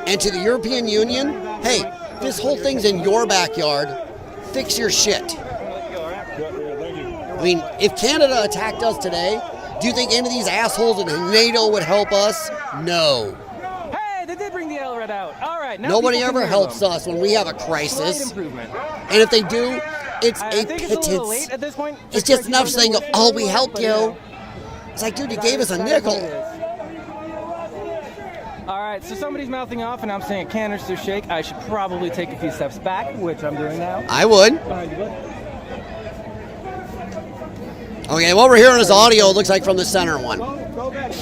Speaker 1: And to the European Union, hey, this whole thing's in your backyard. Fix your shit. I mean, if Canada attacked us today, do you think any of these assholes in NATO would help us? No.
Speaker 11: Hey, they did bring the railroad out. All right. Now
Speaker 1: Nobody
Speaker 11: people can
Speaker 1: ever
Speaker 11: hear
Speaker 1: helps
Speaker 11: them.
Speaker 1: us when we have a
Speaker 11: Slight
Speaker 1: crisis.
Speaker 11: improvement.
Speaker 1: And if they do, it's
Speaker 11: I
Speaker 1: a
Speaker 11: think it's a little
Speaker 1: pittance.
Speaker 11: late at this point.
Speaker 1: It's just enough saying, oh, we helped
Speaker 11: But,
Speaker 1: you. It's like, dude, you gave us a
Speaker 11: that is what
Speaker 1: nickel.
Speaker 11: it is. All right, so somebody's mouthing off, and I'm saying canister shake. I should probably take a few steps back, which I'm doing now.
Speaker 1: I would.
Speaker 11: Behind you, bud.
Speaker 1: Okay, what we're hearing is audio, it looks like from the center one.
Speaker 10: Go back.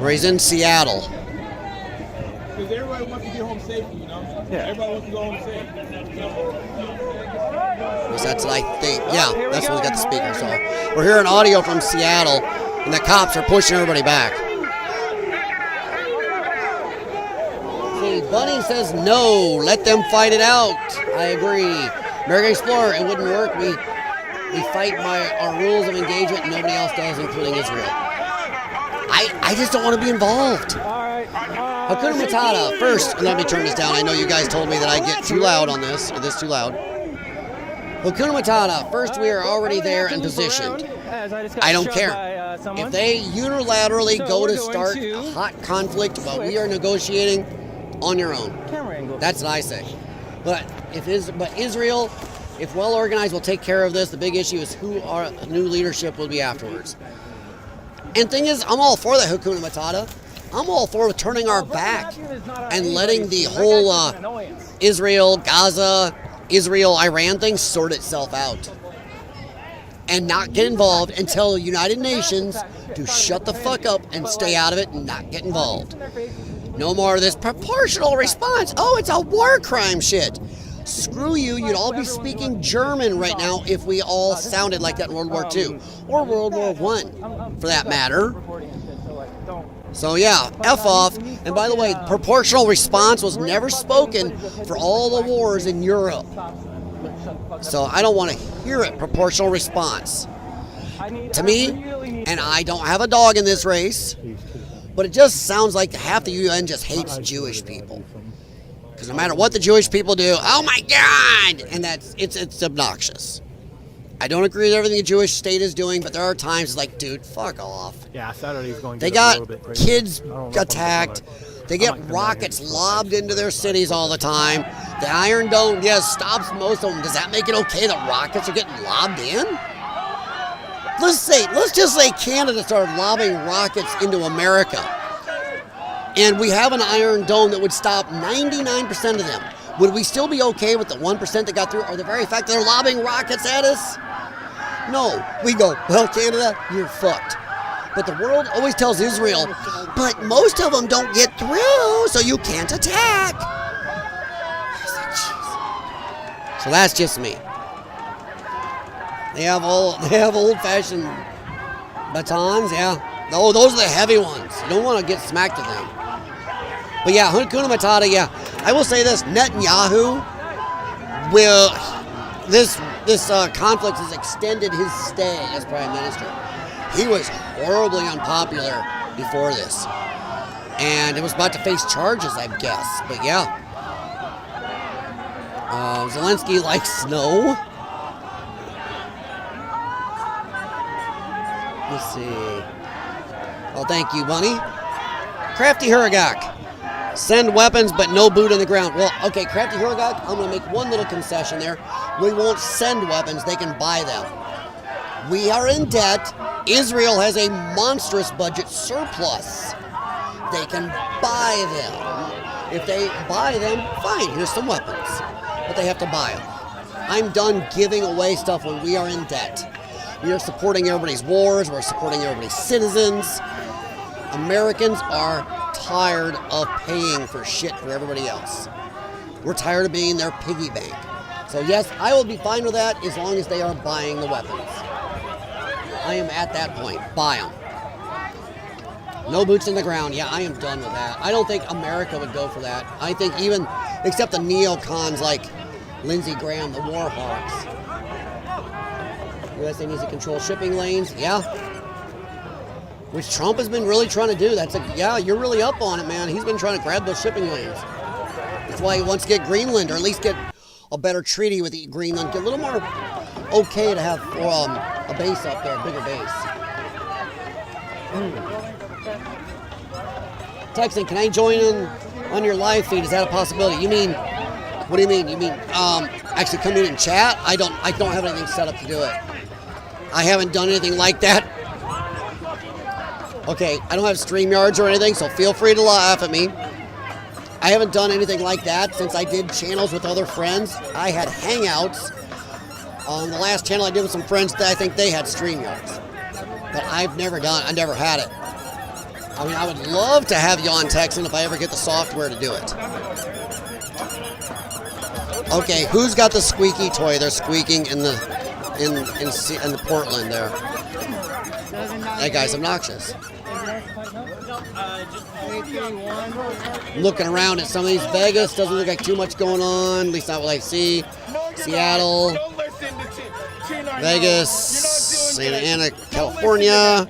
Speaker 1: Where he's in Seattle.
Speaker 10: Because everybody wants to get home safely, you know?
Speaker 11: Yeah.
Speaker 10: Everybody wants to go home safe.
Speaker 1: Because that's like, yeah, that's where we got the speaker. So we're hearing audio from Seattle, and the cops are pushing everybody back. See, Bunny says no, let them fight it out. I agree. American Explorer, it wouldn't work. We fight by our rules of engagement, and nobody else does, including Israel. I just don't want to be involved.
Speaker 11: All right.
Speaker 1: Hakuna Matata. First, let me turn this down. I know you guys told me that I get too loud on this, or this too loud. Hakuna Matata. First, we are already there and positioned. I don't care. If they unilaterally go to start a hot conflict while we are negotiating, on your own. That's what I say. But Israel, if well organized, will take care of this. The big issue is who our new leadership will be afterwards. And thing is, I'm all for the Hakuna Matata. I'm all for turning our back and letting the whole Israel, Gaza, Israel, Iran thing sort itself out. And not get involved until the United Nations to shut the fuck up and stay out of it and not get involved. No more of this proportional response. Oh, it's a war crime shit. Screw you, you'd all be speaking German right now if we all sounded like that in World War II. Or World War I, for that matter. So yeah, F off. And by the way, proportional response was never spoken for all the wars in Europe. So I don't want to hear it, proportional response. To me, and I don't have a dog in this race, but it just sounds like half the UN just hates Jewish people. Because no matter what the Jewish people do, oh my God! And it's obnoxious. I don't agree with everything the Jewish state is doing, but there are times it's like, dude, fuck off.
Speaker 10: Yeah, Saturday's going to
Speaker 1: They
Speaker 10: get a little
Speaker 1: got
Speaker 10: bit crazy.
Speaker 1: kids attacked. They get rockets lobbed into their cities all the time. The Iron Dome, yes, stops most of them. Does that make it okay that rockets are getting lobbed in? Let's just say Canada started lobbing rockets into America. And we have an Iron Dome that would stop 99% of them. Would we still be okay with the 1% that got through, or the very fact that they're lobbing rockets at us? No. We go, well, Canada, you're fucked. But the world always tells Israel, but most of them don't get through, so you can't attack. So that's just me. They have old-fashioned batons, yeah. Oh, those are the heavy ones. You don't want to get smacked with them. But yeah, Hakuna Matata, yeah. I will say this, Netanyahu will, this conflict has extended his stay as prime minister. He was horribly unpopular before this. And it was about to face charges, I guess. But yeah. Zelensky likes snow. Let's see. Well, thank you, Bunny. Crafty Huragak. Send weapons, but no boot in the ground. Well, okay, Crafty Huragak, I'm going to make one little concession there. We won't send weapons. They can buy them. We are in debt. Israel has a monstrous budget surplus. They can buy them. If they buy them, fine, here's some weapons. But they have to buy them. I'm done giving away stuff when we are in debt. We are supporting everybody's wars. We're supporting everybody's citizens. Americans are tired of paying for shit for everybody else. We're tired of being their piggy bank. So yes, I will be fine with that as long as they are buying the weapons. I am at that point. Buy them. No boots in the ground. Yeah, I am done with that. I don't think America would go for that. I think even, except the neocons like Lindsey Graham, the war hawks. USA needs to control shipping lanes. Yeah. Which Trump has been really trying to do. Yeah, you're really up on it, man. He's been trying to grab those shipping lanes. That's why he wants to get Greenland, or at least get a better treaty with Greenland. Get a little more okay to have a base up there, a bigger base. texting, can I join in on your live feed? Is that a possibility? You mean, what do you mean? You mean actually come in and chat? I don't have anything set up to do it. I haven't done anything like that. Okay, I don't have StreamYards or anything, so feel free to laugh at me. I haven't done anything like that since I did channels with other friends. I had Hangouts. On the last channel I did with some friends, I think they had StreamYards. But I never had it. I mean, I would love to have you on texting if I ever get the software to do it. Okay, who's got the squeaky toy? They're squeaking in the Portland there. That guy's obnoxious. I'm looking around at some of these. Vegas doesn't look like too much going on, at least not what I see. Seattle, Vegas, Santa Ana, California.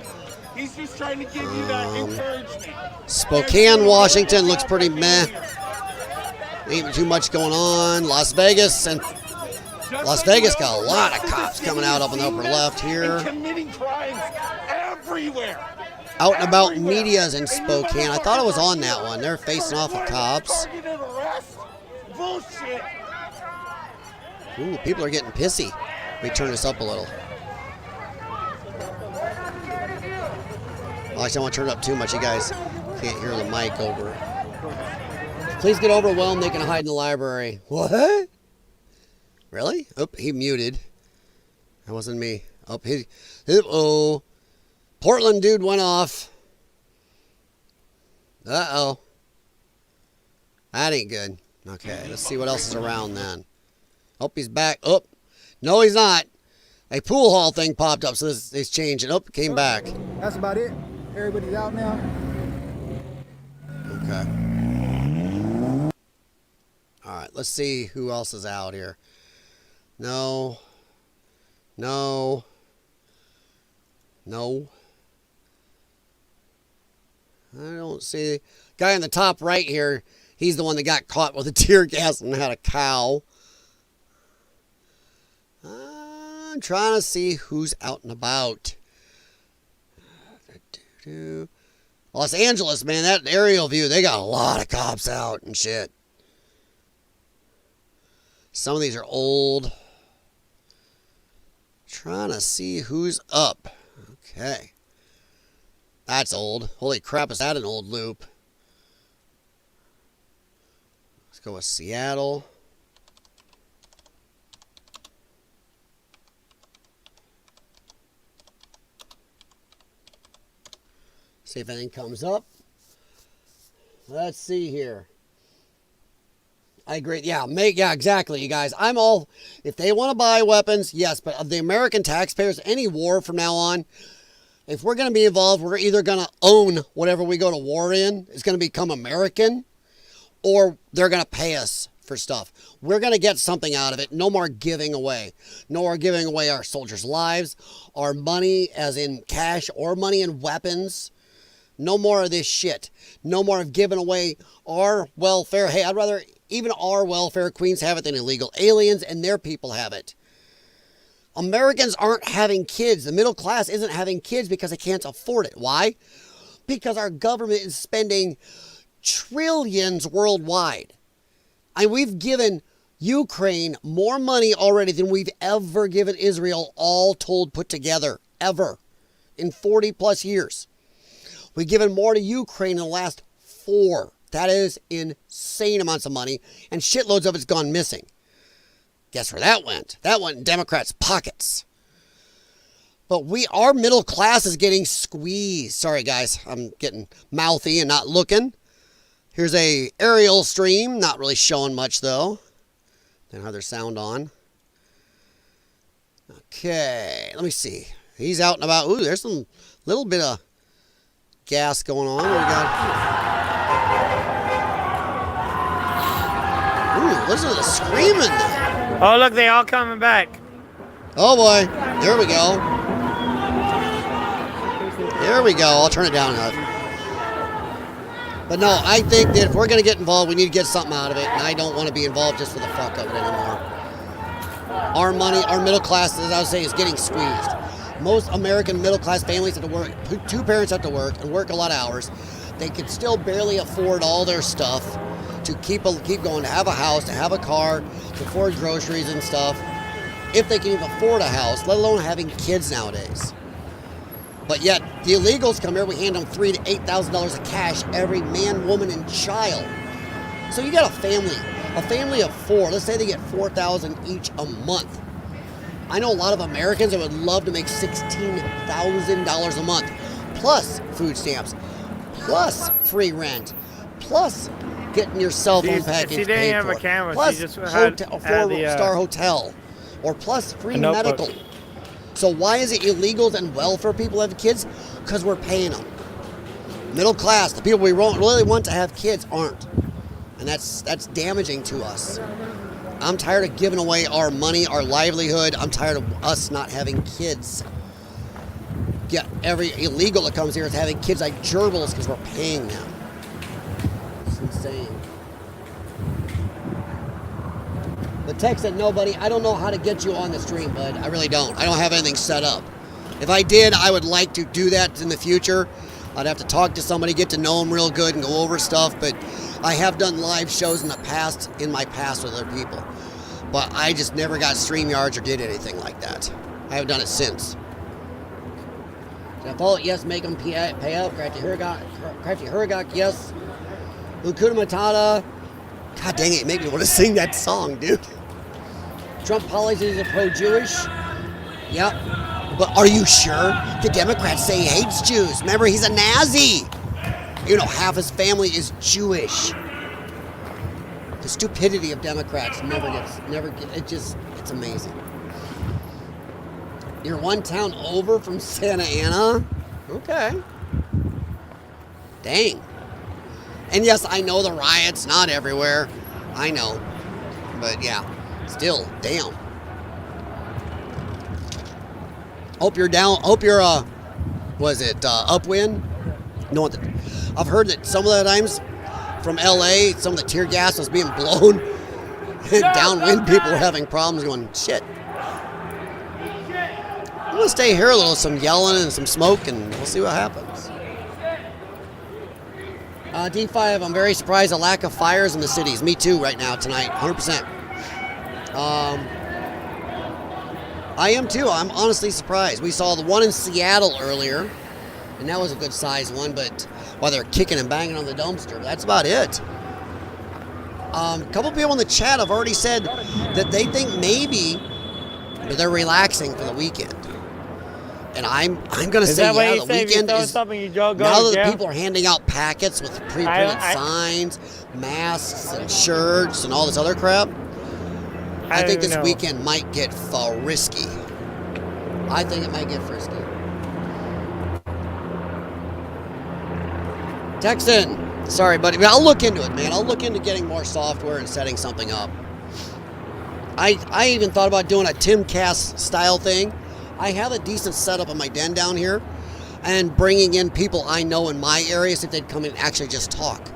Speaker 10: He's just trying to give you that encouragement.
Speaker 1: Spokane, Washington looks pretty meh. Ain't too much going on. Las Vegas got a lot of cops coming out up in the upper left here.
Speaker 10: Committing crimes everywhere.
Speaker 1: Out and About Media's in Spokane. I thought it was on that one. They're facing off with cops.
Speaker 10: Bullshit.
Speaker 1: Ooh, people are getting pissy. Let me turn this up a little. Well, actually, I don't want to turn it up too much. You guys can't hear the mic over it. Please get overwhelmed. They can hide in the library. What? Really? Oh, he muted. That wasn't me. Oh, uh-oh. Portland dude went off. Uh-oh. That ain't good. Okay, let's see what else is around then. Oh, he's back. Oh, no, he's not. A pool hall thing popped up, so it's changing. Oh, came back.
Speaker 12: That's about it. Everybody's out now.
Speaker 1: Okay. All right, let's see who else is out here. No. No. No. I don't see. Guy in the top right here, he's the one that got caught with a tear gas and had a cow. I'm trying to see who's out and about. Los Angeles, man, that aerial view, they got a lot of cops out and shit. Some of these are old. Trying to see who's up. Okay. That's old. Holy crap, is that an old loop? Let's go with Seattle. See if anything comes up. Let's see here. I agree. Yeah, exactly, you guys. I'm all, if they want to buy weapons, yes, but of the American taxpayers, any war from now on, if we're going to be involved, we're either going to own whatever we go to war in. It's going to become American, or they're going to pay us for stuff. We're going to get something out of it. No more giving away. No more giving away our soldiers' lives, our money as in cash or money in weapons. No more of this shit. No more of giving away our welfare. Hey, I'd rather even our welfare queens have it than illegal aliens and their people have it. Americans aren't having kids. The middle class isn't having kids because they can't afford it. Why? Because our government is spending trillions worldwide. And we've given Ukraine more money already than we've ever given Israel, all told put together, ever, in 40 plus years. We've given more to Ukraine in the last 4. That is insane amounts of money, and shitloads of it's gone missing. Guess where that went? That went in Democrats' pockets. But our middle class is getting squeezed. Sorry, guys, I'm getting mouthy and not looking. Here's a aerial stream, not really showing much though. They don't have their sound on. Okay, let me see. He's out and about. Ooh, there's some little bit of gas going on. What do we got? Ooh, listen to the screaming.
Speaker 6: Oh, look, they all coming back.
Speaker 1: Oh, boy. There we go. There we go. I'll turn it down enough. But no, I think that if we're going to get involved, we need to get something out of it. And I don't want to be involved just for the fuck of it anymore. Our money, our middle class, as I was saying, is getting squeezed. Most American middle class families have to work. 2 parents have to work and work a lot of hours. they could still barely afford all their stuff to keep going, to have a house, to have a car, to afford groceries and stuff, if they can even afford a house, let alone having kids nowadays. But yet, the illegals come here, we hand them $3,000 to $8,000 of cash, every man, woman, and child. So you got a family of 4, let's say they get $4,000 each a month. I know a lot of Americans that would love to make $16,000 a month, plus food stamps, plus free rent, plus getting your cell phone package paid for, plus a 4-star hotel, or plus free medical. So why is it illegals and welfare people have kids? Because we're paying them. Middle class, the people we really want to have kids aren't. And that's damaging to us. I'm tired of giving away our money, our livelihood. I'm tired of us not having kids. Yet every illegal that comes here is having kids like gerbils because we're paying them. It's insane. The text said nobody. I don't know how to get you on the stream, bud. I really don't. I don't have anything set up. If I did, I would like to do that in the future. I'd have to talk to somebody, get to know them real good, and go over stuff. But I have done live shows in my past with other people. But I just never got StreamYards or did anything like that. I haven't done it since. Should I follow it? Yes. Make them pay up. Crafty Hurgok, yes. Hakuna Matata. God dang it, it made me want to sing that song, dude. Trump policies are pro-Jewish. Yep. But are you sure? The Democrats say he hates Jews. Remember, he's a Nazi. You know, half his family is Jewish. The stupidity of Democrats it's amazing. You're one town over from Santa Ana? Okay. Dang. And yes, I know the riots, not everywhere. I know. But yeah, still, damn. Hope you're upwind? No, I've heard that some of the times from LA, some of the tear gas was being blown. Downwind people were having problems going, shit. I'm gonna stay here a little, some yelling and some smoke, and we'll see what happens. D5, I'm very surprised at the lack of fires in the cities. Me too right now, tonight, 100%. I am too. I'm honestly surprised. We saw the one in Seattle earlier, and that was a good sized one, but while they're kicking and banging on the dumpster, that's about it. A couple people in the chat have already said that they think maybe they're relaxing for the weekend. And I'm going to say, yeah, the weekend is, now that people are handing out packets with pre-printed signs, masks, and shirts, and all this other crap, I think this weekend might get risky. I think it might get frisky. Texan, sorry, buddy. I'll look into it, man. I'll look into getting more software and setting something up. I even thought about doing a Timcast style thing. I have a decent setup in my den down here, and bringing in people I know in my area so if they'd come in and actually just talk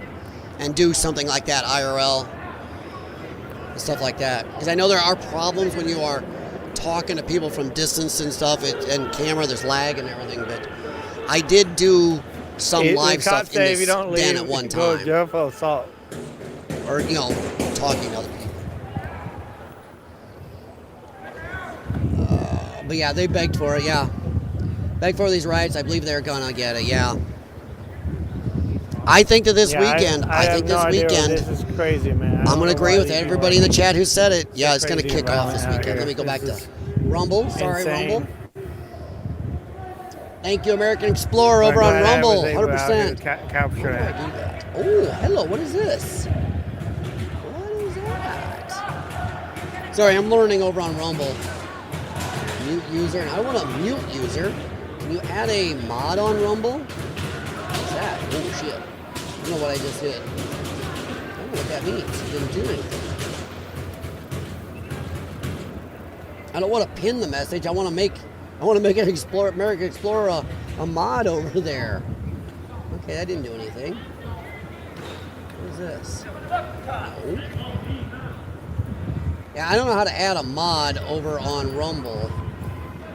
Speaker 1: and do something like that, IRL, and stuff like that. Because I know there are problems when you are talking to people from distance and stuff, and camera, there's lag and everything, but I did do some live stuff in this den at one time. Or, talking to other people. But yeah, they begged for it, yeah. Begged for these riots. I believe they're gonna get it, yeah. I think that this weekend,
Speaker 6: This is crazy, man.
Speaker 1: I'm gonna agree with everybody in the chat who said it. Yeah, it's gonna kick off this weekend. Let me go back to Rumble. Sorry, Rumble. Thank you, American Explorer over on Rumble. 100%. Oh, hello. What is this? What is that? Sorry, I'm learning over on Rumble. Mute user, and I want a mute user. Can you add a mod on Rumble? What's that? Oh shit. I don't know what I just hit. I don't know what that means. It didn't do anything. I don't want to pin the message. I want to make an American Explorer a mod over there. Okay, that didn't do anything. What is this? No. Yeah, I don't know how to add a mod over on Rumble.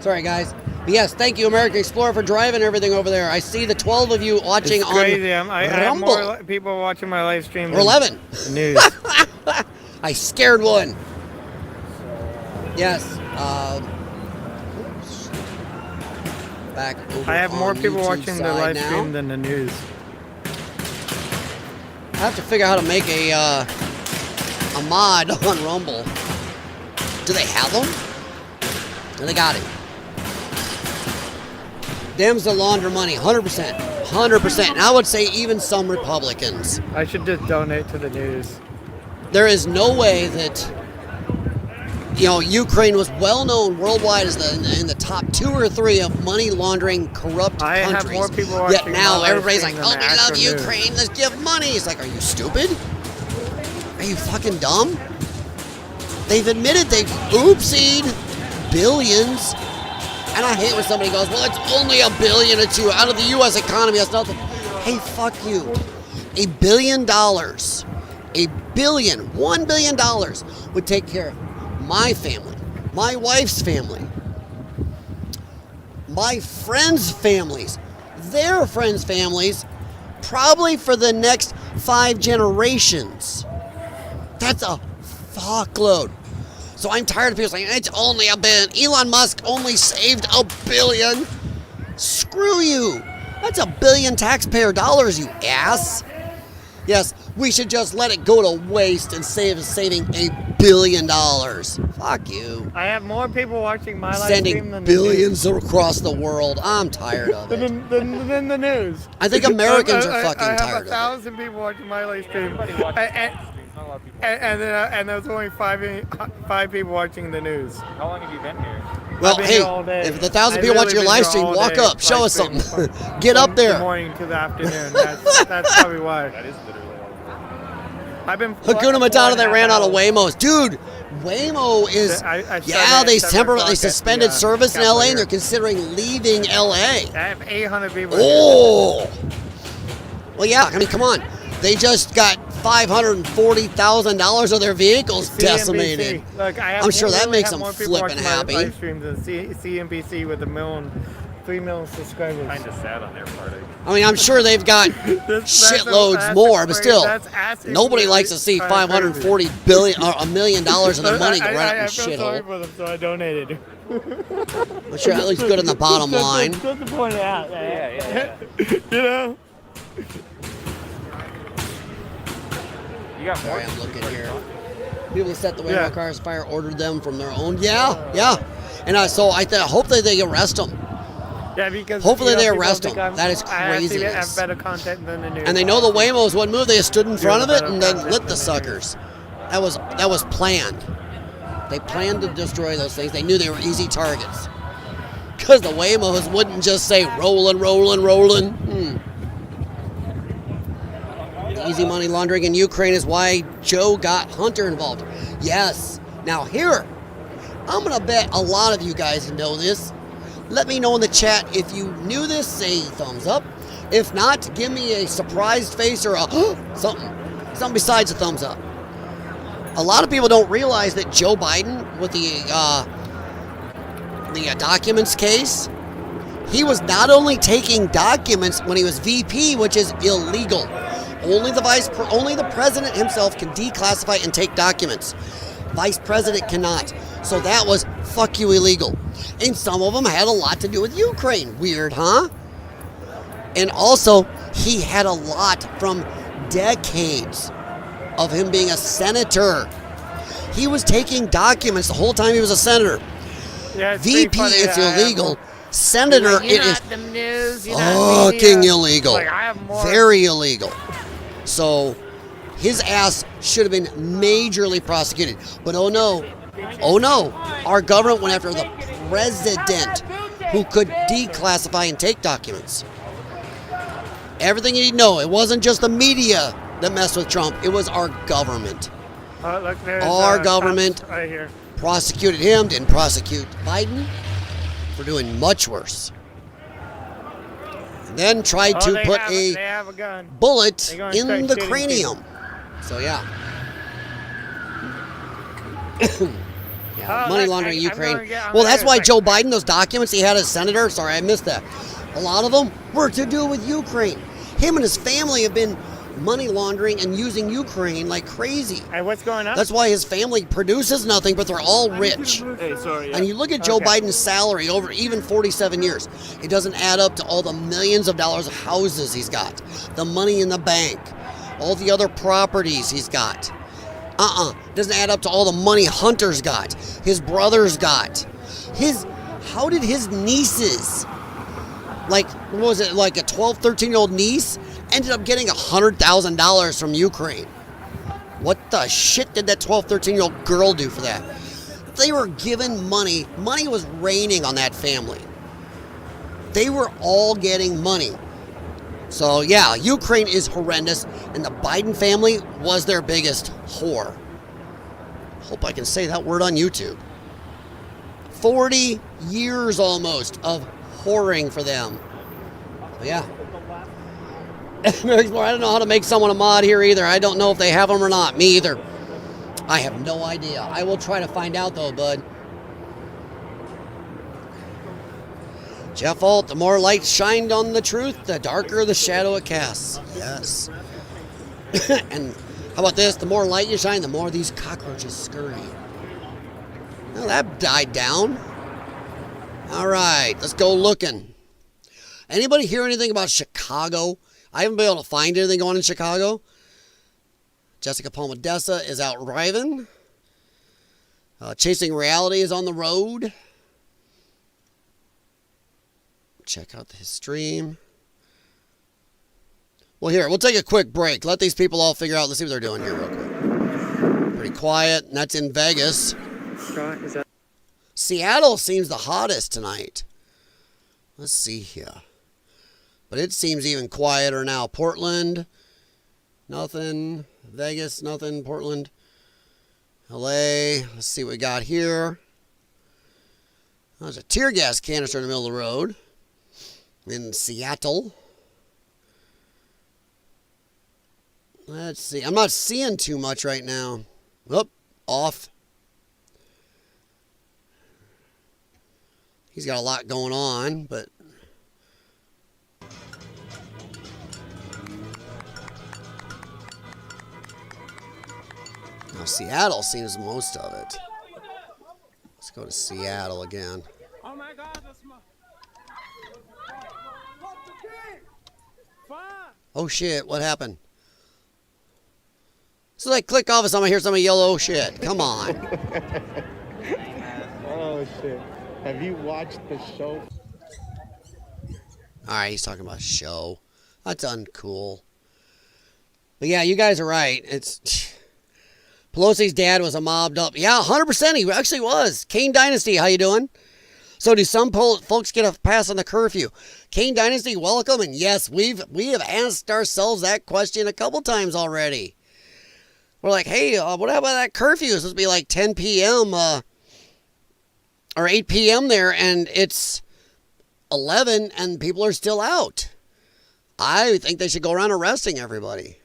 Speaker 1: Sorry guys, But yes, thank you, American Explorer, for driving everything over there. I see the 12 of you watching
Speaker 6: It's crazy.
Speaker 1: on
Speaker 6: I have
Speaker 1: Rumble.
Speaker 6: more people watching my live stream
Speaker 1: Or 11.
Speaker 6: News.
Speaker 1: I scared one. Yes. Back over
Speaker 6: I have more
Speaker 1: on
Speaker 6: people
Speaker 1: YouTube
Speaker 6: watching the
Speaker 1: side
Speaker 6: live
Speaker 1: now.
Speaker 6: stream than the news.
Speaker 1: I have to figure out how to make a mod on Rumble. Do they have them? No, they got it. Dems will launder money, 100%. 100%. And I would say even some Republicans.
Speaker 6: I should just donate to the news.
Speaker 1: There is no way that, you know, Ukraine was well known worldwide as in the top 2 or 3 of money laundering corrupt countries.
Speaker 6: I have more people
Speaker 1: Yet
Speaker 6: watching
Speaker 1: now
Speaker 6: my
Speaker 1: everybody's
Speaker 6: live
Speaker 1: like,
Speaker 6: stream
Speaker 1: oh,
Speaker 6: than
Speaker 1: we
Speaker 6: the
Speaker 1: love
Speaker 6: actual
Speaker 1: Ukraine,
Speaker 6: news.
Speaker 1: let's give money. It's like, are you stupid? Are you fucking dumb? They've admitted they've oopsied billions. And I hate when somebody goes, well, it's only $1 billion or 2 out of the U.S. economy. That's nothing. Hey, fuck you. $1 billion. $1 billion would take care of my family, my wife's family, my friends' families, their friends' families, probably for the next 5 generations. That's a fuckload. So I'm tired of people saying, it's only $1 billion. Elon Musk only saved $1 billion. Screw you. That's $1 billion taxpayer dollars, you ass. Yes, we should just let it go to waste and saving $1 billion. Fuck you.
Speaker 6: I have more people watching my live stream
Speaker 1: Sending
Speaker 6: than
Speaker 1: billions across the world. I'm tired of it.
Speaker 6: than the news.
Speaker 1: I think Americans are fucking
Speaker 6: I
Speaker 1: tired
Speaker 6: have 1,000 people watching my live stream. And there's only five people watching the news.
Speaker 11: How long have you been here?
Speaker 1: Well,
Speaker 6: I've been
Speaker 1: hey,
Speaker 6: here all day.
Speaker 1: if the 1,000 people
Speaker 6: I've
Speaker 1: watch your
Speaker 6: literally
Speaker 1: live
Speaker 6: been here
Speaker 1: stream,
Speaker 6: all
Speaker 1: walk
Speaker 6: day,
Speaker 1: up, show
Speaker 6: live
Speaker 1: us something.
Speaker 6: stream
Speaker 1: Get
Speaker 6: from
Speaker 1: up there.
Speaker 6: the morning to the afternoon. That's probably why.
Speaker 11: That is literally all.
Speaker 6: I've been.
Speaker 1: Hakuna Matata, they ran out of Waymos. Dude, Waymo is. They temporarily suspended service in LA and they're considering leaving LA.
Speaker 6: I have 800 people.
Speaker 1: Oh! Well, yeah, I mean, come on. They just got $540,000 of their vehicles decimated.
Speaker 6: Look,
Speaker 1: I'm sure that makes them flipping happy.
Speaker 6: Live streams than CNBC with 3 million subscribers.
Speaker 11: Kind of sad on their part.
Speaker 1: I mean, I'm sure they've got shitloads more, but still, nobody likes to see $540 billion or $1 million of their money go right up in
Speaker 6: I feel sorry
Speaker 1: shithole.
Speaker 6: for them, so I donated.
Speaker 1: But you're at least good on the bottom line.
Speaker 6: Just to point it out.
Speaker 11: Yeah.
Speaker 6: You know?
Speaker 11: You got more?
Speaker 1: Sorry, I'm looking here. People that set the Waymo cars fire ordered them from their own. Yeah. And so I hope that they arrest them.
Speaker 6: Yeah, because
Speaker 1: hopefully they
Speaker 6: people
Speaker 1: arrest
Speaker 6: think
Speaker 1: them. That is
Speaker 6: I
Speaker 1: crazy.
Speaker 6: have better content than the news.
Speaker 1: And they know the Waymos wouldn't move. They stood in front of it and then lit the suckers. That was planned. They planned to destroy those things. They knew they were easy targets. Because the Waymos wouldn't just say rolling. The easy money laundering in Ukraine is why Joe got Hunter involved. Yes. Now here, I'm going to bet a lot of you guys know this. Let me know in the chat if you knew this, say thumbs up. If not, give me a surprised face or a something besides a thumbs up. A lot of people don't realize that Joe Biden, with the documents case, he was not only taking documents when he was VP, which is illegal. Only the president himself can declassify and take documents. Vice president cannot. So that was fuck you illegal. And some of them had a lot to do with Ukraine. Weird, huh? And also, he had a lot from decades of him being a senator. He was taking documents the whole time he was a senator.
Speaker 6: Yeah,
Speaker 1: VP, it's illegal. Senator, it is
Speaker 6: the news,
Speaker 1: fucking illegal.
Speaker 6: Like, I have more.
Speaker 1: Very illegal. So, his ass should have been majorly prosecuted. But oh no, our government went after the president who could declassify and take documents. Everything you need to know, it wasn't just the media that messed with Trump, it was our government.
Speaker 6: Look,
Speaker 1: Our government
Speaker 6: right here.
Speaker 1: prosecuted him, didn't prosecute Biden for doing much worse. And then tried to put a bullet in the cranium. So yeah. Yeah, money laundering Ukraine. Well, that's why Joe Biden, those documents he had as senator, sorry, I missed that. A lot of them were to do with Ukraine. Him and his family have been money laundering and using Ukraine like crazy.
Speaker 6: Hey, what's going on?
Speaker 1: That's why his family produces nothing, but they're all rich.
Speaker 6: Hey, sorry. Yeah.
Speaker 1: And you look at Joe Biden's salary over even 47 years, it doesn't add up to all the millions of dollars of houses he's got, the money in the bank, all the other properties he's got. Doesn't add up to all the money Hunter's got, his brother's got. How did his nieces, like, what was it, like a 12, 13-year-old niece, ended up getting $100,000 from Ukraine? What the shit did that 12, 13-year-old girl do for that? They were given money. Money was raining on that family. They were all getting money. So, yeah, Ukraine is horrendous, and the Biden family was their biggest whore. Hope I can say that word on YouTube. 40 years almost of whoring for them. But yeah. I don't know how to make someone a mod here either. I don't know if they have them or not. Me either. I have no idea. I will try to find out though, bud. Jeff Alt, the more light shined on the truth, the darker the shadow it casts. Yes. And how about this? The more light you shine, the more these cockroaches scurry. Well, that died down. All right, let's go looking. Anybody hear anything about Chicago? I haven't been able to find anything going in Chicago. Jessica Palmadessa is out driving. Chasing Reality is on the road. Check out his stream. Well, here, we'll take a quick break. Let these people all figure out. Let's see what they're doing here real quick. Pretty quiet, and that's in Vegas. Seattle seems the hottest tonight. Let's see here. But it seems even quieter now. Portland, nothing. Vegas, nothing. Portland, LA. Let's see what we got here. There's a tear gas canister in the middle of the road. In Seattle. Let's see. I'm not seeing too much right now. Oop, off. He's got a lot going on, but now Seattle seems most of it. Let's go to Seattle again.
Speaker 6: Oh my God, that's my...
Speaker 1: Oh shit, what happened? So I click off of something, I hear somebody yell, oh shit. Come on.
Speaker 13: Oh shit. Have you watched the show?
Speaker 1: Alright, he's talking about show. That's uncool. But yeah, you guys are right. It's Pelosi's dad was a mobbed up. Yeah, 100% he actually was. Kane Dynasty, how you doing? So do some folks get a pass on the curfew? Kane Dynasty, welcome. And yes, we have asked ourselves that question a couple times already. We're like, hey, what about that curfew? It's supposed to be like 10 p.m. Or 8 p.m. there, and it's 11, and people are still out. I think they should go around arresting everybody.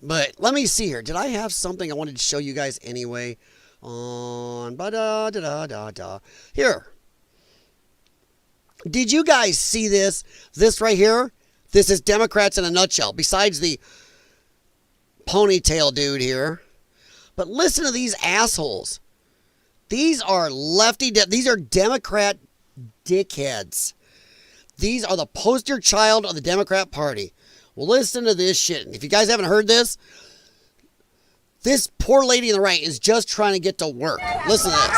Speaker 1: But let me see here. Did I have something I wanted to show you guys anyway? On here. Did you guys see this? This right here? This is Democrats in a nutshell. Besides the ponytail dude here. But listen to these assholes. These are these are Democrat dickheads. These are the poster child of the Democrat Party. Well, listen to this shit. If you guys haven't heard this, this poor lady on the right is just trying to get to work. Listen to this.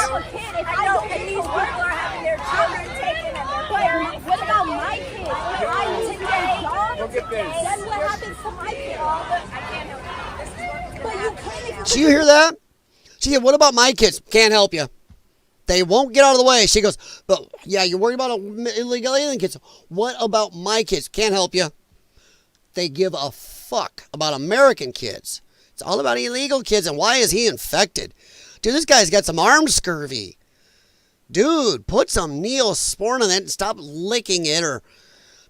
Speaker 14: What about my kids? Look at this. Then what happens to my kids? But you can't.
Speaker 1: Do you hear that? She said, what about my kids? Can't help you. They won't get out of the way. She goes, but yeah, you're worried about illegal alien kids. What about my kids? Can't help you. They give a fuck about American kids. It's all about illegal kids, and why is he infected? Dude, this guy's got some arm scurvy. Dude, put some Neosporin on it and stop licking it or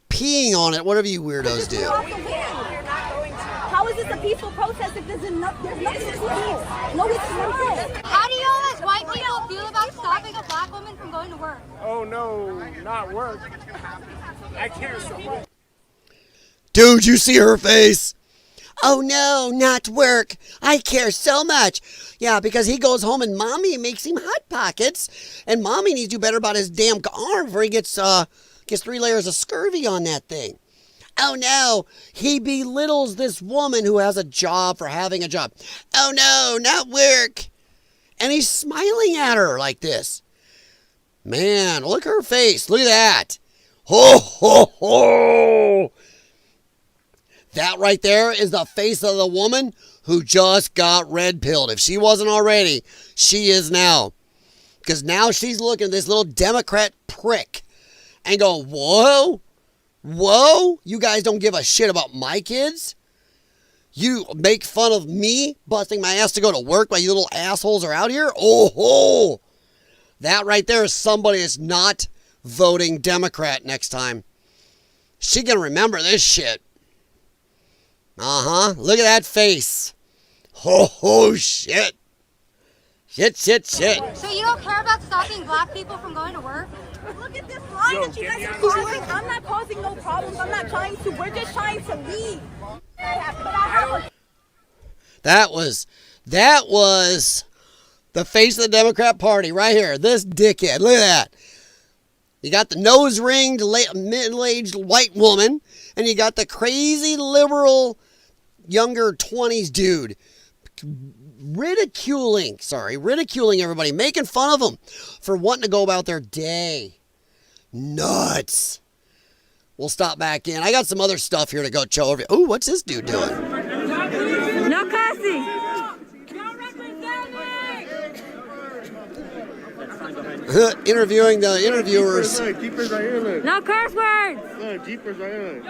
Speaker 1: peeing on it, whatever you weirdos do.
Speaker 14: How is this this a peaceful protest if there's nothing peaceful? No, it's not.
Speaker 15: How do you as white people feel about stopping a black woman from going to work?
Speaker 10: Oh no, not work. I care so much.
Speaker 1: Dude, you see her face? Oh no, not work. I care so much. Yeah, because he goes home and mommy makes him Hot Pockets, and mommy needs to do better about his damn arm before he gets 3 layers of scurvy on that thing. Oh no, he belittles this woman who has a job for having a job. Oh no, not work. And he's smiling at her like this. Man, look at her face. Look at that. Ho, ho, ho. That right there is the face of the woman who just got red-pilled. If she wasn't already, she is now. Because now she's looking at this little Democrat prick and go, whoa, whoa, you guys don't give a shit about my kids? You make fun of me busting my ass to go to work while you little assholes are out here? Oh, ho. That right there is somebody that's not voting Democrat next time. She can remember this shit. Uh-huh. Look at that face. Oh, shit. Shit, shit, shit.
Speaker 15: So you don't care about stopping black people from going to work?
Speaker 14: Look at this line that you guys are causing. I'm not causing no problems. I'm not trying to. We're just trying to leave.
Speaker 1: That was the face of the Democrat Party right here. This dickhead. Look at that. You got the nose-ringed, middle-aged white woman, and you got the crazy liberal younger 20s dude ridiculing everybody, making fun of them for wanting to go about their day. Nuts. We'll stop back in. I got some other stuff here to go show over. Ooh, what's this dude doing?
Speaker 4: No cussing.
Speaker 1: Interviewing the interviewers.
Speaker 4: No curse words.
Speaker 13: Jeepers right here.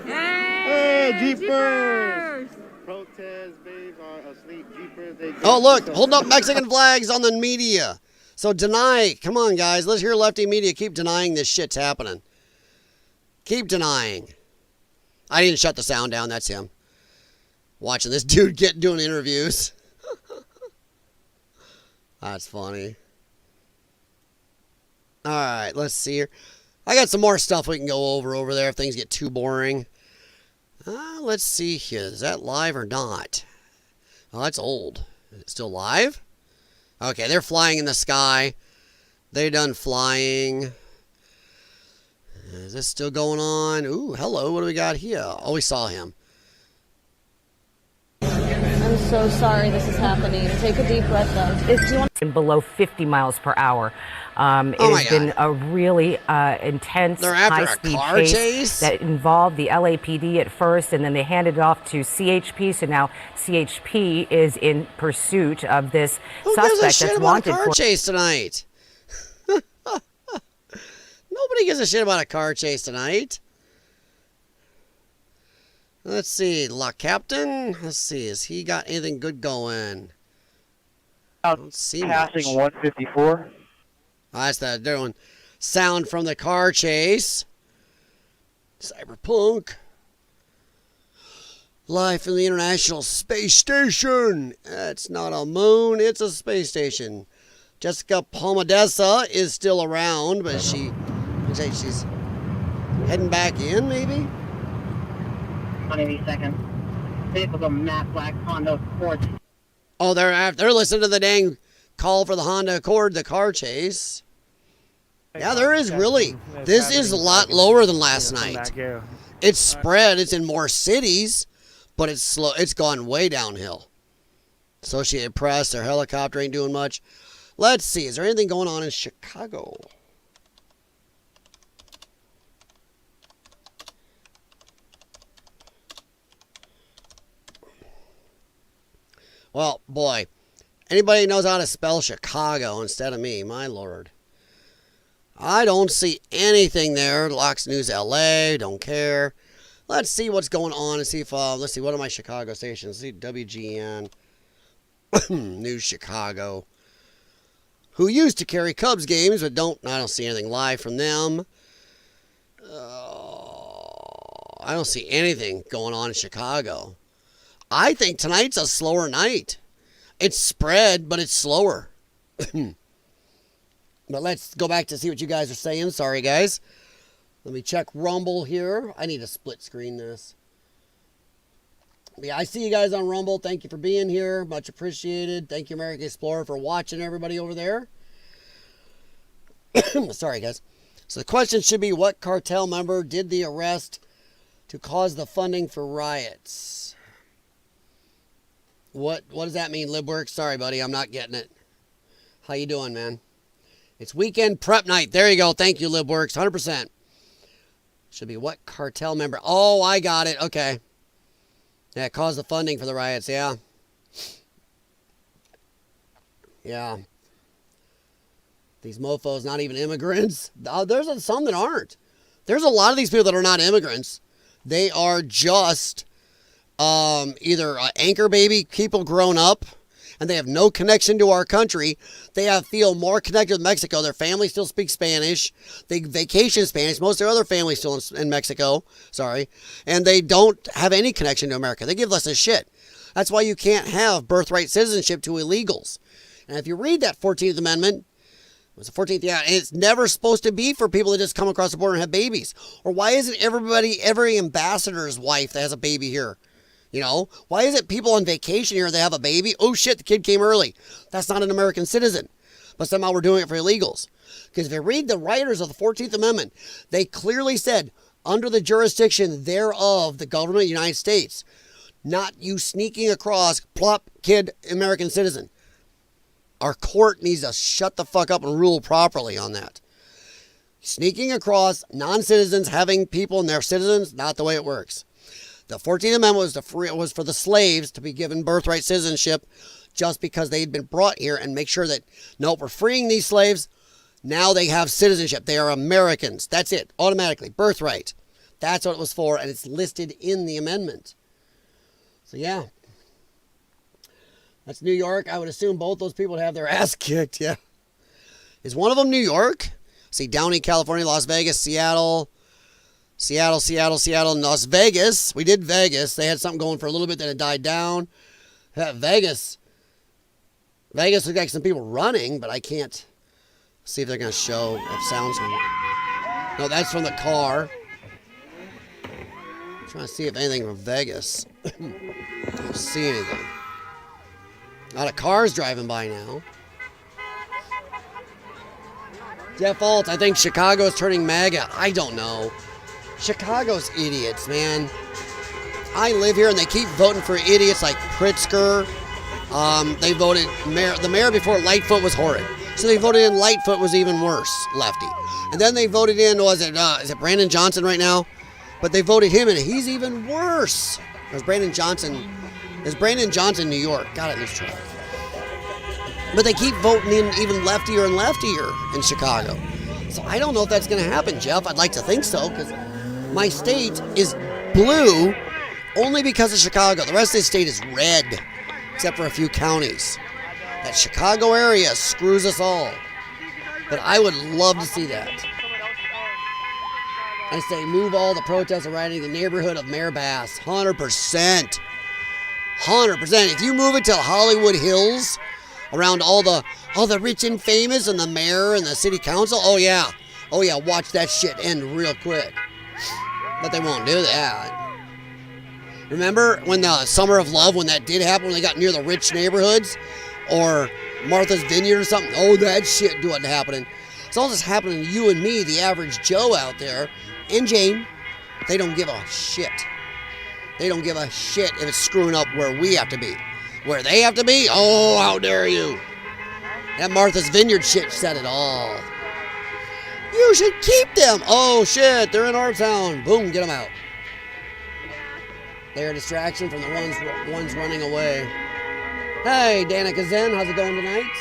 Speaker 4: Hey,
Speaker 13: Jeepers. Protest, babes are asleep. Jeepers.
Speaker 1: Oh, look, holding up Mexican flags on the media. So deny. Come on, guys. Let's hear lefty media keep denying this shit's happening. Keep denying. I didn't shut the sound down. That's him. Watching this dude doing interviews. That's funny. All right, let's see here. I got some more stuff we can go over there if things get too boring. Let's see here. Is that live or not? Oh, that's old. Is it still live? Okay, they're flying in the sky. They done flying. Is this still going on? Ooh, hello. What do we got here? Oh, we saw him.
Speaker 16: I'm so sorry this is happening. Take a deep breath, though. Below 50 miles per hour. It has been a really intense, high-speed chase that involved the LAPD at first, and then they handed it off to CHP. So now CHP is in pursuit of this suspect that's wanted
Speaker 1: for a car chase tonight. Nobody gives a shit about a car chase tonight. Let's see, La Captain. Let's see, has he got anything good going? I don't see
Speaker 17: passing
Speaker 1: much.
Speaker 17: 154.
Speaker 1: Oh, that's the doing sound from the car chase. Cyberpunk. Live from the International Space Station. It's not a moon, it's a space station. Jessica Palmadessa is still around, but she's heading back in, maybe?
Speaker 18: 180 seconds. Vehicles on matte black Honda Accord.
Speaker 1: Oh, they're listening to the dang call for the Honda Accord, the car chase. Yeah, there is really. This is a lot lower than last night. It's spread. It's in more cities, but it's slow. It's gone way downhill. Associated Press, their helicopter ain't doing much. Let's see. Is there anything going on in Chicago? Well, boy, anybody knows how to spell Chicago instead of me, my lord. I don't see anything there. Locks News LA, don't care. Let's see what's going on and see if, let's see, what are my Chicago stations? Let's see, WGN, News Chicago, who used to carry Cubs games, but I don't see anything live from them. I don't see anything going on in Chicago. I think tonight's a slower night. It's spread, but it's slower. But let's go back to see what you guys are saying. Sorry, guys. Let me check Rumble here. I need to split screen this. Yeah, I see you guys on Rumble. Thank you for being here. Much appreciated. Thank you, American Explorer, for watching everybody over there. Sorry, guys. So the question should be, what cartel member did the arrest to cause the funding for riots? What does that mean, LibWorks? Sorry, buddy. I'm not getting it. How you doing, man? It's weekend prep night. There you go. Thank you, LibWorks. 100%. Should be what cartel member? Oh, I got it. Okay. Yeah, caused the funding for the riots. Yeah. Yeah. These mofos, not even immigrants. There's some that aren't. There's a lot of these people that are not immigrants. They are just either anchor baby people grown up, and they have no connection to our country. They feel more connected with Mexico. Their family still speaks Spanish. They vacation Spanish. Most of their other families still in Mexico. Sorry. And they don't have any connection to America. They give less a shit. That's why you can't have birthright citizenship to illegals. And if you read that 14th Amendment, it was the 14th, yeah, and it's never supposed to be for people that just come across the border and have babies. Or why isn't every ambassador's wife that has a baby here? You know, why is it people on vacation here, they have a baby? Oh shit, the kid came early. That's not an American citizen. But somehow we're doing it for illegals. Because if you read the writers of the 14th Amendment, they clearly said, under the jurisdiction thereof, the government of the United States, not you sneaking across, plop, kid, American citizen. Our court needs to shut the fuck up and rule properly on that. Sneaking across, non-citizens having people and their citizens, not the way it works. The 14th Amendment was for the slaves to be given birthright citizenship just because they'd been brought here, and make sure that, nope, we're freeing these slaves. Now they have citizenship. They are Americans. That's it. Automatically. Birthright. That's what it was for, and it's listed in the amendment. So, yeah. That's New York. I would assume both those people would have their ass kicked, yeah. Is one of them New York? See, Downey, California, Las Vegas, Seattle, and Las Vegas. We did Vegas. They had something going for a little bit, then it died down. Vegas looks like some people running, but I can't see if they're going to show if sounds. No, that's from the car. I'm trying to see if anything from Vegas. I don't see anything. A lot of cars driving by now. Jeff Alt, I think Chicago's turning MAGA. I don't know. Chicago's idiots, man. I live here and they keep voting for idiots like Pritzker. They voted the mayor before Lightfoot was horrid. So they voted in Lightfoot was even worse, lefty. And then they voted in, is it Brandon Johnson right now? But they voted him in, and he's even worse. There's Brandon Johnson New York. Got it, let's try. But they keep voting in even leftier and leftier in Chicago. So I don't know if that's going to happen, Jeff. I'd like to think so, because my state is blue only because of Chicago. The rest of the state is red, except for a few counties. That Chicago area screws us all. But I would love to see that. I say move all the protests around the neighborhood of Mayor Bass. 100%. 100%. If you move it to Hollywood Hills, around all the rich and famous and the mayor and the city council, oh yeah, watch that shit end real quick. But they won't do that. Remember when the Summer of Love, when that did happen, when they got near the rich neighborhoods, or Martha's Vineyard or something? Oh, that shit wasn't happening. It's all just happening to you and me, the average Joe out there, and Jane. They don't give a shit. They don't give a shit if it's screwing up where we have to be. Where they have to be? Oh, how dare you. That Martha's Vineyard shit said it all. You should keep them. Oh, shit, they're in our town. Boom, get them out. They're a distraction from the ones running away. Hey, Danica Zen, how's it going tonight?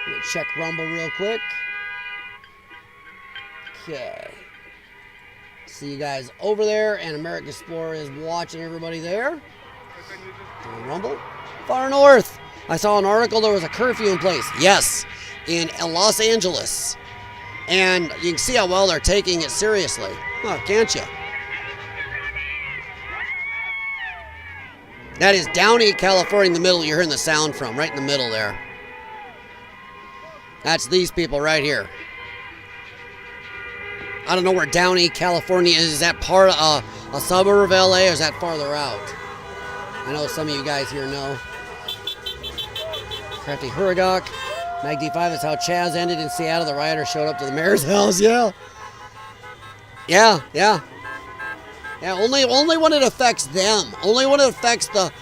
Speaker 1: Let me check Rumble real quick. Okay. See you guys over there, and American Explorer is watching everybody there. Rumble. Far north. I saw an article there was a curfew in place. Yes, in Los Angeles. And you can see how well they're taking it seriously. Oh, can't you? That is Downey, California, in the middle. You're hearing the sound from, right in the middle there. That's these people right here. I don't know where Downey, California is. Is that part of a suburb of LA, or is that farther out? I know some of you guys here know. Crafty Hurrigok. Mag D5 is how Chaz ended in Seattle. The rioter showed up to the mayor's house. Yeah. Yeah. Only when it affects them. Only when it affects the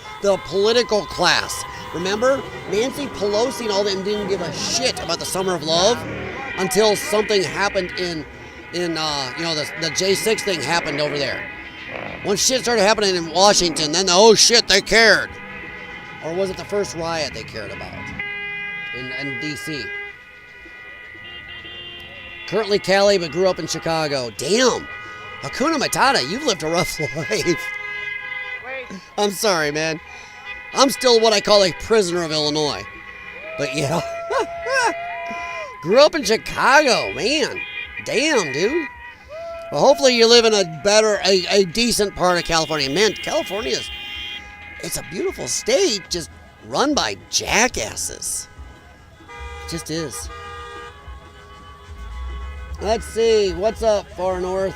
Speaker 1: political class. Remember, Nancy Pelosi and all them didn't give a shit about the Summer of Love until something happened in the J6 thing happened over there. Once shit started happening in Washington, then oh shit, they cared. Or was it the first riot they cared about in D.C.? Currently Cali, but grew up in Chicago. Damn. Hakuna Matata, you've lived a rough life. I'm sorry, man. I'm still what I call a prisoner of Illinois. But yeah. Grew up in Chicago, man. Damn, dude. Well, hopefully you live in a decent part of California. Man, California it's a beautiful state, just run by jackasses. It just is. Let's see, what's up, far north?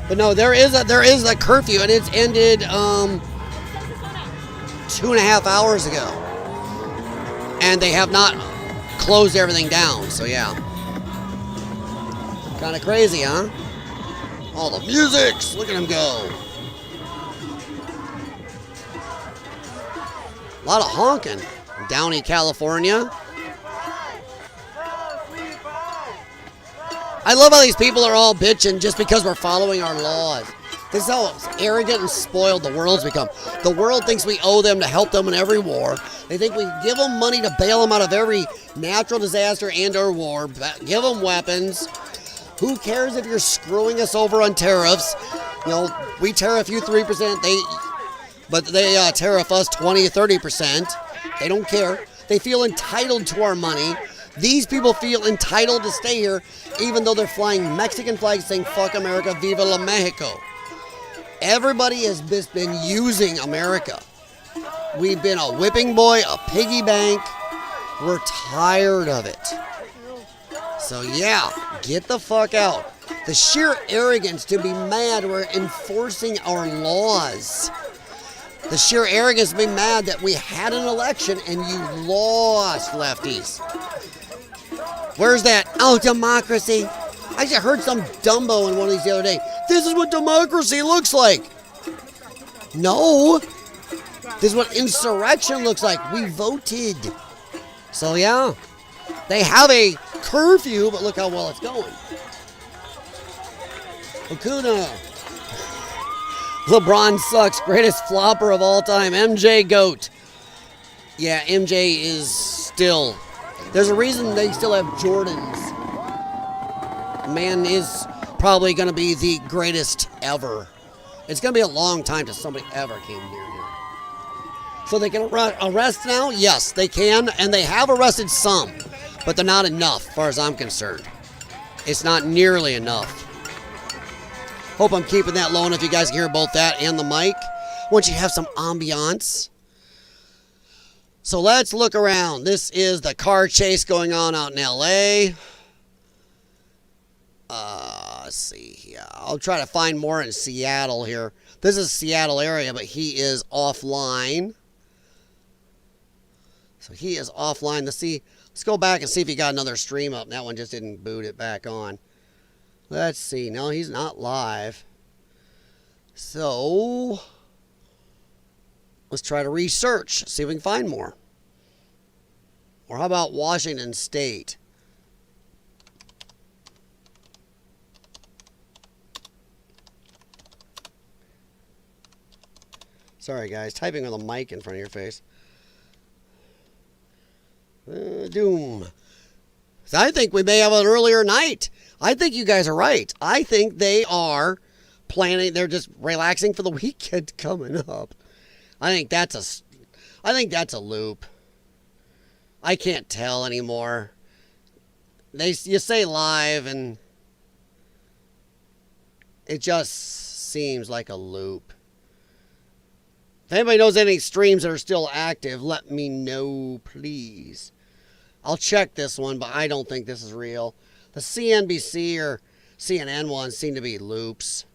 Speaker 1: But no, there is a curfew, and it's ended 2.5 hours ago, and they have not closed everything down. So yeah, kind of crazy, huh? All the musics, look at them go. A lot of honking. Downey, California. I love how these people are all bitching just because we're following our laws. This is how arrogant and spoiled the world's become. The world thinks we owe them to help them in every war. They think we give them money to bail them out of every natural disaster and or war. Give them weapons. Who cares if you're screwing us over on tariffs? You know, we tariff you 3%, but they tariff us 20 or 30%. They don't care. They feel entitled to our money. These people feel entitled to stay here, even though they're flying Mexican flags saying, fuck America, viva la Mexico. Everybody has been using America. We've been a whipping boy, a piggy bank. We're tired of it. So yeah, get the fuck out. The sheer arrogance to be mad we're enforcing our laws. The sheer arrogance to be mad that we had an election and you lost, lefties. Where's that? Oh, democracy. I just heard some Dumbo in one of these the other day. This is what democracy looks like. No. This is what insurrection looks like. We voted. So yeah, they have a curfew, but look how well it's going. Hakuna. LeBron sucks. Greatest flopper of all time. MJ GOAT. Yeah, MJ is still... There's a reason they still have Jordans. Man is probably going to be the greatest ever. It's going to be a long time till somebody ever came near him. So they can arrest now? Yes, they can. And they have arrested some. But they're not enough, as far as I'm concerned. It's not nearly enough. Hope I'm keeping that low enough you guys can hear both that and the mic. Once you have some ambiance. So let's look around. This is the car chase going on out in LA. Let's see. Yeah, I'll try to find more in Seattle here. This is Seattle area, but he is offline. So he is offline. Let's go back and see if he got another stream up. That one just didn't boot it back on. Let's see. No, he's not live. So let's try to research, see if we can find more. Or how about Washington State? Sorry, guys. Typing with a mic in front of your face. Doom. So I think we may have an earlier night. I think you guys are right. I think they are planning. They're just relaxing for the weekend coming up. I think that's a loop. I can't tell anymore. You say live and it just seems like a loop. If anybody knows any streams that are still active, let me know, please. I'll check this one, but I don't think this is real. The CNBC or CNN ones seem to be loops.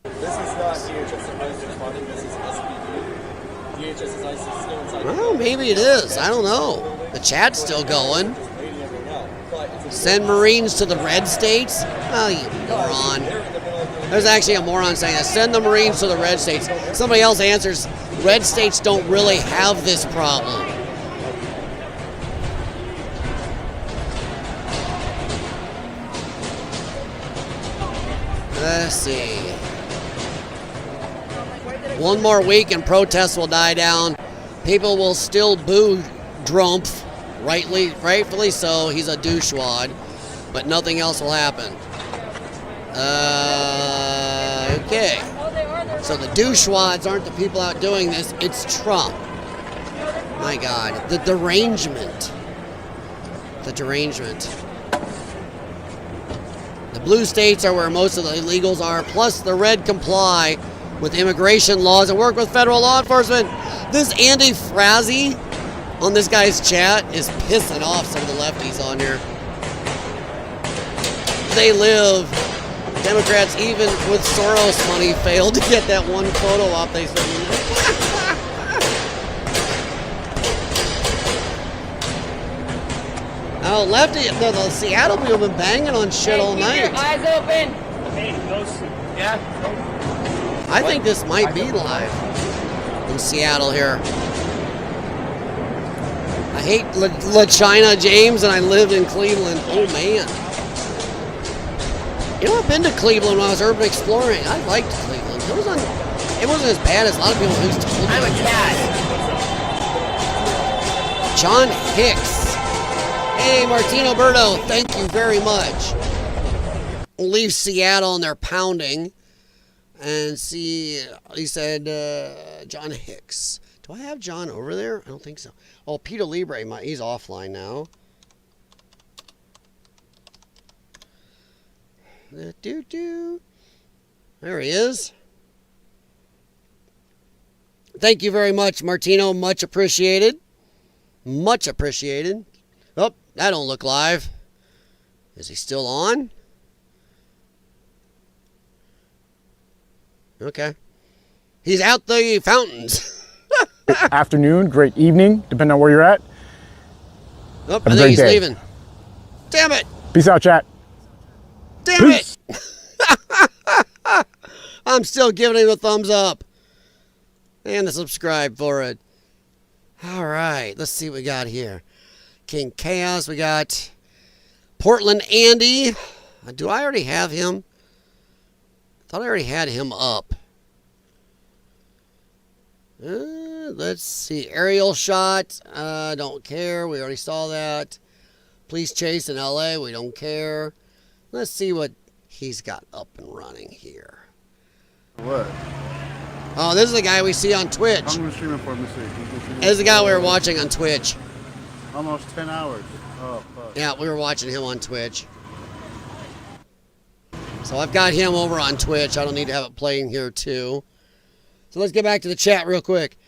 Speaker 10: This is not DHS ICE responding, this is SPD. DHS ICE is still inside.
Speaker 1: Well, maybe it is. I don't know. The chat's still going. Send Marines to the red states? Oh, you moron. There's actually a moron saying that. Send the Marines to the red states. Somebody else answers, red states don't really have this problem. Let's see. One more week and protests will die down. People will still boo Drumpf, rightfully so. He's a douchewad, but nothing else will happen. Okay. So the douchewads aren't the people out doing this. It's Trump. My God, the derangement. The derangement. The blue states are where most of the illegals are, plus the red comply with immigration laws and work with federal law enforcement. This Andy Frazee on this guy's chat is pissing off some of the lefties on here. They live. Democrats, even with Soros money, failed to get that one photo op they said. Oh, lefty, the Seattle people have been banging on shit all night.
Speaker 15: Keep your eyes open.
Speaker 10: Hey, those, yeah.
Speaker 1: I think this might be live in Seattle here. I hate La China, James, and I lived in Cleveland. Oh, man. You know, I've been to Cleveland when I was urban exploring. I liked Cleveland. It wasn't as bad as a lot of people used to told me.
Speaker 15: I'm a cat.
Speaker 1: John Hicks. Hey, Martino Berto, thank you very much. We'll leave Seattle and they're pounding. And see, he said, John Hicks. Do I have John over there? I don't think so. Oh, Peter Libre, he's offline now. There he is. Thank you very much, Martino. Much appreciated. Much appreciated. Oh, that don't look live. Is he still on? Okay. He's out the fountains.
Speaker 17: Afternoon, great evening, depending on where you're at.
Speaker 1: Oh, I think he's leaving. Damn it.
Speaker 17: Peace out, chat.
Speaker 1: Damn Peace. It. I'm still giving him a thumbs up. And a subscribe for it. All right, let's see what we got here. King Chaos, we got Portland Andy. Do I already have him? I thought I already had him up. Let's see. Aerial shot. Don't care. We already saw that. Police chase in LA. We don't care. Let's see what he's got up and running here.
Speaker 13: What?
Speaker 1: Oh, this is the guy we see on Twitch.
Speaker 13: I'm going to stream it for him to see.
Speaker 1: This is the guy we were watching on Twitch.
Speaker 13: Almost 10 hours. Oh, fuck.
Speaker 1: Yeah, we were watching him on Twitch. So I've got him over on Twitch. I don't need to have it playing here too. So let's get back to the chat real quick.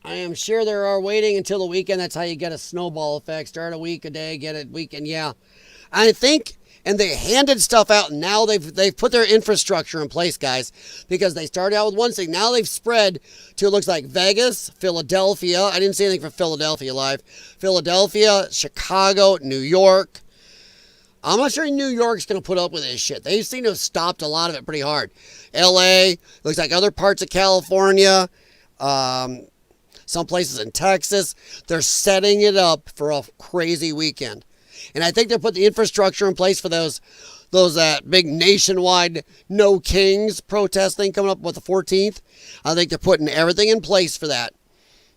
Speaker 1: I am sure there are waiting until the weekend. That's how you get a snowball effect. Start a week a day, get a weekend. Yeah. I think, and they handed stuff out, and now they've put their infrastructure in place, guys, because they started out with one thing. Now they've spread to, it looks like Vegas, Philadelphia. I didn't see anything from Philadelphia live. Philadelphia, Chicago, New York. I'm not sure New York's going to put up with this shit. They seem to have stopped a lot of it pretty hard. LA, looks like other parts of California, some places in Texas. They're setting it up for a crazy weekend. And I think they're putting the infrastructure in place for those big nationwide No Kings protest thing coming up with the 14th. I think they're putting everything in place for that.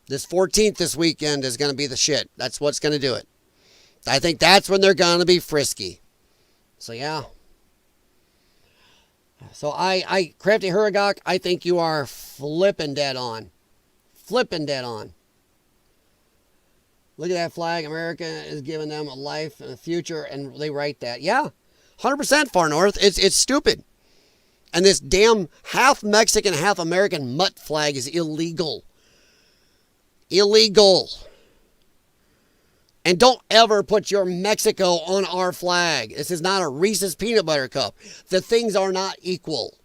Speaker 1: This 14th this weekend is going to be the shit. That's what's going to do it. I think that's when they're going to be frisky. So, yeah. So, Crafty Huragok, I think you are flipping dead on. Flipping dead on. Look at that flag. America is giving them a life and a future, and they write that. Yeah, 100% Far North. It's stupid. And this damn half Mexican, half American mutt flag is illegal. Illegal. And don't ever put your Mexico on our flag. This is not a Reese's peanut butter cup. The things are not equal.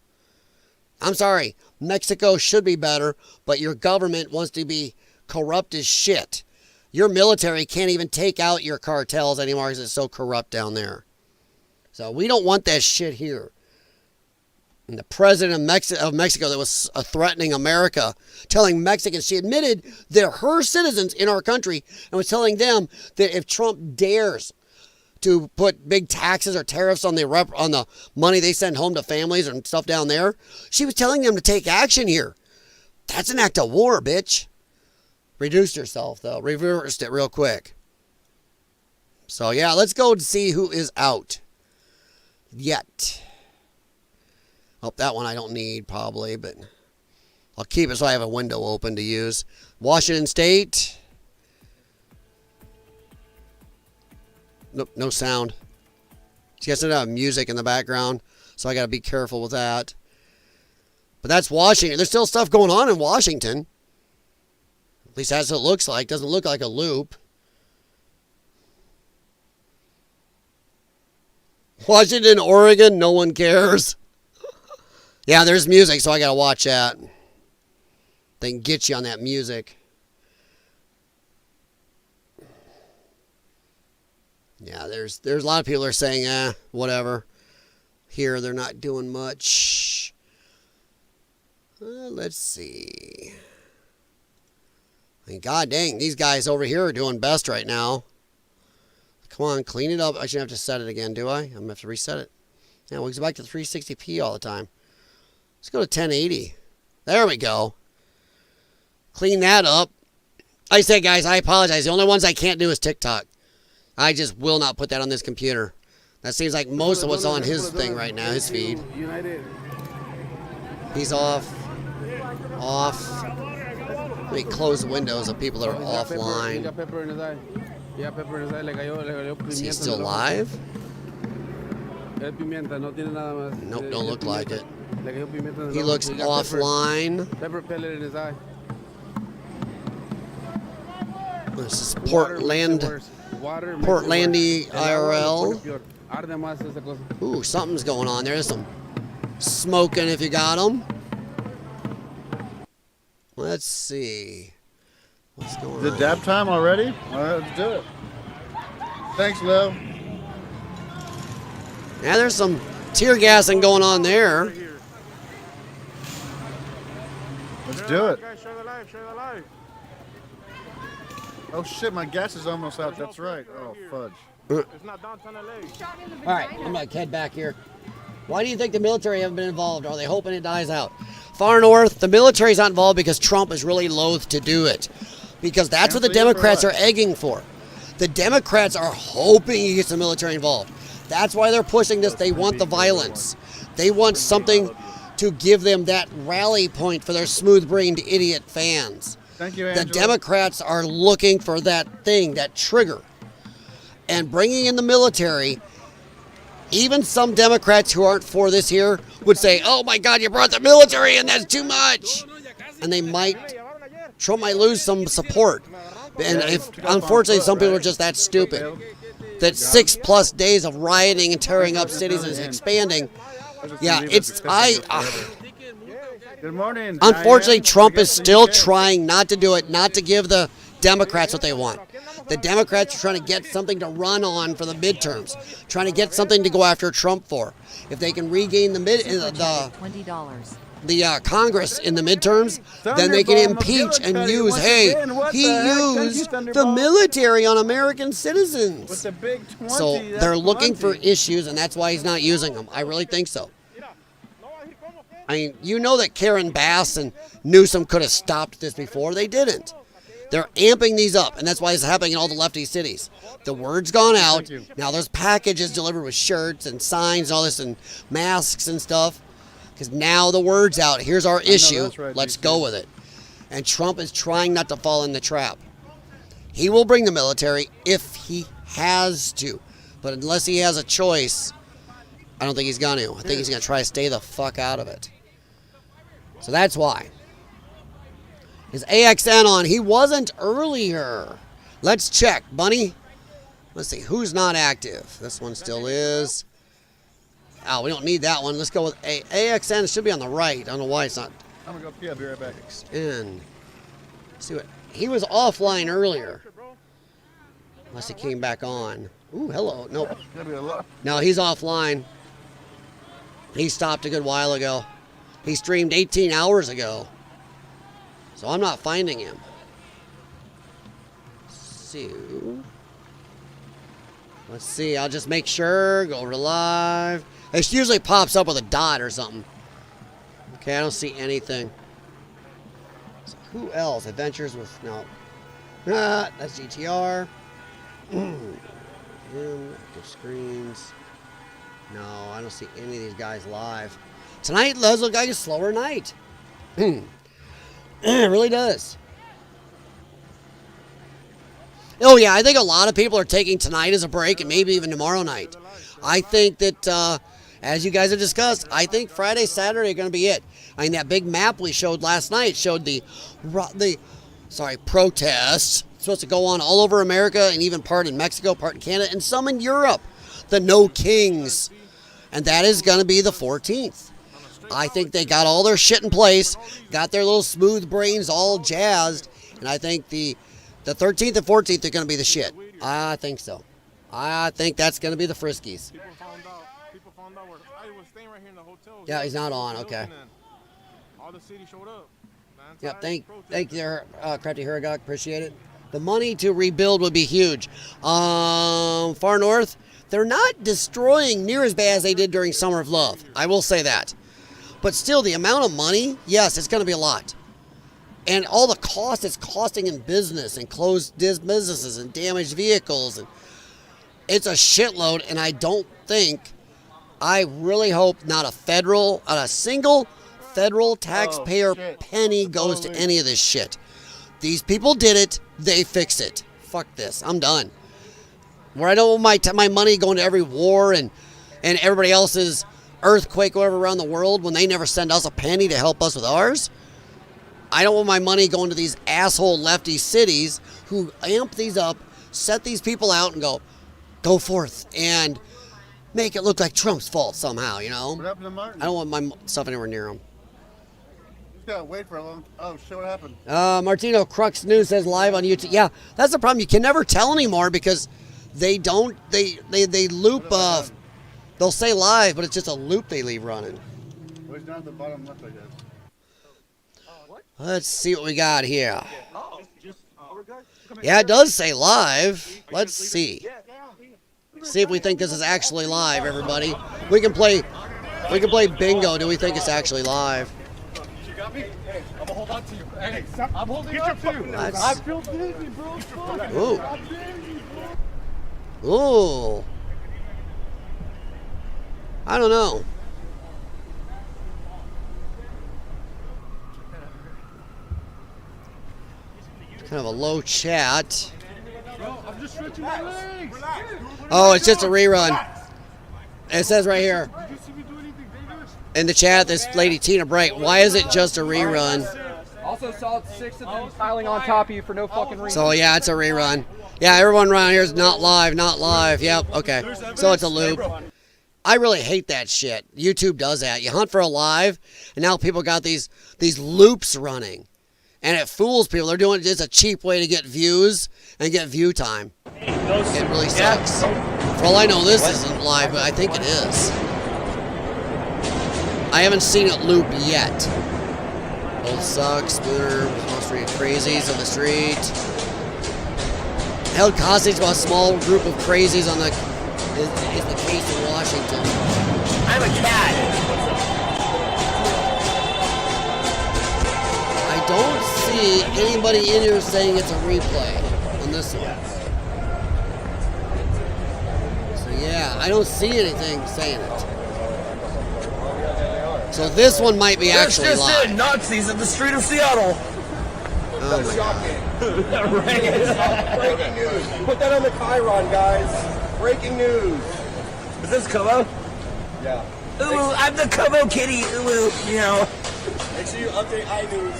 Speaker 1: I'm sorry. Mexico should be better, but your government wants to be corrupt as shit. Your military can't even take out your cartels anymore because it's so corrupt down there. So we don't want that shit here. And the president of Mexico that was threatening America, telling Mexicans, she admitted they're her citizens in our country and was telling them that if Trump dares to put big taxes or tariffs on the money they send home to families and stuff down there, she was telling them to take action here. That's an act of war, bitch. Reduced herself, though. Reversed it real quick. So, yeah, let's go and see who is out. Yet. Oh, that one I don't need probably, but I'll keep it so I have a window open to use. Washington State. Nope, no sound. You guys don't have music in the background, so I got to be careful with that. But that's Washington. There's still stuff going on in Washington. At least that's what it looks like. Doesn't look like a loop. Washington, Oregon, no one cares. Yeah, there's music, so I gotta watch that. They can get you on that music. Yeah, there's a lot of people are saying, whatever. Here, they're not doing much. Let's see. I mean, god dang, these guys over here are doing best right now. Come on, clean it up. I shouldn't have to set it again, do I? I'm going to have to reset it. Yeah, we'll go back to 360p all the time. Let's go to 1080. There we go. Clean that up. Like I said, guys, I apologize. The only ones I can't do is TikTok. I just will not put that on this computer. That seems like most of what's on his thing right now, his feed. He's off. Off. Let me close the windows of people that are offline. Is he still live? Nope, don't look like it. He looks offline. This is Portlandy IRL. Ooh, something's going on. There's some smoking if you got them. Let's see. What's going on?
Speaker 13: Is it dab time already? All right, let's do it. Thanks, Lil.
Speaker 1: Yeah, there's some tear gassing going on there.
Speaker 13: Let's do it. Oh shit, my gas is almost out. That's right. Oh fudge.
Speaker 1: All right, I'm gonna head back here. Why do you think the military haven't been involved? Are they hoping it dies out? Far north, the military's not involved because Trump is really loath to do it. Because that's what the Democrats are egging for. The Democrats are hoping he gets the military involved. That's why they're pushing this. They want the violence. They want something to give them that rally point for their smooth-brained idiot fans.
Speaker 13: Thank you, Angela.
Speaker 1: The Democrats are looking for that thing, that trigger. And bringing in the military, even some Democrats who aren't for this here would say, oh my God, you brought the military in, that's too much. And Trump might lose some support. And unfortunately, some people are just that stupid. That 6+ days of rioting and tearing up cities is expanding. Yeah,
Speaker 13: Good morning.
Speaker 1: Unfortunately, Trump is still trying not to do it, not to give the Democrats what they want. The Democrats are trying to get something to run on for the midterms, trying to get something to go after Trump for. If they can regain the Congress in the midterms, then they can impeach and use, hey, he used the military on American citizens. So they're looking for issues, and that's why he's not using them. I really think so. I mean, you know that Karen Bass and Newsom could have stopped this before. They didn't. They're amping these up, and that's why it's happening in all the lefty cities. The word's gone out. Now there's packages delivered with shirts and signs and all this and masks and stuff. Because now the word's out. Here's our issue. Right, let's go with it. And Trump is trying not to fall in the trap. He will bring the military if he has to. But unless he has a choice, I don't think he's going to. I think he's going to try to stay the fuck out of it. So that's why. Is AXN on? He wasn't earlier. Let's check, Bunny. Let's see. Who's not active? This one still is. Oh, we don't need that one. Let's go with AXN. It should be on the right. I don't know why it's not.
Speaker 13: I'm going to go pee. I'll be right back.
Speaker 1: Extend. Let's see what. He was offline earlier. Unless he came back on. Ooh, hello. Nope. No, he's offline. He stopped a good while ago. He streamed 18 hours ago. So I'm not finding him. So, let's see. I'll just make sure. Go over to live. It usually pops up with a dot or something. Okay, I don't see anything. So who else? Adventures with... No. That's GTR. Active screens. No, I don't see any of these guys live. Tonight does look like a slower night. It really does. Oh, yeah, I think a lot of people are taking tonight as a break and maybe even tomorrow night. I think that, as you guys have discussed, I think Friday, Saturday are going to be it. I mean, that big map we showed last night showed the protests. It's supposed to go on all over America and even part in Mexico, part in Canada, and some in Europe. The No Kings. And that is going to be the 14th. I think they got all their shit in place, got their little smooth brains all jazzed, and I think the 13th and 14th are going to be the shit. I think so. I think that's going to be the Friskies.
Speaker 19: People found out where I was staying right here in the hotel.
Speaker 1: Yeah, he's not on. Okay.
Speaker 19: All the city showed up.
Speaker 1: Yep, thank you, Crafty Huragok. Appreciate it. The money to rebuild would be huge. Far north, they're not destroying near as bad as they did during Summer of Love. I will say that. But still, the amount of money, yes, it's going to be a lot. And all the cost it's costing in business and closed businesses and damaged vehicles. And it's a shitload, and I really hope not a single federal taxpayer penny goes to any of this shit. These people did it. They fix it. Fuck this. I'm done. Where I don't want my money going to every war and everybody else's earthquake or whatever around the world when they never send us a penny to help us with ours. I don't want my money going to these asshole lefty cities who amp these up, set these people out and go forth and make it look like Trump's fault somehow, you know?
Speaker 13: What happened to Martin?
Speaker 1: I don't want my stuff anywhere near him.
Speaker 13: Just gotta wait for a long... Oh, shit, what happened?
Speaker 1: Martino Crux News says live on YouTube. Yeah, that's the problem. You can never tell anymore because they don't... They loop... They'll say live, but it's just a loop they leave running.
Speaker 13: Well, he's down at the bottom left, I guess.
Speaker 1: Let's see what we got here. Yeah, it does say live. Let's see. See if we think this is actually live, everybody. We can play bingo. Do we think it's actually live?
Speaker 19: You got me? Hey, I'm gonna hold on to you. Hey, I'm holding on to you. I feel dizzy, bro.
Speaker 1: Ooh.
Speaker 19: I'm dizzy, bro.
Speaker 1: Ooh. I don't know. Kind of a low chat.
Speaker 19: Bro, I'm just stretching my legs.
Speaker 1: Oh, it's just a rerun. It says right here in the chat, this lady Tina Bright, why is it just a rerun?
Speaker 11: Also saw 6 of them piling on top of you for no fucking reason.
Speaker 1: So yeah, it's a rerun. Yeah, everyone around here is not live, not live. Yep, okay. So it's a loop. I really hate that shit. YouTube does that. You hunt for a live, and now people got these loops running. And it fools people. They're doing it as a cheap way to get views and get view time. It really sucks. For all I know, this isn't live, but I think it is. I haven't seen it loop yet. Old sucks, Spooner, street crazies on the street. Held hostage by a small group of crazies on the is the case in Washington.
Speaker 3: I'm a cat.
Speaker 1: I don't see anybody in here saying it's a replay on this one. So yeah, I don't see anything saying it. So this one might be actually live.
Speaker 3: That's just it, Nazis in the street of Seattle.
Speaker 1: Oh my God.
Speaker 10: Breaking news. Put that on the Chiron, guys. Breaking news.
Speaker 3: Is this Kolo?
Speaker 10: Yeah.
Speaker 3: Ooh, I'm the Como Kitty. Ooh, you know.
Speaker 10: Make sure you update iNews.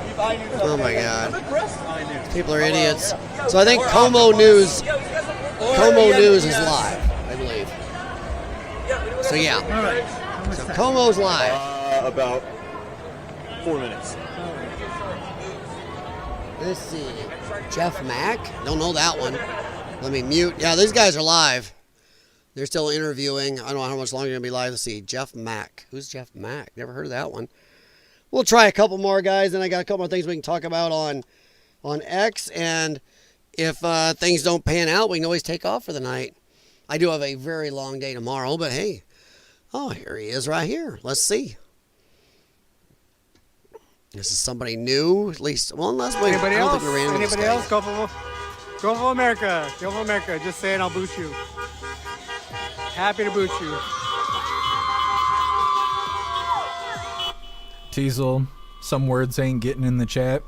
Speaker 10: Keep iNews
Speaker 1: Oh my
Speaker 10: updated.
Speaker 1: God.
Speaker 10: I'm impressed. iNews.
Speaker 1: People are idiots.
Speaker 10: Yeah.
Speaker 1: So I think Como News is live, I believe. So yeah.
Speaker 10: All right.
Speaker 1: So Como's live.
Speaker 10: About 4 minutes.
Speaker 1: Let's see. Jeff Mack? Don't know that one. Let me mute. Yeah, these guys are live. They're still interviewing. I don't know how much longer they're going to be live. Let's see. Jeff Mack. Who's Jeff Mack? Never heard of that one. We'll try a couple more, guys. Then I got a couple more things we can talk about on X. And if things don't pan out, we can always take off for the night. I do have a very long day tomorrow, but hey. Oh, here he is right here. Let's see. This is somebody new, at least. Well, unless we.
Speaker 6: Anybody
Speaker 1: I don't
Speaker 6: else?
Speaker 1: think we ran into this
Speaker 6: Anybody
Speaker 1: guy.
Speaker 6: else? Go for America. Go for America. Just say it, I'll boot you. Happy to boot you.
Speaker 20: Teasel, some words ain't getting in the chat.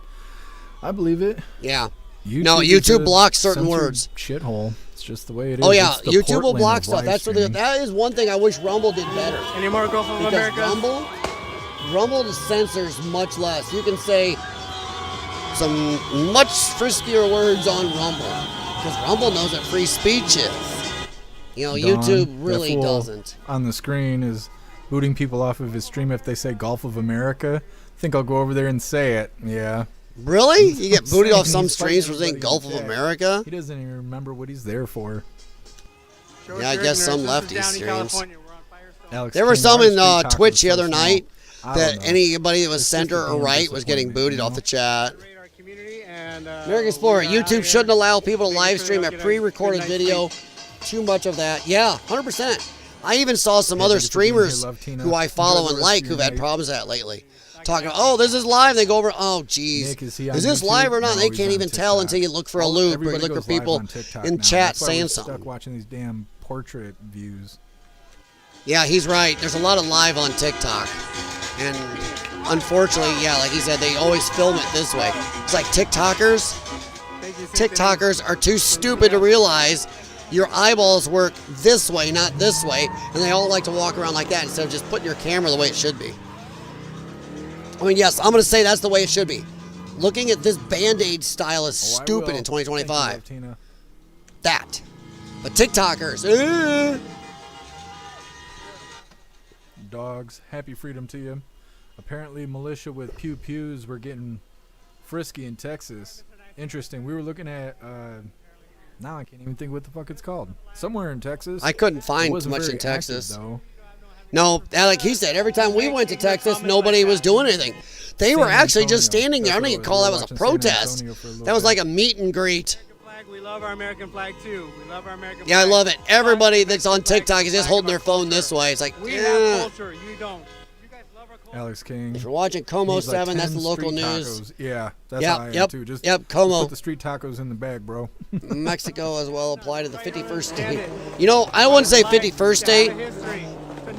Speaker 20: I believe it.
Speaker 1: Yeah.
Speaker 20: YouTube
Speaker 1: YouTube blocks certain words.
Speaker 20: Shithole. It's just the way it is.
Speaker 1: Oh yeah,
Speaker 20: It's the
Speaker 1: YouTube will
Speaker 20: Portland
Speaker 1: block
Speaker 20: of
Speaker 1: stuff.
Speaker 20: live
Speaker 1: That's what
Speaker 20: streaming.
Speaker 1: that is one thing I wish Rumble did better.
Speaker 6: Any more Go for
Speaker 1: Because
Speaker 6: America?
Speaker 1: Rumble censors much less. You can say some much friskier words on Rumble because Rumble knows what free speech is. You know,
Speaker 20: Don,
Speaker 1: YouTube really
Speaker 20: that fool
Speaker 1: doesn't.
Speaker 20: On the screen is booting people off of his stream if they say Gulf of America. I think I'll go over there and say it. Yeah.
Speaker 1: Really? You get booted off some
Speaker 20: He's
Speaker 1: streams for
Speaker 20: fighting
Speaker 1: saying
Speaker 20: everybody
Speaker 1: Gulf
Speaker 20: in
Speaker 1: of
Speaker 20: the chat.
Speaker 1: America?
Speaker 20: He doesn't even remember what he's there for.
Speaker 1: Yeah, I guess some lefty streams.
Speaker 20: Alex
Speaker 1: There were
Speaker 20: King,
Speaker 1: some
Speaker 20: why
Speaker 1: in
Speaker 20: is Street Tacos
Speaker 1: Twitch the
Speaker 20: so
Speaker 1: other
Speaker 20: small?
Speaker 1: night
Speaker 20: I
Speaker 1: that
Speaker 20: don't know.
Speaker 1: anybody that was
Speaker 20: It's
Speaker 1: center
Speaker 20: just a
Speaker 1: or
Speaker 20: damn
Speaker 1: right was getting
Speaker 20: disappointment,
Speaker 1: booted
Speaker 20: you
Speaker 1: off
Speaker 20: know?
Speaker 1: the chat.
Speaker 6: And,
Speaker 1: American Explorer, YouTube shouldn't allow people to live stream a pre-recorded video. Too much of that. Yeah, 100%. I even saw some other streamers who I follow and like who've had problems with that lately. Talking about, oh, this is live. They go over, oh, geez.
Speaker 20: Nick, is he
Speaker 1: Is
Speaker 20: on
Speaker 1: this
Speaker 20: YouTube?
Speaker 1: live or not?
Speaker 20: No,
Speaker 1: They
Speaker 20: he's
Speaker 1: can't
Speaker 20: on
Speaker 1: even tell
Speaker 20: TikTok.
Speaker 1: until you look for a
Speaker 20: Well,
Speaker 1: loop or
Speaker 20: everybody
Speaker 1: look for
Speaker 20: goes live
Speaker 1: people
Speaker 20: on TikTok
Speaker 1: in
Speaker 20: now.
Speaker 1: chat
Speaker 20: That's why
Speaker 1: saying
Speaker 20: we're
Speaker 1: something.
Speaker 20: Stuck watching these damn portrait views.
Speaker 1: Yeah, he's right. There's a lot of live on TikTok. And unfortunately, yeah, like he said, they always film it this way. It's like TikTokers are too stupid to realize your eyeballs work this way, not this way. And they all like to walk around like that instead of just putting your camera the way it should be. I mean, yes, I'm going to say that's the way it should be. Looking at this Band-Aid style is stupid in 2025.
Speaker 20: Thank you, Tina.
Speaker 1: That. But TikTokers,
Speaker 20: Dogs, happy freedom to you. Apparently, militia with pew-pews were getting frisky in Texas. Interesting. We were looking at, now I can't even think what the fuck it's called. Somewhere in Texas.
Speaker 1: I couldn't
Speaker 20: It
Speaker 1: find
Speaker 20: wasn't
Speaker 1: much
Speaker 20: very
Speaker 1: in Texas.
Speaker 20: active, though.
Speaker 1: No, like he said, every time we went to Texas, nobody was doing anything. They were actually just standing there. I don't even call that was a protest. That was like a meet and greet.
Speaker 6: We love our American flag too. We love our American
Speaker 1: Yeah, I
Speaker 6: flag.
Speaker 1: love it. Everybody that's on TikTok is just holding their phone this way. It's like,
Speaker 6: We
Speaker 1: yeah.
Speaker 6: have culture. You don't.
Speaker 20: Alex King.
Speaker 1: If you're watching Como
Speaker 20: Needs like
Speaker 1: 7, that's the
Speaker 20: 10
Speaker 1: local
Speaker 20: street
Speaker 1: news.
Speaker 20: tacos. Yeah, that's
Speaker 1: Yep,
Speaker 20: how I am
Speaker 1: yep,
Speaker 20: too. Just,
Speaker 1: yep, Como.
Speaker 20: Just put the street tacos in the bag, bro.
Speaker 1: Mexico as well apply to the 51st state. You know, I wouldn't say 51st state.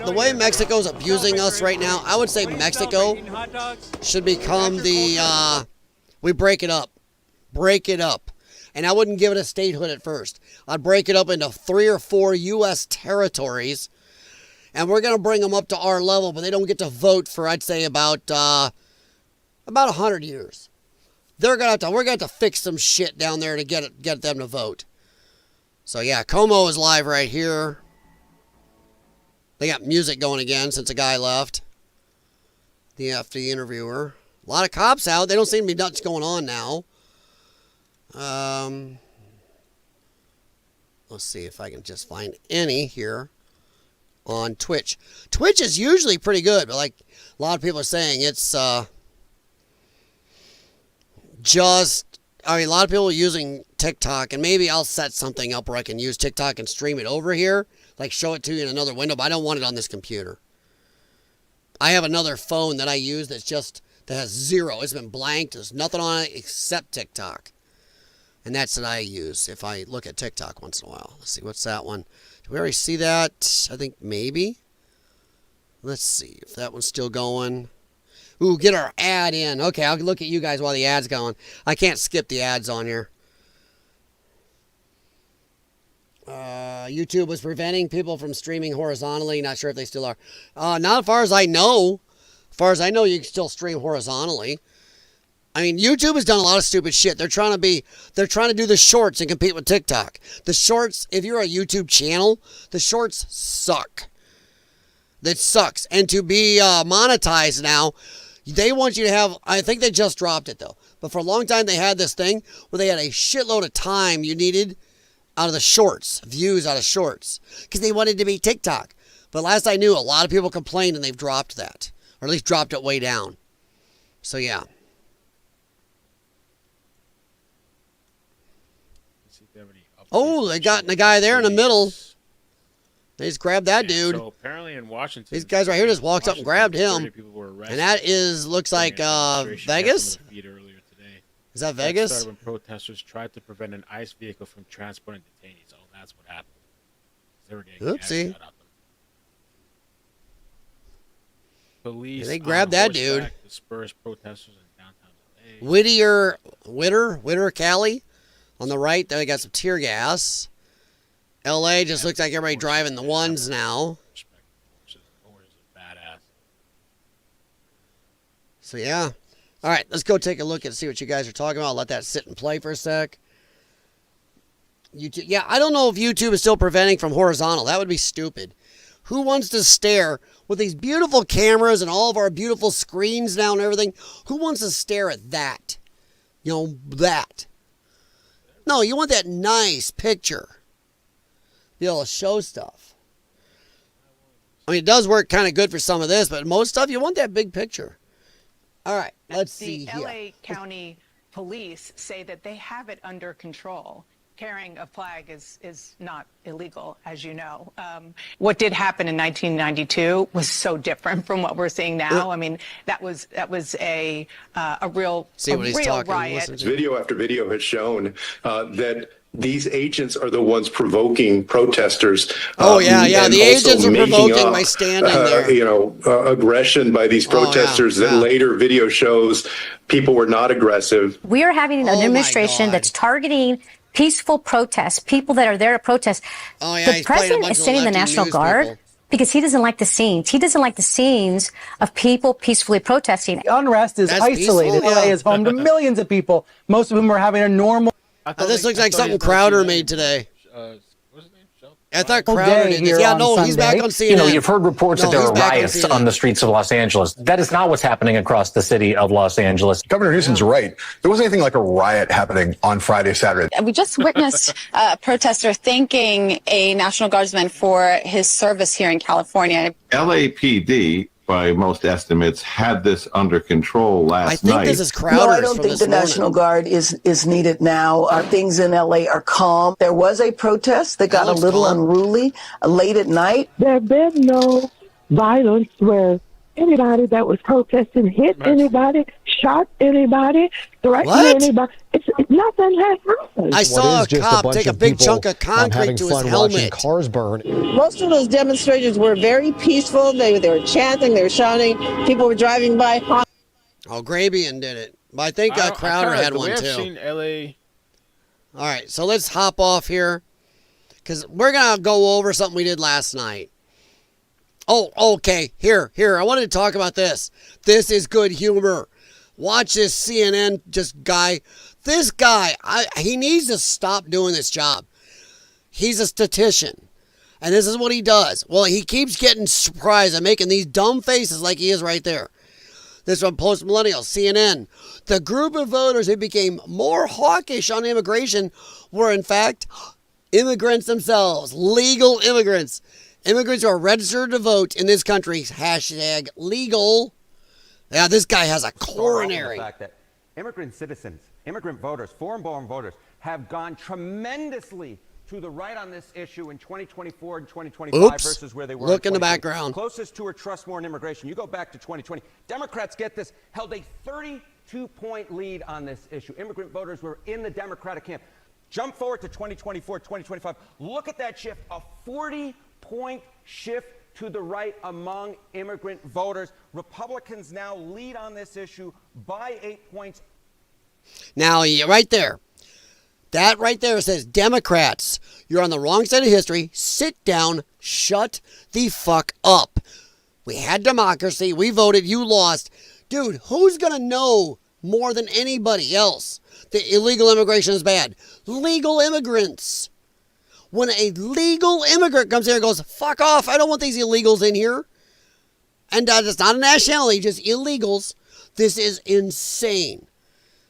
Speaker 1: The way Mexico's abusing us right now, I would say Mexico should become the, we break it up. Break it up. And I wouldn't give it a statehood at first. I'd break it up into 3 or 4 U.S. territories. And we're going to bring them up to our level, but they don't get to vote for, I'd say, about 100 years. We're going to have to fix some shit down there to get them to vote. So yeah, Como is live right here. They got music going again since a guy left. The FD interviewer. A lot of cops out. They don't seem to be much going on now. Let's see if I can just find any here on Twitch. Twitch is usually pretty good, but like a lot of people are saying, it's a lot of people are using TikTok, and maybe I'll set something up where I can use TikTok and stream it over here, like show it to you in another window, but I don't want it on this computer. I have another phone that I use that has 0. It's been blanked. There's nothing on it except TikTok. And that's what I use if I look at TikTok once in a while. Let's see, what's that one? Did we already see that? I think maybe. Let's see if that one's still going. Ooh, get our ad in. Okay, I'll look at you guys while the ad's going. I can't skip the ads on here. YouTube was preventing people from streaming horizontally. Not sure if they still are. Not as far as I know. As far as I know, you can still stream horizontally. I mean, YouTube has done a lot of stupid shit. They're trying to do the shorts and compete with TikTok. The shorts, if you're a YouTube channel, the shorts suck. That sucks. And to be monetized now, they want you to have, I think they just dropped it though, but for a long time they had this thing where they had a shitload of time you needed out of the shorts, views out of shorts, because they wanted to be TikTok. But last I knew, a lot of people complained and they've dropped that, or at least dropped it way down. So yeah. Oh, they got the guy there in the middle. They just grabbed that dude.
Speaker 21: So apparently in Washington,
Speaker 1: these guys right here just walked up and grabbed him. And that looks like Vegas? Is that Vegas?
Speaker 21: That started when protesters tried to prevent an ICE vehicle from transporting detainees. Oh, that's what happened. They were getting
Speaker 1: oopsie.
Speaker 21: shot at them. Police
Speaker 1: they grabbed that dude.
Speaker 21: Dispersed protesters in downtown LA.
Speaker 1: Whitter, Cali. On the right, they got some tear gas. LA just looks like everybody driving the ones now. So yeah. All right, let's go take a look and see what you guys are talking about. I'll let that sit and play for a sec. YouTube, yeah, I don't know if YouTube is still preventing from horizontal. That would be stupid. Who wants to stare with these beautiful cameras and all of our beautiful screens now and everything? Who wants to stare at that? You know, that. No, you want that nice picture. Be able to show stuff. I mean, it does work kind of good for some of this, but most stuff, you want that big picture. All right, let's see here.
Speaker 22: The LA County Police say that they have it under control. Carrying a flag is not illegal, as you know. What did happen in 1992 was so different from what we're seeing now. I mean, that was a real riot.
Speaker 23: Video after video has shown that these agents are the ones provoking protesters.
Speaker 1: The agents are provoking by standing there.
Speaker 23: Aggression by these protesters that later video shows people were not aggressive.
Speaker 24: We are having an administration that's targeting peaceful protests, people that are there to protest. The president is sending the National Guard because he doesn't like the scenes. He doesn't like the scenes of people peacefully protesting.
Speaker 11: The unrest is isolated. LA is home to millions of people, most of whom are having a normal...
Speaker 1: This looks like something Crowder made today. I thought Crowder did this. Yeah, no, he's back on CNN.
Speaker 25: You know, you've heard reports that there are riots on the streets of Los Angeles. That is not what's happening across the city of Los Angeles.
Speaker 26: Governor Newsom's right. There wasn't anything like a riot happening on Friday, Saturday.
Speaker 27: We just witnessed a protester thanking a National Guardsman for his service here in California.
Speaker 28: LAPD, by most estimates, had this under control last night.
Speaker 1: I think this is Crowder's.
Speaker 29: No, I don't think the National Guard is needed now. Things in LA are calm. There was a protest that got a little unruly late at night.
Speaker 30: There have been no violence where anybody that was protesting hit anybody, shot anybody, threatened anybody. Nothing has happened.
Speaker 1: I saw a cop take a big chunk of concrete to his helmet.
Speaker 26: Cars burn.
Speaker 29: Most of those demonstrators were very peaceful. They were chanting, they were shouting. People were driving by.
Speaker 1: Oh, Grabian did it. But I think Crowder had one too.
Speaker 21: Seen LA.
Speaker 1: All right, so let's hop off here because we're going to go over something we did last night. Oh, okay. Here. I wanted to talk about this. This is good humor. Watch this CNN guy. This guy, he needs to stop doing this job. He's a statistician. And this is what he does. Well, he keeps getting surprised and making these dumb faces like he is right there. This from Post Millennial, CNN. The group of voters who became more hawkish on immigration were, in fact, immigrants themselves. Legal immigrants. Immigrants who are registered to vote in this country. Hashtag legal. Yeah, this guy has a coronary.
Speaker 31: The fact that immigrant citizens, immigrant voters, foreign-born voters have gone tremendously to the right on this issue in 2024 and 2025 versus where they were.
Speaker 1: Look in the background.
Speaker 31: Closest to or trust more in immigration. You go back to 2020. Democrats, get this, held a 32-point lead on this issue. Immigrant voters were in the Democratic camp. Jump forward to 2024, 2025. Look at that shift, a 40-point shift to the right among immigrant voters. Republicans now lead on this issue by 8 points.
Speaker 1: Now, right there. That right there says, Democrats, you're on the wrong side of history. Sit down. Shut the fuck up. We had democracy. We voted. You lost. Dude, who's going to know more than anybody else that illegal immigration is bad? Legal immigrants. When a legal immigrant comes here and goes, fuck off, I don't want these illegals in here. And it's not a nationality, just illegals. This is insane.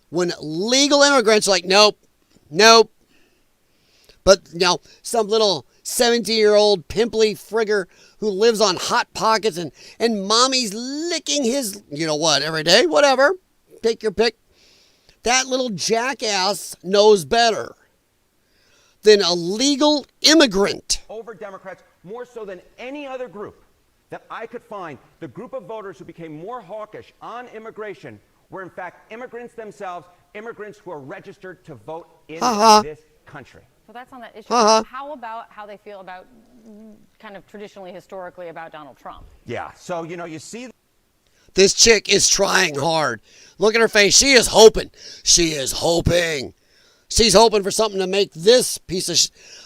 Speaker 1: When legal immigrants are like, nope. But, some little 17-year-old pimply frigger who lives on Hot Pockets and mommy's licking his, every day, whatever. Take your pick. That little jackass knows better than a legal immigrant.
Speaker 31: Over Democrats, more so than any other group that I could find, the group of voters who became more hawkish on immigration were in fact immigrants themselves, immigrants who are registered to vote in this country.
Speaker 2: So that's on that issue. How about how they feel about kind of traditionally, historically about Donald Trump?
Speaker 31: Yeah, so, you see...
Speaker 1: This chick is trying hard. Look at her face. She is hoping. She's hoping for something to make this piece of...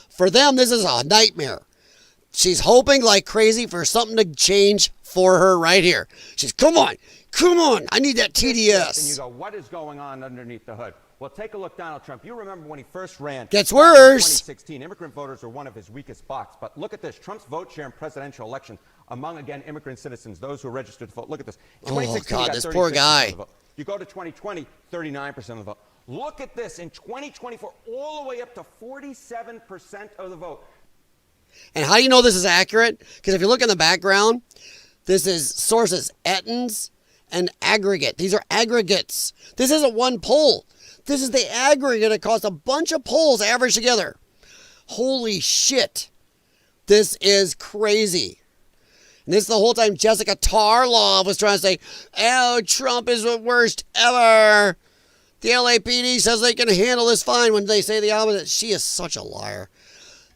Speaker 1: For them, this is a nightmare. She's hoping like crazy for something to change for her right here. She's, come on, I need that TDS.
Speaker 31: And you go, what is going on underneath the hood? Well, take a look, Donald Trump. You remember when he first ran.
Speaker 1: Gets worse.
Speaker 31: In 2016, immigrant voters are one of his weakest spots. But look at this. Trump's vote share in presidential election among, again, immigrant citizens, those who are registered to vote. Look at this. In 2016,
Speaker 1: God,
Speaker 31: he got
Speaker 1: this poor guy.
Speaker 31: of the vote. You go to 2020, 39% of the vote. Look at this. In 2024, all the way up to 47% of the vote.
Speaker 1: And how do you know this is accurate? Because if you look in the background, this is sources, Ettins and aggregate. These are aggregates. This isn't one poll. This is the aggregate across a bunch of polls averaged together. Holy shit. This is crazy. And this the whole time Jessica Tarlov was trying to say, oh, Trump is the worst ever. The LAPD says they can handle this fine when they say the opposite. She is such a liar.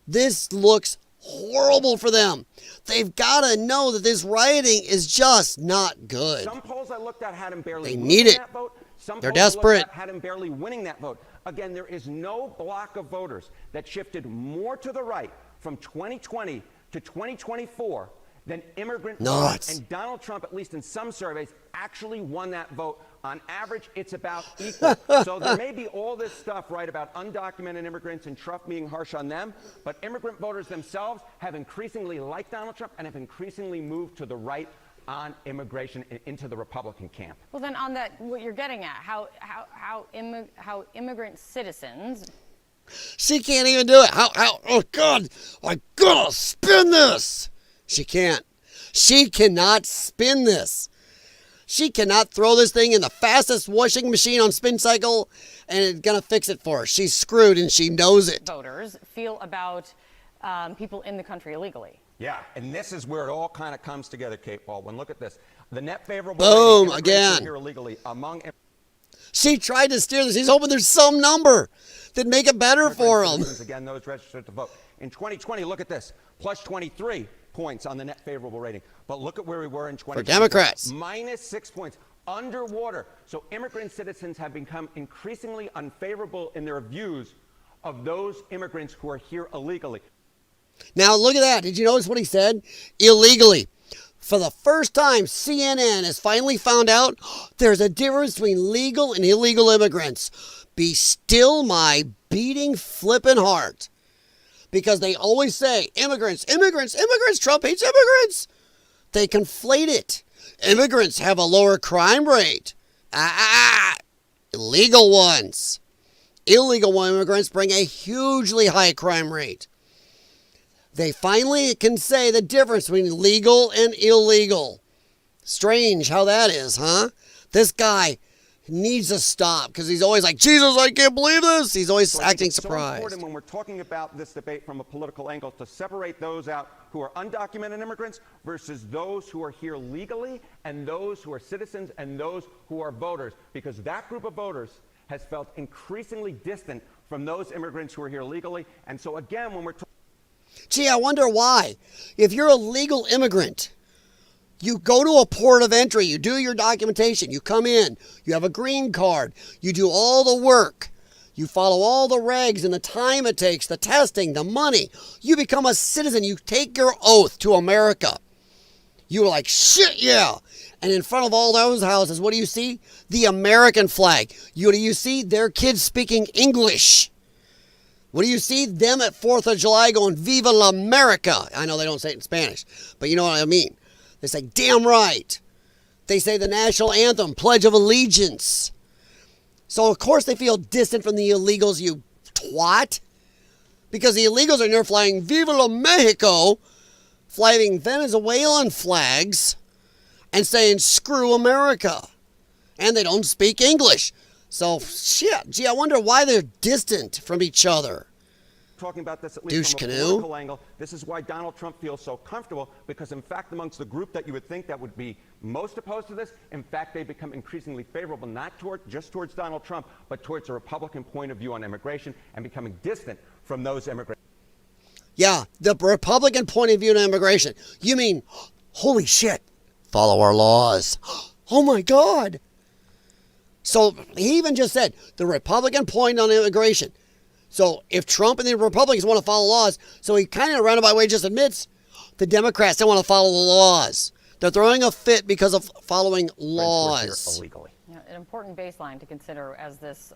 Speaker 1: This looks horrible for them. They've got to know that this rioting is just not good.
Speaker 31: Some polls I looked at had him barely
Speaker 1: They
Speaker 31: losing
Speaker 1: need it.
Speaker 31: that vote. Some
Speaker 1: They're
Speaker 31: polls I looked
Speaker 1: desperate.
Speaker 31: at had him barely winning that vote. Again, there is no block of voters that shifted more to the right from 2020 to 2024 than immigrant voters. And Donald Trump, at least in some surveys, actually won that vote. On average, it's about equal. So there may be all this stuff, right, about undocumented immigrants and Trump being harsh on them, but immigrant voters themselves have increasingly liked Donald Trump and have increasingly moved to the right on immigration and into the Republican camp.
Speaker 2: Well, then on that, what you're getting at, how immigrant citizens...
Speaker 1: She can't even do it. Oh, God, I gotta spin this. She can't. She cannot spin this. She cannot throw this thing in the fastest washing machine on spin cycle and it's going to fix it for her. She's screwed and she knows it.
Speaker 2: Voters feel about people in the country illegally.
Speaker 31: Yeah, and this is where it all kind of comes together, Kate Baldwin. Look at this. The net favorable...
Speaker 1: Boom, again.
Speaker 31: Here illegally among...
Speaker 1: She tried to steer this. He's hoping there's some number that make it better for him.
Speaker 31: Again, those registered to vote. In 2020, look at this. Plus 23 points on the net favorable rating. But look at where we were in 2020.
Speaker 1: For Democrats.
Speaker 31: Minus 6 points. Underwater. So immigrant citizens have become increasingly unfavorable in their views of those immigrants who are here illegally.
Speaker 1: Now, look at that. Did you notice what he said? Illegally. For the first time, CNN has finally found out there's a difference between legal and illegal immigrants. Be still my beating flippin' heart. Because they always say, immigrants, Trump hates immigrants. They conflate it. Immigrants have a lower crime rate. Illegal ones. Illegal immigrants bring a hugely high crime rate. They finally can say the difference between legal and illegal. Strange how that is, huh? This guy needs to stop because he's always like, Jesus, I can't believe this. He's always acting surprised.
Speaker 31: It's so important when we're talking about this debate from a political angle to separate those out who are undocumented immigrants versus those who are here legally and those who are citizens and those who are voters, because that group of voters has felt increasingly distant from those immigrants who are here legally. And so again, when we're talking...
Speaker 1: Gee, I wonder why. If you're a legal immigrant, you go to a port of entry, you do your documentation, you come in, you have a green card, you do all the work, You follow all the regs and the time it takes, the testing, the money. You become a citizen. You take your oath to America. You're like, shit, yeah. And in front of all those houses, what do you see? The American flag. What do you see? Their kids speaking English. What do you see? Them at 4th of July going, Viva la America. I know they don't say it in Spanish, but you know what I mean. They say, damn right. They say the national anthem, Pledge of Allegiance. So, of course, they feel distant from the illegals, you twat. Because the illegals are near flying Viva la Mexico, flying Venezuelan flags, and saying, screw America. And they don't speak English. So, shit, gee, I wonder why they're distant from each other.
Speaker 31: Talking about this at least from a political angle. This is why Donald Trump feels so comfortable, because in fact amongst the group that you would think that would be most opposed to this, in fact they become increasingly favorable, not just towards Donald Trump, but towards a Republican point of view on immigration, and becoming distant from those immigrants.
Speaker 1: Yeah, the Republican point of view on immigration. You mean, holy shit, follow our laws. Oh my God. So he even just said the Republican point on immigration. So if Trump and the Republicans want to follow laws, so he kind of in a roundabout way just admits the Democrats don't want to follow the laws. They're throwing a fit because of following laws.
Speaker 31: Illegally.
Speaker 2: Yeah, an important baseline to consider as this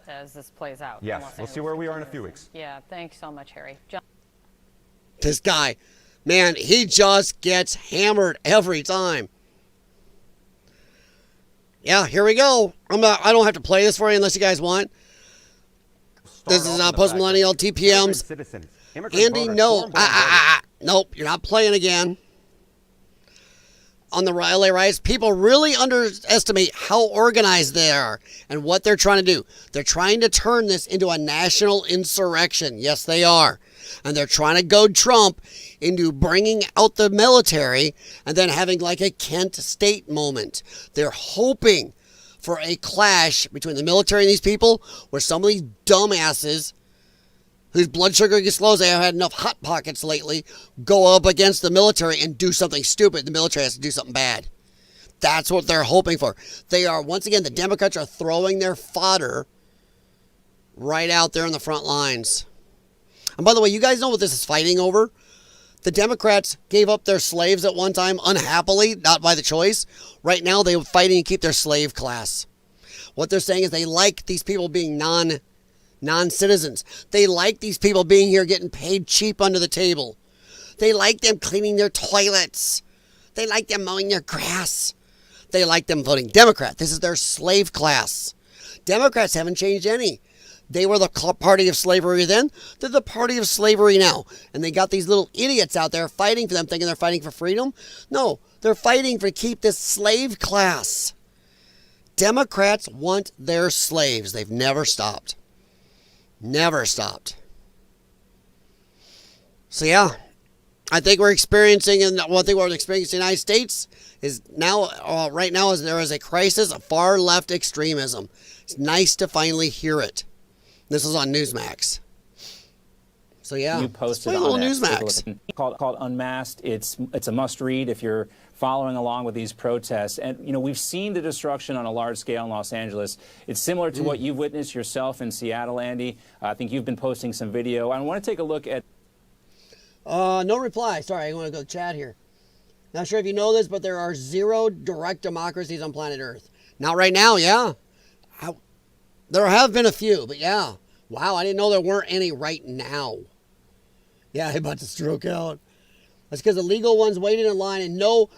Speaker 2: plays out.
Speaker 31: Yes, we'll see where we are in a few weeks.
Speaker 2: Yeah, thanks so much, Harry. John.
Speaker 1: This guy, man, he just gets hammered every time. Yeah, here we go. I don't have to play this for you unless you guys want. This is Post-Millennial TPM's Andy, no. Nope, you're not playing again. On the LA riots, people really underestimate how organized they are and what they're trying to do. They're trying to turn this into a national insurrection. Yes, they are. And they're trying to goad Trump into bringing out the military and then having like a Kent State moment. They're hoping for a clash between the military and these people, where some of these dumbasses whose blood sugar gets low, they have had enough hot pockets lately, go up against the military and do something stupid. The military has to do something bad. That's what they're hoping for. They are, once again, the Democrats are throwing their fodder right out there in the front lines. And by the way, you guys know what this is fighting over? The Democrats gave up their slaves at one time unhappily, not by the choice. Right now, they're fighting to keep their slave class. What they're saying is they like these people being non-citizens. They like these people being here getting paid cheap under the table. They like them cleaning their toilets. They like them mowing their grass. They like them voting Democrat. This is their slave class. Democrats haven't changed any. They were the party of slavery then. They're the party of slavery now. And they got these little idiots out there fighting for them, thinking they're fighting for freedom. No, they're fighting to keep this slave class. Democrats want their slaves. They've never stopped. Never stopped. So yeah, I think we're experiencing, and one thing we're experiencing in the United States is now, right now, is there is a crisis of far left extremism. It's nice to finally hear it. This is on Newsmax. So yeah,
Speaker 4: you posted
Speaker 1: a little Newsmax
Speaker 4: called Unmasked. It's a must read if you're following along with these protests. And you know, we've seen the destruction on a large scale in Los Angeles. It's similar to what you've witnessed yourself in Seattle, Andy. I think you've been posting some video. I want to take a look at.
Speaker 1: No reply. Sorry, I want to go chat here. Not sure if you know this, but there are 0 direct democracies on planet Earth. Not right now, yeah. There have been a few, but yeah. Wow, I didn't know there weren't any right now. Yeah, I'm about to stroke out. That's because the legal ones waited in line and know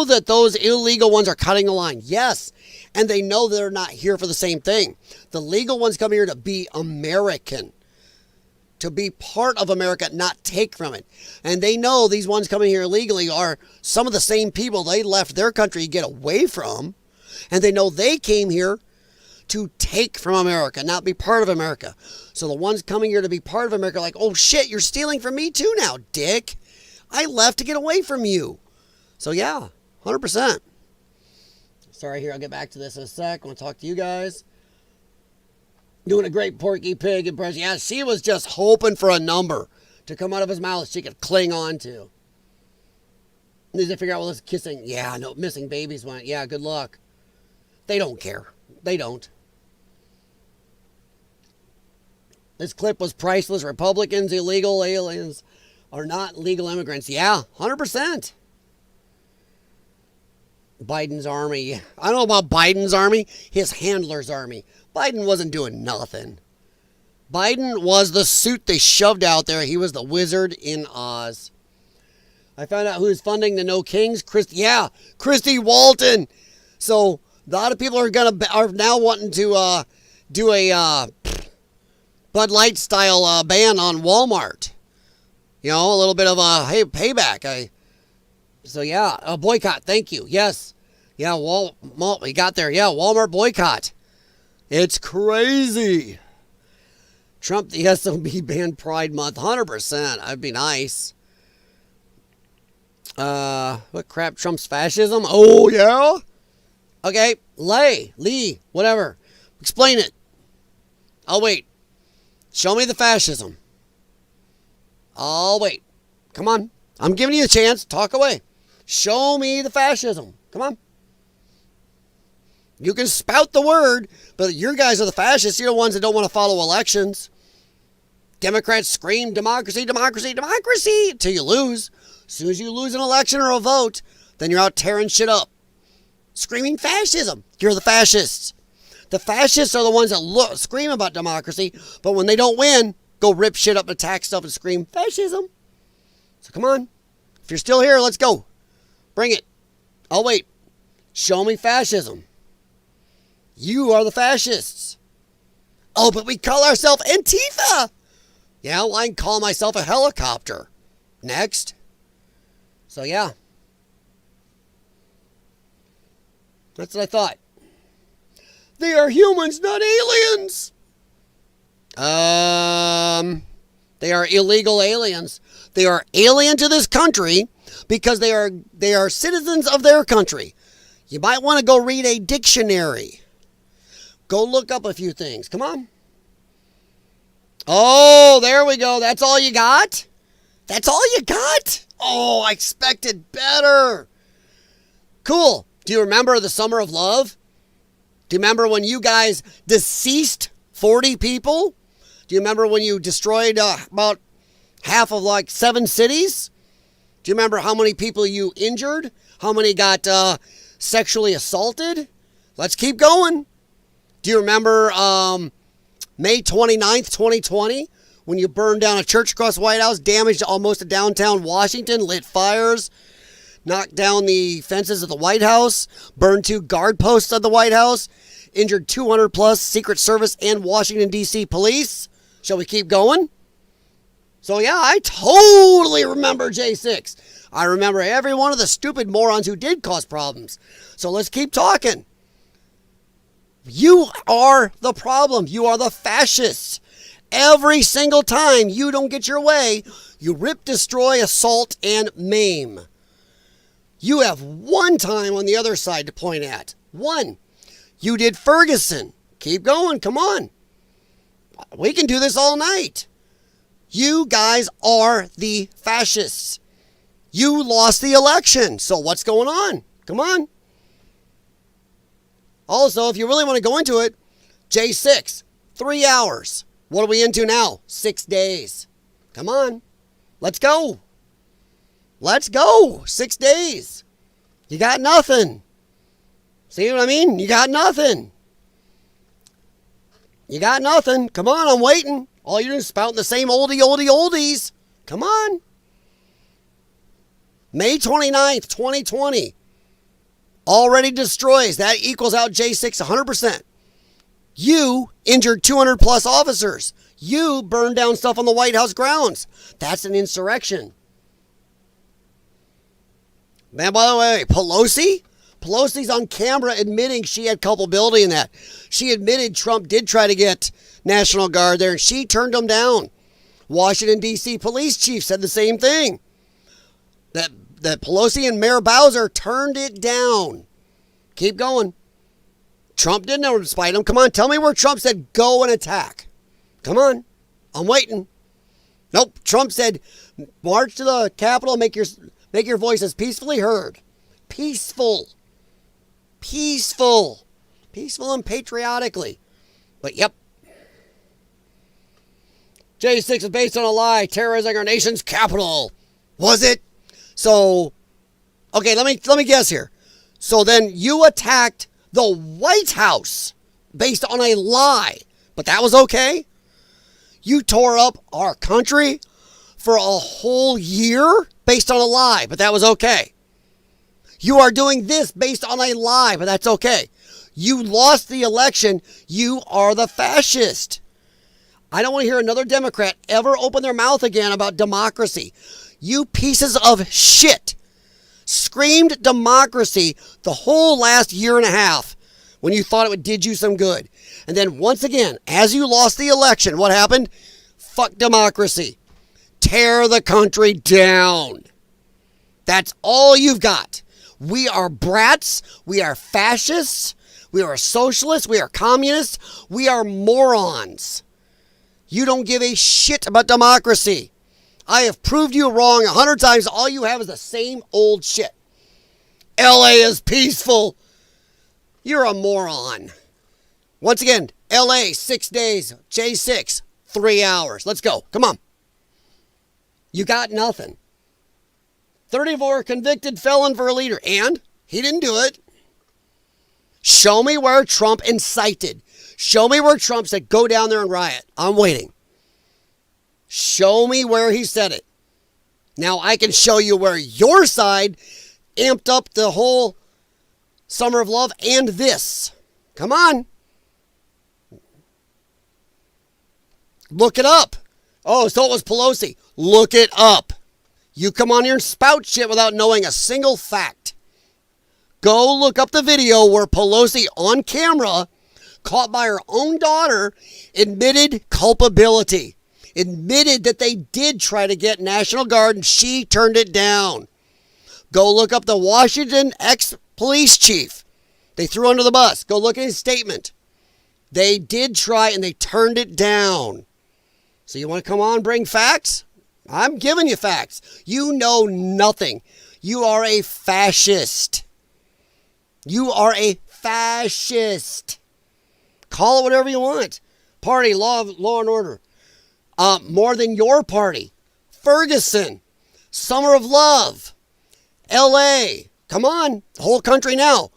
Speaker 1: that those illegal ones are cutting the line. Yes, and they know they're not here for the same thing. The legal ones come here to be American, to be part of America, not take from it. And they know these ones coming here illegally are some of the same people they left their country to get away from. And they know they came here to take from America, not be part of America. So the ones coming here to be part of America are like, oh shit, you're stealing from me too now, dick. I left to get away from you. So yeah, 100%. Sorry, here, I'll get back to this in a sec. I want to talk to you guys. Doing a great Porky Pig impression. Yeah, she was just hoping for a number to come out of his mouth she could cling on to. Needs to figure out what this kissing. Yeah, no, missing babies went. Yeah, good luck. They don't care. They don't. This clip was priceless. Republicans, illegal aliens are not legal immigrants. Yeah, 100%. Biden's army. I don't know about Biden's army. His handler's army. Biden wasn't doing nothing. Biden was the suit they shoved out there. He was the Wizard in Oz. I found out who's funding the No Kings. Christy Walton. So a lot of people are now wanting to do a Bud Light style ban on Walmart. You know, a little bit of a payback. A boycott. Thank you. Yes. Yeah, we got there. Yeah, Walmart boycott. It's crazy. Trump, the SOB banned Pride Month. 100%. That'd be nice. What crap? Trump's fascism? Oh, yeah? Okay. Lee, whatever. Explain it. I'll wait. Show me the fascism. I'll wait. Come on. I'm giving you a chance. Talk away. Show me the fascism. Come on. You can spout the word, but you guys are the fascists. You're the ones that don't want to follow elections. Democrats scream democracy, democracy, democracy until you lose. As soon as you lose an election or a vote, then you're out tearing shit up. Screaming fascism. You're the fascists. The fascists are the ones that scream about democracy, but when they don't win, go rip shit up, attack stuff, and scream fascism. So come on. If you're still here, let's go. Bring it. I'll wait. Show me fascism. You are the fascists. Oh, but we call ourselves Antifa. Yeah, well, I can call myself a helicopter. Next. So, yeah. That's what I thought. They are humans, not aliens. They are illegal aliens. They are alien to this country because they are citizens of their country. You might want to go read a dictionary. Go look up a few things. Come on. Oh, there we go. That's all you got? That's all you got? Oh, I expected better. Cool. Do you remember the Summer of Love? Do you remember when you guys deceased 40 people? Do you remember when you destroyed about half of 7 cities? Do you remember how many people you injured? How many got sexually assaulted? Let's keep going. Do you remember May 29th, 2020, when you burned down a church across the White House, damaged almost to downtown Washington, lit fires, knocked down the fences of the White House, burned 2 guard posts at the White House, injured 200 plus Secret Service and Washington, D.C. police? Shall we keep going? So yeah, I totally remember J6. I remember every one of the stupid morons who did cause problems. So let's keep talking. You are the problem. You are the fascists. Every single time you don't get your way, you rip, destroy, assault, and maim. You have one time on the other side to point at. One. You did Ferguson. Keep going. Come on. We can do this all night. You guys are the fascists. You lost the election. So what's going on? Come on. Also, if you really want to go into it, J6, 3 hours. What are we into now? 6 days. Come on. Let's go. Let's go. 6 days. You got nothing. See what I mean? You got nothing. You got nothing. Come on, I'm waiting. All you're doing is spouting the same oldies. Come on. May 29th, 2020. Already destroys. That equals out J6 100%. You injured 200 plus officers. You burned down stuff on the White House grounds. That's an insurrection. Man, by the way, Pelosi's on camera admitting she had culpability in that. She admitted Trump did try to get National Guard there, and she turned them down. Washington, D.C. police chief said the same thing. That Pelosi and Mayor Bowser turned it down. Keep going. Trump didn't know to spite him. Come on, tell me where Trump said go and attack. Come on, I'm waiting. Nope, Trump said march to the Capitol, make your voices peacefully heard. Peaceful and patriotically. But yep. J6 is based on a lie, terrorizing our nation's capital. Was it? So, okay, let me guess here. So then you attacked the White House based on a lie, but that was okay? You tore up our country for a whole year based on a lie, but that was okay. You are doing this based on a lie, but that's okay. You lost the election. You are the fascist. I don't want to hear another Democrat ever open their mouth again about democracy. You pieces of shit screamed democracy the whole last year and a half when you thought it did you some good. And then once again, as you lost the election, what happened? Fuck democracy. Tear the country down. That's all you've got. We are brats. We are fascists. We are socialists. We are communists. We are morons. You don't give a shit about democracy. I have proved you wrong 100 times. All you have is the same old shit. LA is peaceful. You're a moron. Once again, LA, 6 days. J6, 3 hours. Let's go. Come on. You got nothing. 34 convicted felon for a leader. And he didn't do it. Show me where Trump incited. Show me where Trump said, go down there and riot. I'm waiting. Show me where he said it. Now I can show you where your side amped up the whole Summer of Love and this. Come on. Look it up. Oh, so it was Pelosi. Look it up. You come on here and spout shit without knowing a single fact. Go look up the video where Pelosi on camera, caught by her own daughter, admitted culpability. Admitted that they did try to get National Guard and she turned it down. Go look up the Washington ex-police chief. They threw under the bus. Go look at his statement. They did try and they turned it down. So you want to come on and bring facts? I'm giving you facts. You know nothing. You are a fascist. You are a fascist. Call it whatever you want. Party, law and order. More than your party. Ferguson. Summer of Love. LA. Come on. The whole country now.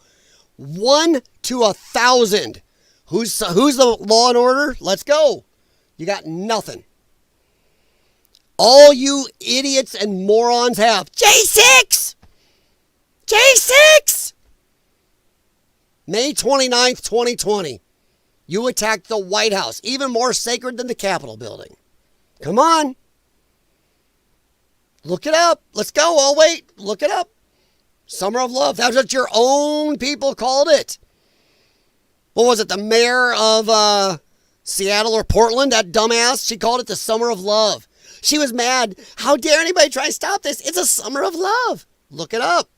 Speaker 1: 1 to 1,000. Who's the law and order? Let's go. You got nothing. All you idiots and morons have. J6! J6! May 29th, 2020. You attacked the White House, even more sacred than the Capitol building. Come on. Look it up. Let's go. I'll wait. Look it up. Summer of Love. That's what your own people called it. What was it? The mayor of Seattle or Portland, that dumbass, she called it the Summer of Love. She was mad. How dare anybody try to stop this? It's a Summer of Love. Look it up.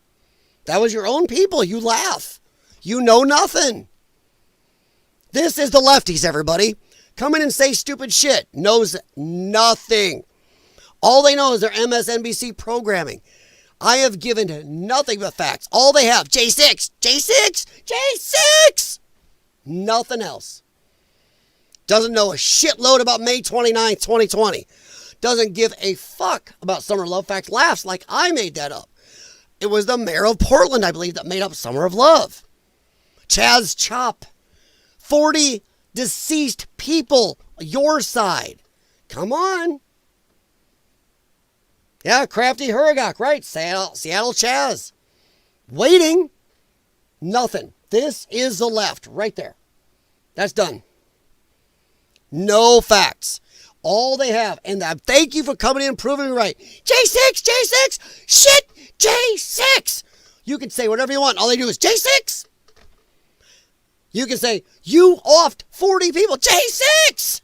Speaker 1: That was your own people. You laugh. You know nothing. This is the lefties, everybody. Come in and say stupid shit. Knows nothing. All they know is their MSNBC programming. I have given nothing but facts. All they have, J6, J6, J6. Nothing else. Doesn't know a shitload about May 29th, 2020. Doesn't give a fuck about Summer of Love. In fact, laughs like I made that up. It was the mayor of Portland, I believe, that made up Summer of Love. Chaz Chop. 40 deceased people. Your side. Come on. Yeah, Crafty Huragok, right? Seattle Chaz. Waiting. Nothing. This is the left right there. That's done. No facts. All they have. And thank you for coming in and proving me right. J6, J6, shit, J6. You can say whatever you want. All they do is J6. You can say, you offed 40 people. J6.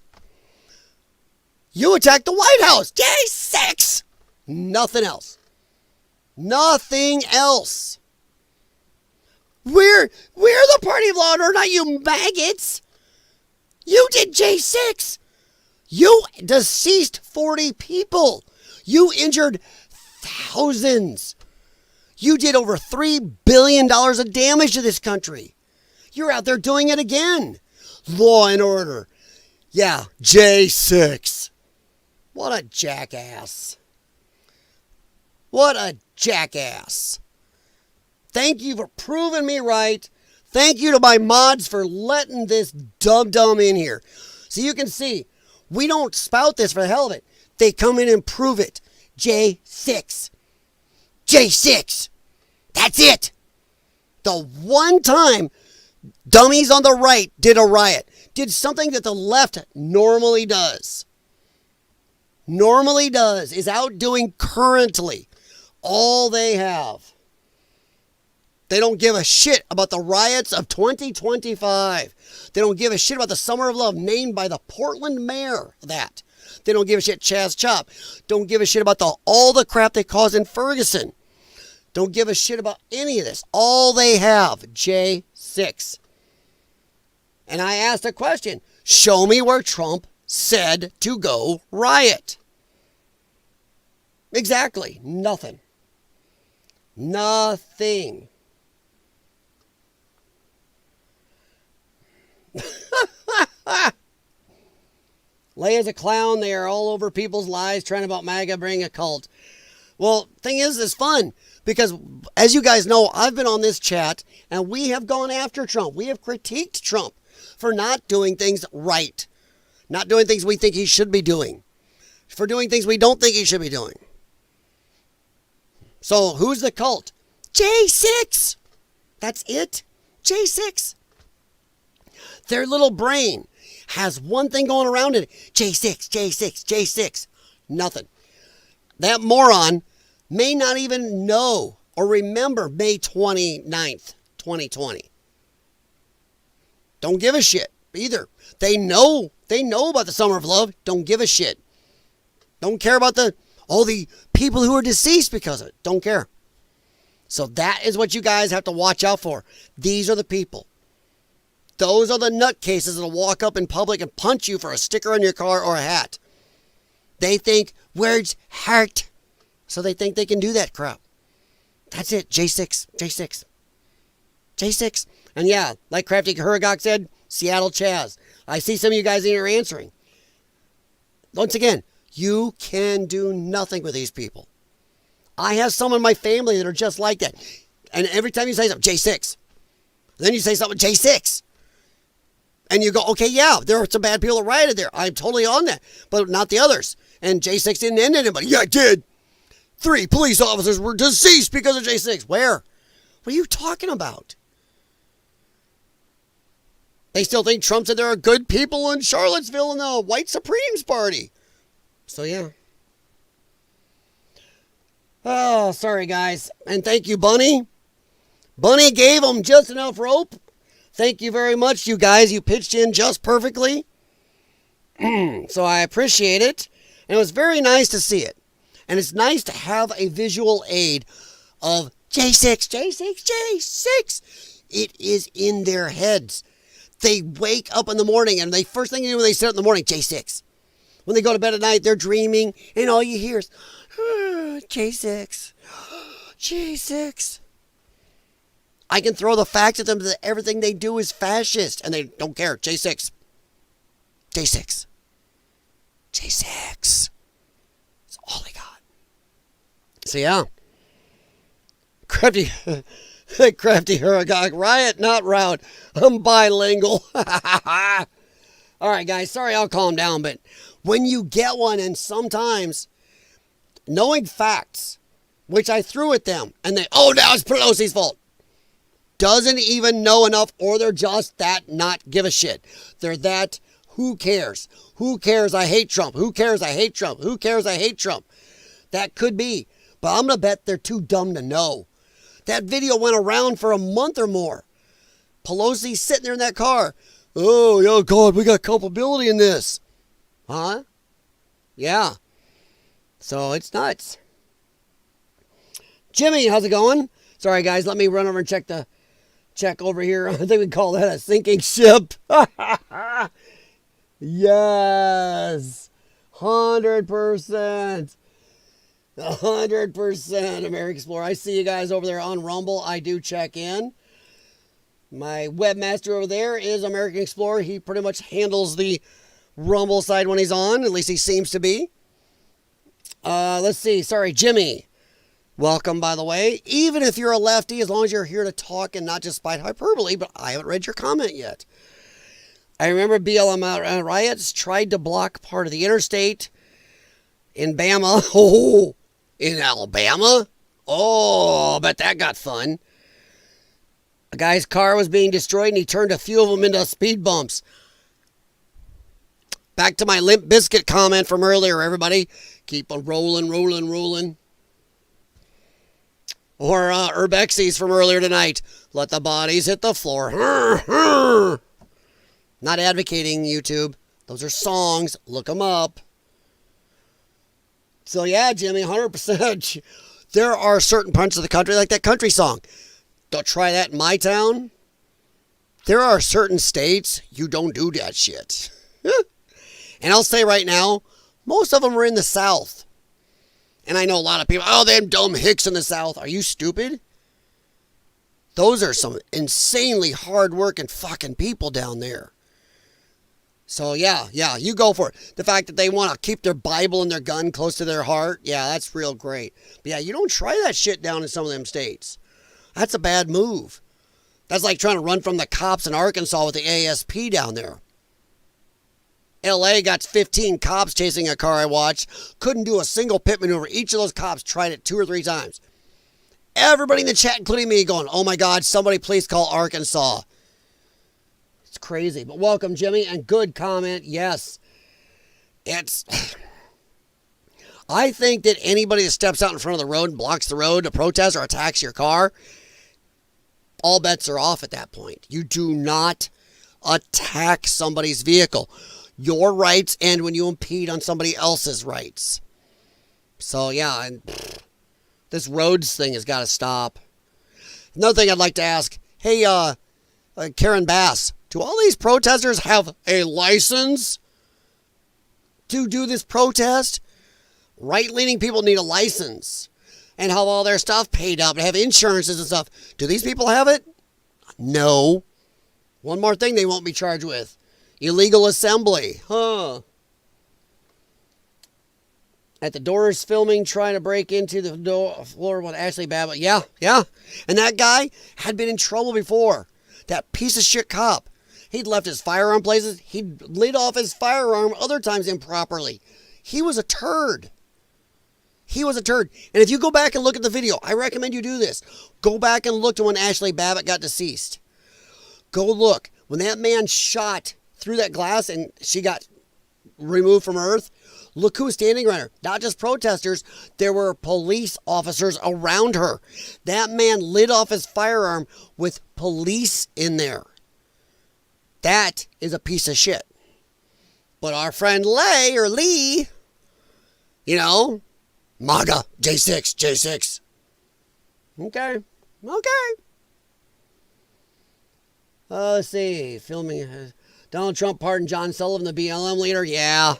Speaker 1: You attacked the White House. J6. Nothing else. Nothing else. We're the party of law and order, not you maggots. You did J6. You deceased 40 people. You injured thousands. You did over $3 billion of damage to this country. You're out there doing it again. Law and order. Yeah, J6. What a jackass. What a jackass. Thank you for proving me right. Thank you to my mods for letting this dum-dum in here. So you can see, we don't spout this for the hell of it. They come in and prove it. J6. J6. That's it. The one time dummies on the right did a riot. Did something that the left normally does. Normally does. Is outdoing currently all they have. They don't give a shit about the riots of 2025. They don't give a shit about the Summer of Love named by the Portland mayor. That. They don't give a shit. Chaz Chop. Don't give a shit about all the crap they caused in Ferguson. Don't give a shit about any of this. All they have, J6. And I asked a question. Show me where Trump said to go riot. Exactly. Nothing. Nothing. Leia's a clown. They are all over people's lives trying about MAGA bring a cult. Well, thing is, it's fun because, as you guys know, I've been on this chat and we have gone after Trump. We have critiqued Trump for not doing things right, not doing things we think he should be doing, for doing things we don't think he should be doing. So who's the cult? J6. That's it. J6. Their little brain has one thing going around it. J6, J6, J6. Nothing. That moron may not even know or remember May 29th, 2020. Don't give a shit either. They know about the Summer of Love. Don't give a shit. Don't care about all the people who are deceased because of it. Don't care. So that is what you guys have to watch out for. These are the people. Those are the nutcases that'll walk up in public and punch you for a sticker on your car or a hat. They think words hurt. So they think they can do that crap. That's it. J6. J6. J6. And yeah, like Crafty Huragok said, Seattle Chaz. I see some of you guys in here answering. Once again, you can do nothing with these people. I have some in my family that are just like that. And every time you say something, J6. Then you say something, J6. And you go, okay, yeah, there are some bad people that rioted there. I'm totally on that. But not the others. And J6 didn't end anybody. Yeah, it did. 3 police officers were deceased because of J6. Where? What are you talking about? They still think Trump said there are good people in Charlottesville in the White Supremes Party. So, yeah. Oh, sorry, guys. And thank you, Bunny. Bunny gave them just enough rope. Thank you very much, you guys. You pitched in just perfectly. So I appreciate it. And it was very nice to see it. And it's nice to have a visual aid of J6, J6, J6. It is in their heads. They wake up in the morning and the first thing they do when they sit up in the morning, J6. When they go to bed at night, they're dreaming and all you hear is, J6, J6. I can throw the facts at them that everything they do is fascist and they don't care. J6. J6. J6. That's all they got. So yeah. Crafty Huragog. Riot, not route. I'm bilingual. All right, guys. Sorry, I'll calm down. But when you get one and sometimes knowing facts, which I threw at them, and they, oh, now it's Pelosi's fault. Doesn't even know enough, or they're just that not give a shit. They're that, who cares? Who cares I hate Trump? Who cares I hate Trump? Who cares I hate Trump? That could be. But I'm going to bet they're too dumb to know. That video went around for a month or more. Pelosi sitting there in that car. Oh, God, we got culpability in this. Huh? Yeah. So it's nuts. Jimmy, how's it going? Sorry, guys. Let me run over and check over here. I think we call that a sinking ship. Yes. 100%. 100% American Explorer. I see you guys over there on Rumble. I do check in. My webmaster over there is American Explorer. He pretty much handles the Rumble side when he's on. At least he seems to be. Let's see. Sorry, Jimmy. Welcome, by the way. Even if you're a lefty, as long as you're here to talk and not just spite hyperbole, but I haven't read your comment yet. I remember BLM riots tried to block part of the interstate in Bama. Oh, in Alabama? Oh, I bet that got fun. A guy's car was being destroyed and he turned a few of them into speed bumps. Back to my Limp Bizkit comment from earlier, everybody. Keep on rolling, rolling, rolling. Or Urbexes from earlier tonight. Let the bodies hit the floor. Not advocating, YouTube. Those are songs. Look them up. So yeah, Jimmy, 100%. There are certain parts of the country, like that country song. Don't try that in my town. There are certain states you don't do that shit. And I'll say right now, most of them are in the South. And I know a lot of people, oh, them dumb hicks in the South. Are you stupid? Those are some insanely hard-working fucking people down there. So, yeah, you go for it. The fact that they want to keep their Bible and their gun close to their heart, yeah, that's real great. But, yeah, you don't try that shit down in some of them states. That's a bad move. That's like trying to run from the cops in Arkansas with the ASP down there. LA got 15 cops chasing a car I watched. Couldn't do a single pit maneuver. Each of those cops tried it 2 or 3 times. Everybody in the chat, including me, going, oh my God, somebody please call Arkansas. It's crazy. But welcome, Jimmy, and good comment. Yes. I think that anybody that steps out in front of the road and blocks the road to protest or attacks your car, all bets are off at that point. You do not attack somebody's vehicle. Your rights end when you impede on somebody else's rights. So, yeah, and this roads thing has got to stop. Another thing I'd like to ask, hey, Karen Bass, do all these protesters have a license to do this protest? Right-leaning people need a license and have all their stuff paid up and have insurances and stuff. Do these people have it? No. One more thing they won't be charged with. Illegal assembly. At the Doors filming, trying to break into the floor with Ashley Babbitt. Yeah. And that guy had been in trouble before. That piece of shit cop. He'd left his firearm places. He'd lit off his firearm other times improperly. He was a turd. And if you go back and look at the video, I recommend you do this. Go back and look to when Ashley Babbitt got deceased. Go look. When that man shot through that glass and she got removed from Earth, look who was standing around her. Not just protesters. There were police officers around her. That man lit off his firearm with police in there. That is a piece of shit. But our friend Lee, MAGA, J6. Okay. Let's see. Filming. Donald Trump pardoned John Sullivan, the BLM leader. Yeah.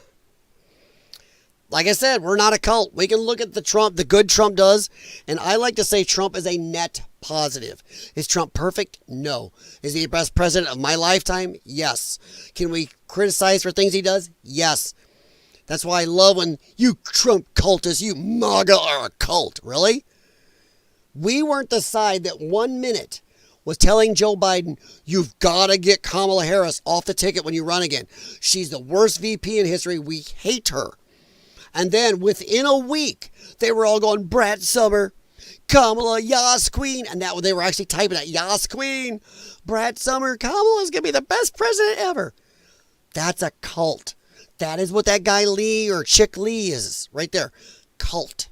Speaker 1: Like I said, we're not a cult. We can look at the good Trump does, and I like to say Trump is a net positive. Is Trump perfect? No. Is he the best president of my lifetime? Yes. Can we criticize for things he does? Yes. That's why I love when you Trump cultists, you MAGA are a cult. Really? We weren't the side that 1 minute was telling Joe Biden, you've got to get Kamala Harris off the ticket when you run again. She's the worst VP in history. We hate her. And then within a week, they were all going, Brad Summer, Kamala, Yas Queen. And that they were actually typing that, Yas Queen, Brad Summer, Kamala's going to be the best president ever. That's a cult. That is what that guy Lee or Chick Lee is right there. Cult.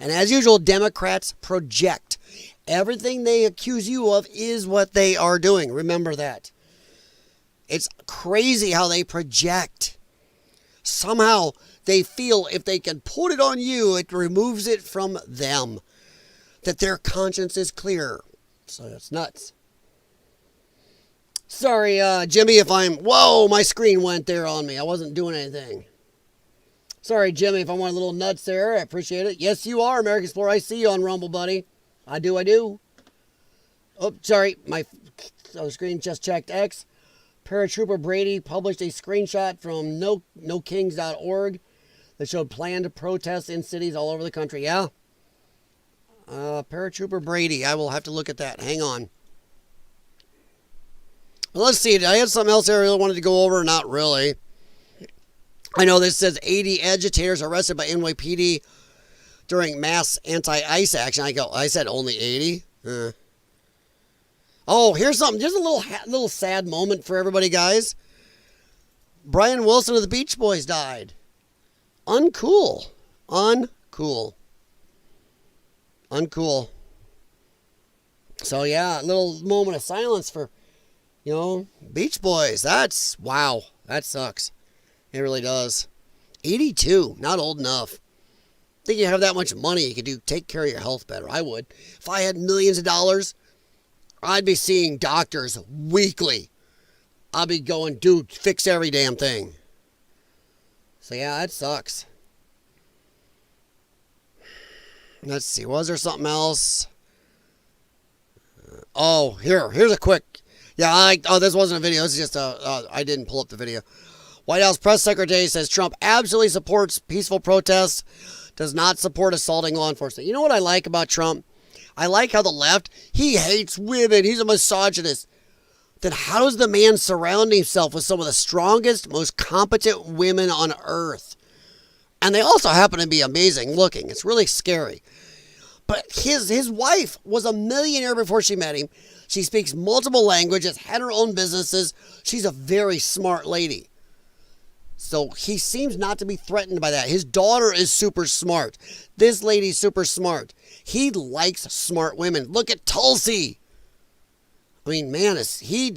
Speaker 1: And as usual, Democrats project. Everything they accuse you of is what they are doing. Remember that. It's crazy how they project. Somehow they feel if they can put it on you, it removes it from them. That their conscience is clear. So it's nuts. Sorry, Jimmy, if whoa, my screen went there on me. I wasn't doing anything. Sorry, Jimmy, if I went a little nuts there. I appreciate it. Yes, you are, American Explorer. I see you on Rumble, buddy. I do. Oh, sorry. My screen just checked X. Paratrooper Brady published a screenshot from nokings.org. that showed planned protests in cities all over the country. Yeah. Paratrooper Brady. I will have to look at that. Hang on. Well, let's see. I had something else there I really wanted to go over. Not really. I know this says 80 agitators arrested by NYPD during mass anti-ICE action. I said only 80. Oh, here's something. Just a little sad moment for everybody, guys. Brian Wilson of the Beach Boys died. Uncool. Uncool. So, yeah, a little moment of silence for, Beach Boys. Wow. That sucks. It really does. 82. Not old enough. Think you have that much money, you could take care of your health better. I would. If I had millions of dollars, I'd be seeing doctors weekly. I'd be going, dude, fix every damn thing. So, yeah, that sucks. Let's see. Was there something else? Here's a quick. Yeah, this wasn't a video. This is just I didn't pull up the video. White House press secretary says Trump absolutely supports peaceful protests, does not support assaulting law enforcement. You know what I like about Trump? I like how the left, he hates women. He's a misogynist. Then how does the man surround himself with some of the strongest, most competent women on earth? And they also happen to be amazing looking. It's really scary. But his wife was a millionaire before she met him. She speaks multiple languages, had her own businesses. She's a very smart lady. So he seems not to be threatened by that. His daughter is super smart. This lady's super smart. He likes smart women. Look at Tulsi. I mean, man, he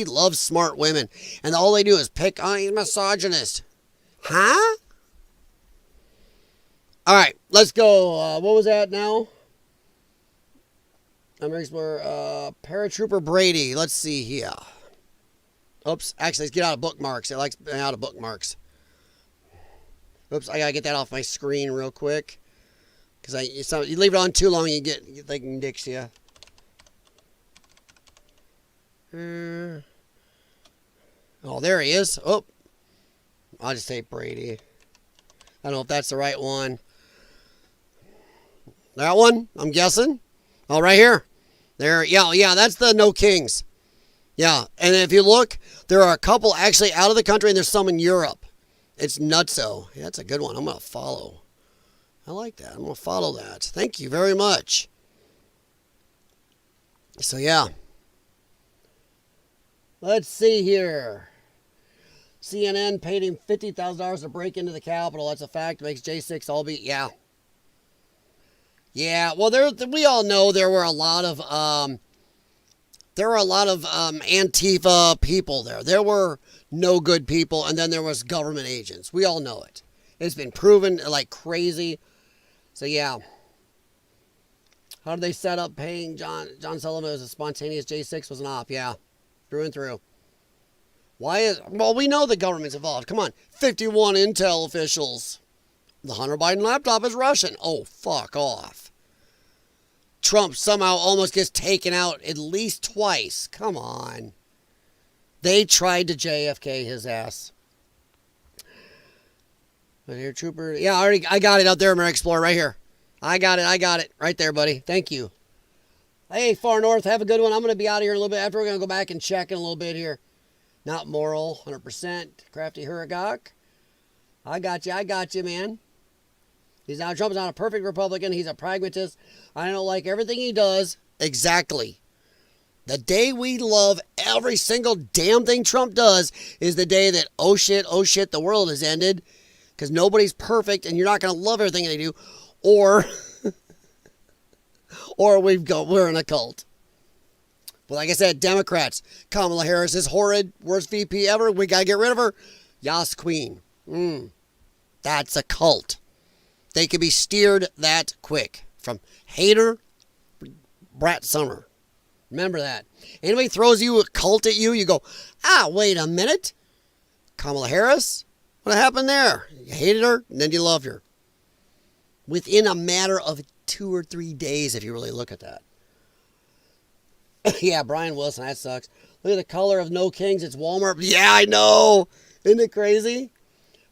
Speaker 1: loves smart women. And all they do is pick on he's misogynist. Huh? All right, let's go. What was that now? Paratrooper Brady. Let's see here. Oops. Actually, let's get out of bookmarks. It likes out of bookmarks. Oops. I got to get that off my screen real quick. Because you leave it on too long, you they can dicks you. Oh, there he is. Oh. I'll just say Brady. I don't know if that's the right one. That one, I'm guessing. Oh, right here. There. Yeah, that's the No Kings. Yeah, and if you look, there are a couple actually out of the country, and there's some in Europe. It's nutso. Yeah, that's a good one. I'm going to follow. I like that. I'm going to follow that. Thank you very much. So, yeah. Let's see here. CNN paid him $50,000 to break into the Capitol. That's a fact. Makes J6 all be, yeah. Yeah, well, we all know there were a lot of Antifa people there. There were no good people, and then there was government agents. We all know it. It's been proven like crazy. So, yeah. How did they set up paying John Sullivan as a spontaneous J6 was an op? Yeah, through and through. Well, we know the government's involved. Come on, 51 intel officials. The Hunter Biden laptop is Russian. Oh, fuck off. Trump somehow almost gets taken out at least twice. Come on. They tried to JFK his ass. But here, Trooper. Yeah, I got it out there, American Explorer, right here. I got it. Right there, buddy. Thank you. Hey, Far North, have a good one. I'm going to be out of here in a little bit. After we're going to go back and check in a little bit here. Not moral, 100%. Crafty Huragok. I got you, man. Trump's not a perfect Republican. He's a pragmatist. I don't like everything he does. Exactly. The day we love every single damn thing Trump does is the day that, oh shit, the world has ended. Because nobody's perfect and you're not going to love everything they do. Or we're in a cult. But like I said, Democrats, Kamala Harris is horrid, worst VP ever. We got to get rid of her. Yas Queen. That's a cult. They can be steered that quick. From hater, Brat Summer. Remember that. Anybody throws you a cult at you, you go, wait a minute. Kamala Harris? What happened there? You hated her, and then you loved her. Within a matter of 2 or 3 days, if you really look at that. Yeah, Brian Wilson, that sucks. Look at the color of No Kings. It's Walmart. Yeah, I know. Isn't it crazy?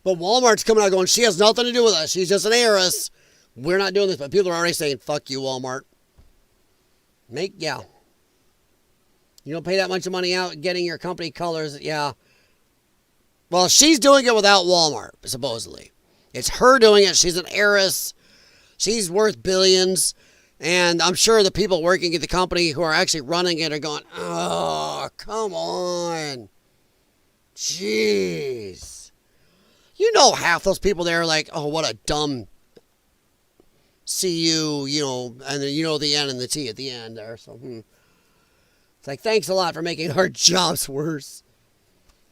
Speaker 1: But Walmart's coming out going, she has nothing to do with us. She's just an heiress. We're not doing this. But people are already saying, fuck you, Walmart. Yeah. You don't pay that much money out getting your company colors. Yeah. Well, she's doing it without Walmart, supposedly. It's her doing it. She's an heiress. She's worth billions. And I'm sure the people working at the company who are actually running it are going, oh, come on. Jeez. You know half those people there are like, oh, what a dumb CU, you know, and then you know the N and the T at the end there. So, It's like, thanks a lot for making our jobs worse.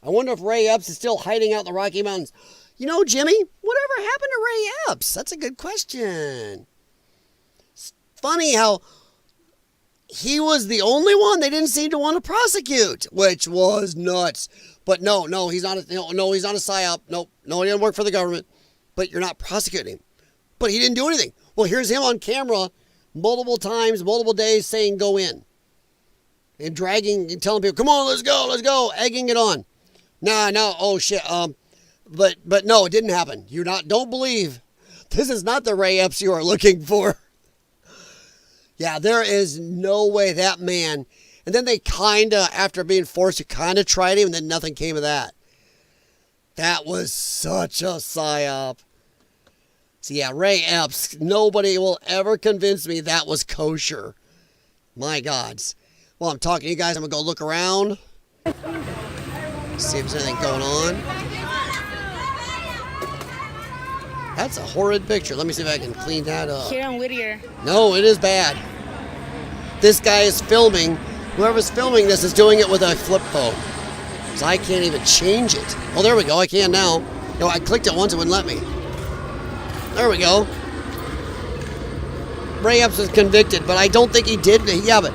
Speaker 1: I wonder if Ray Epps is still hiding out in the Rocky Mountains. You know, Jimmy, whatever happened to Ray Epps? That's a good question. It's funny how he was the only one they didn't seem to want to prosecute, which was nuts. But no, he's not he's not a psyop. No, he didn't work for the government. But you're not prosecuting him. But he didn't do anything. Well, here's him on camera multiple times, multiple days saying go in. And dragging and telling people, come on, let's go, egging it on. No, oh shit. But no, it didn't happen. Don't believe. This is not the Ray Epps you are looking for. Yeah, there is no way that man. And then they after being forced to tried him, and then nothing came of that. That was such a psyop. So yeah, Ray Epps, nobody will ever convince me that was kosher. My gods. While I'm talking to you guys, I'm going to go look around. See if there's anything going on. That's a horrid picture. Let me see if I can clean that up.
Speaker 5: Here on Whittier.
Speaker 1: No, it is bad. This guy is filming. Whoever's filming this is doing it with a flip phone. So I can't even change it. Oh, there we go. I can now. No, I clicked it once, it wouldn't let me. There we go. Ray Epps was convicted, but I don't think he did. Yeah, but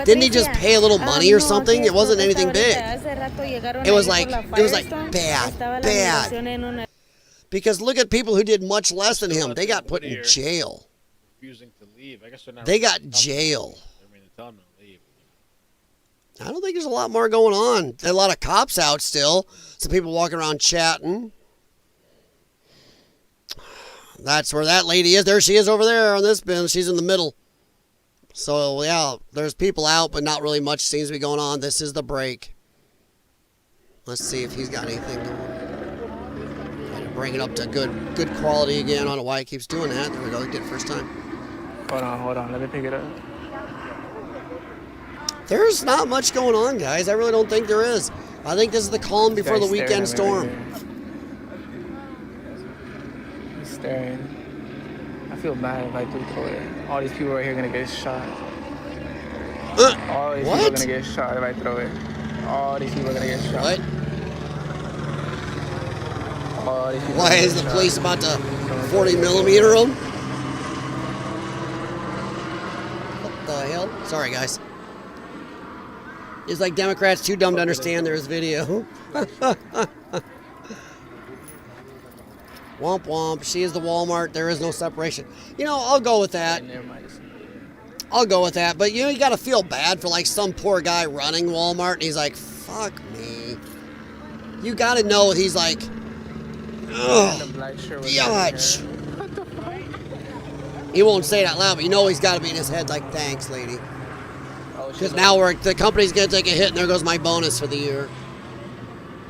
Speaker 1: didn't he just pay a little money or something? It wasn't anything big. It was like bad. Because look at people who did much less than him. They got put in jail.
Speaker 21: Refusing to leave. I guess they're not.
Speaker 1: They got jail.
Speaker 21: I mean, they're telling them to leave.
Speaker 1: I don't think there's a lot more going on. There are a lot of cops out still. Some people walking around chatting. That's where that lady is. There she is over there on this bin. She's in the middle. So, yeah, there's people out, but not really much seems to be going on. This is the break. Let's see if he's got anything going on. Try to bring it up to good quality again. I don't know why he keeps doing that. There we go. He did it first time.
Speaker 11: Hold on. Let me pick it up.
Speaker 1: There's not much going on, guys. I really don't think there is. I think this is the calm before the weekend storm.
Speaker 11: He's staring. I feel bad if I do throw it. All these people right here are gonna get shot. All these people are gonna get shot if I throw it. All these people are gonna get shot.
Speaker 1: What? Why is the police about to 40 millimeter them? What the hell? Sorry, guys. It's like Democrats too dumb to understand there is video. Womp womp. She is the Walmart. There is no separation. You know, I'll go with that. I'll go with that. But, you know, you got to feel bad for, like, some poor guy running Walmart. And he's like, fuck me. You got to know he's like, ugh, biatch. He won't say it out loud, but you know he's got to be in his head like, thanks, lady. Because now the company's going to take a hit, and there goes my bonus for the year.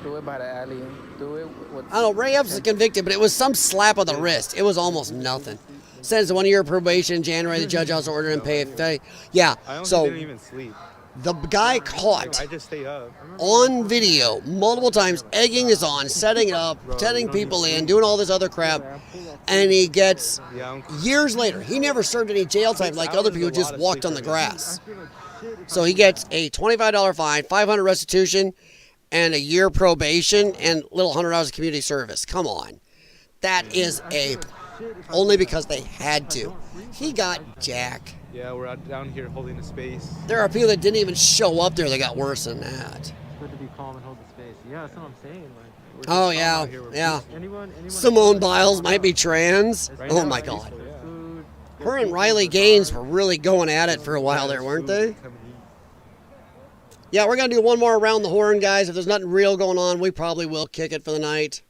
Speaker 11: Do it by the alley. Do it.
Speaker 1: I don't know, Ray Epps is convicted, but it was some slap on the wrist. It was almost nothing. Sentenced to 1 year probation in January. The judge also ordered him to pay it. Yeah, so
Speaker 10: didn't even sleep.
Speaker 1: The guy caught
Speaker 10: I just stay up.
Speaker 1: on video multiple times, egging this on, setting it up, setting people in, doing all this other crap, and he gets, years later, he never served any jail time like other people who just walked on the grass. So he gets a $25 fine, $500 restitution, and a year probation, and little $100 of community service. Come on. That is only because they had to. He got jack.
Speaker 10: Yeah, we're out down here holding the space.
Speaker 1: There are people that didn't even show up there that got worse than that.
Speaker 10: It's good to be calm and hold the space. Yeah, that's what I'm saying. Like,
Speaker 1: oh, yeah.
Speaker 10: Anyone
Speaker 1: Simone Biles might be trans. Oh, my God. Her and Riley Gaines were really going at it for a while there, weren't they? Yeah, we're going to do one more around the horn, guys. If there's nothing real going on, we probably will kick it for the night.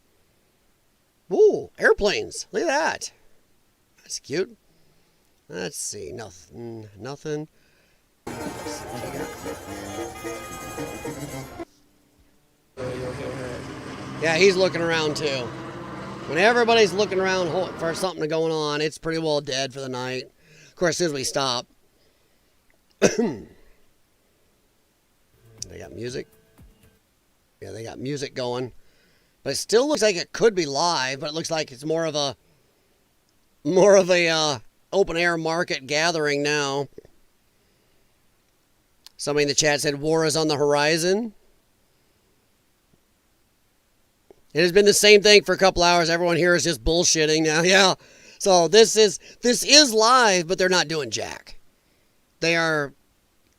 Speaker 1: Ooh, airplanes. Look at that. That's cute. Let's see. Nothing. Yeah, he's looking around too. When everybody's looking around for something going on, it's pretty well dead for the night. Of course, as soon as we stop. They got music. Yeah, they got music going. But it still looks like it could be live, but it looks like it's more of a open air market gathering now. Somebody in the chat said war is on the horizon. It has been the same thing for a couple hours. Everyone here is just bullshitting now. Yeah. So this is live, but they're not doing jack. They are.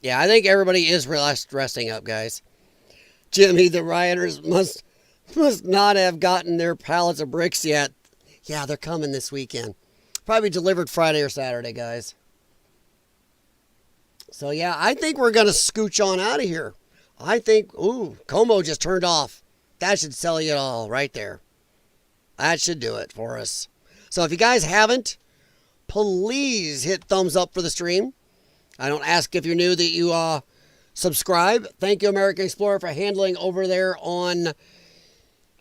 Speaker 1: Yeah, I think everybody is resting up, guys. Jimmy, the rioters must not have gotten their pallets of bricks yet. Yeah, they're coming this weekend. Probably delivered Friday or Saturday, guys. So yeah, I think we're gonna scooch on out of here. I think. Ooh, Como just turned off. That should sell you it all right there. That should do it for us. So if you guys haven't, please hit thumbs up for the stream. I don't ask if you're new that you subscribe. Thank you, American Explorer, for handling over there on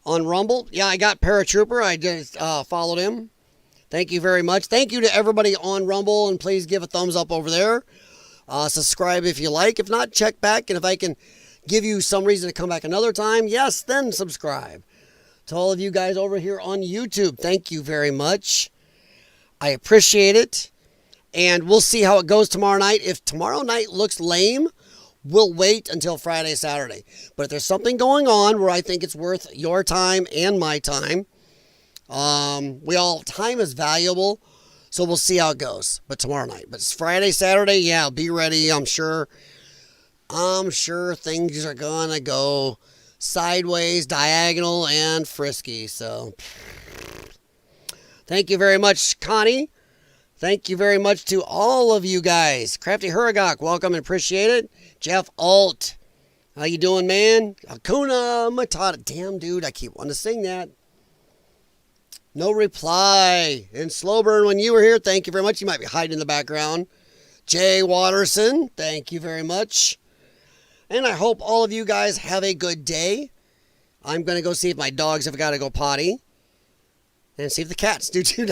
Speaker 1: Rumble. Yeah, I got Paratrooper. I just followed him. Thank you very much. Thank you to everybody on Rumble, and please give a thumbs up over there. Subscribe if you like. If not, check back, and if I can give you some reason to come back another time, yes, then subscribe. To all of you guys over here on YouTube, thank you very much. I appreciate it. And we'll see how it goes tomorrow night. If tomorrow night looks lame, we'll wait until Friday, Saturday. But if there's something going on where I think it's worth your time and my time, time is valuable, so we'll see how it goes. But tomorrow night. But it's Friday, Saturday, yeah, be ready. I'm sure things are gonna go sideways, diagonal, and frisky. So thank you very much, Connie. Thank you very much to all of you guys. Crafty Huragok, welcome and appreciate it. Jeff Alt, how you doing, man? Hakuna Matata. Damn, dude, I keep wanting to sing that. No reply. And Slowburn, when you were here, thank you very much. You might be hiding in the background. Jay Watterson, thank you very much. And I hope all of you guys have a good day. I'm going to go see if my dogs have got to go potty. And see if the cats do too.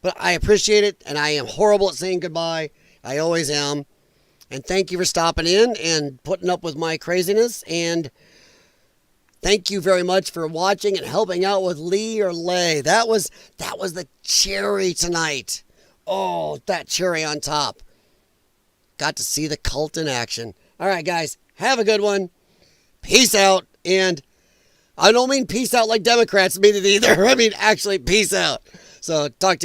Speaker 1: But I appreciate it. And I am horrible at saying goodbye. I always am. And thank you for stopping in and putting up with my craziness. And thank you very much for watching and helping out with Lee or Lay. That was the cherry tonight. Oh, that cherry on top. Got to see the cult in action. All right, guys, have a good one. Peace out. And I don't mean peace out like Democrats mean it either. I mean, actually, peace out. So talk to you.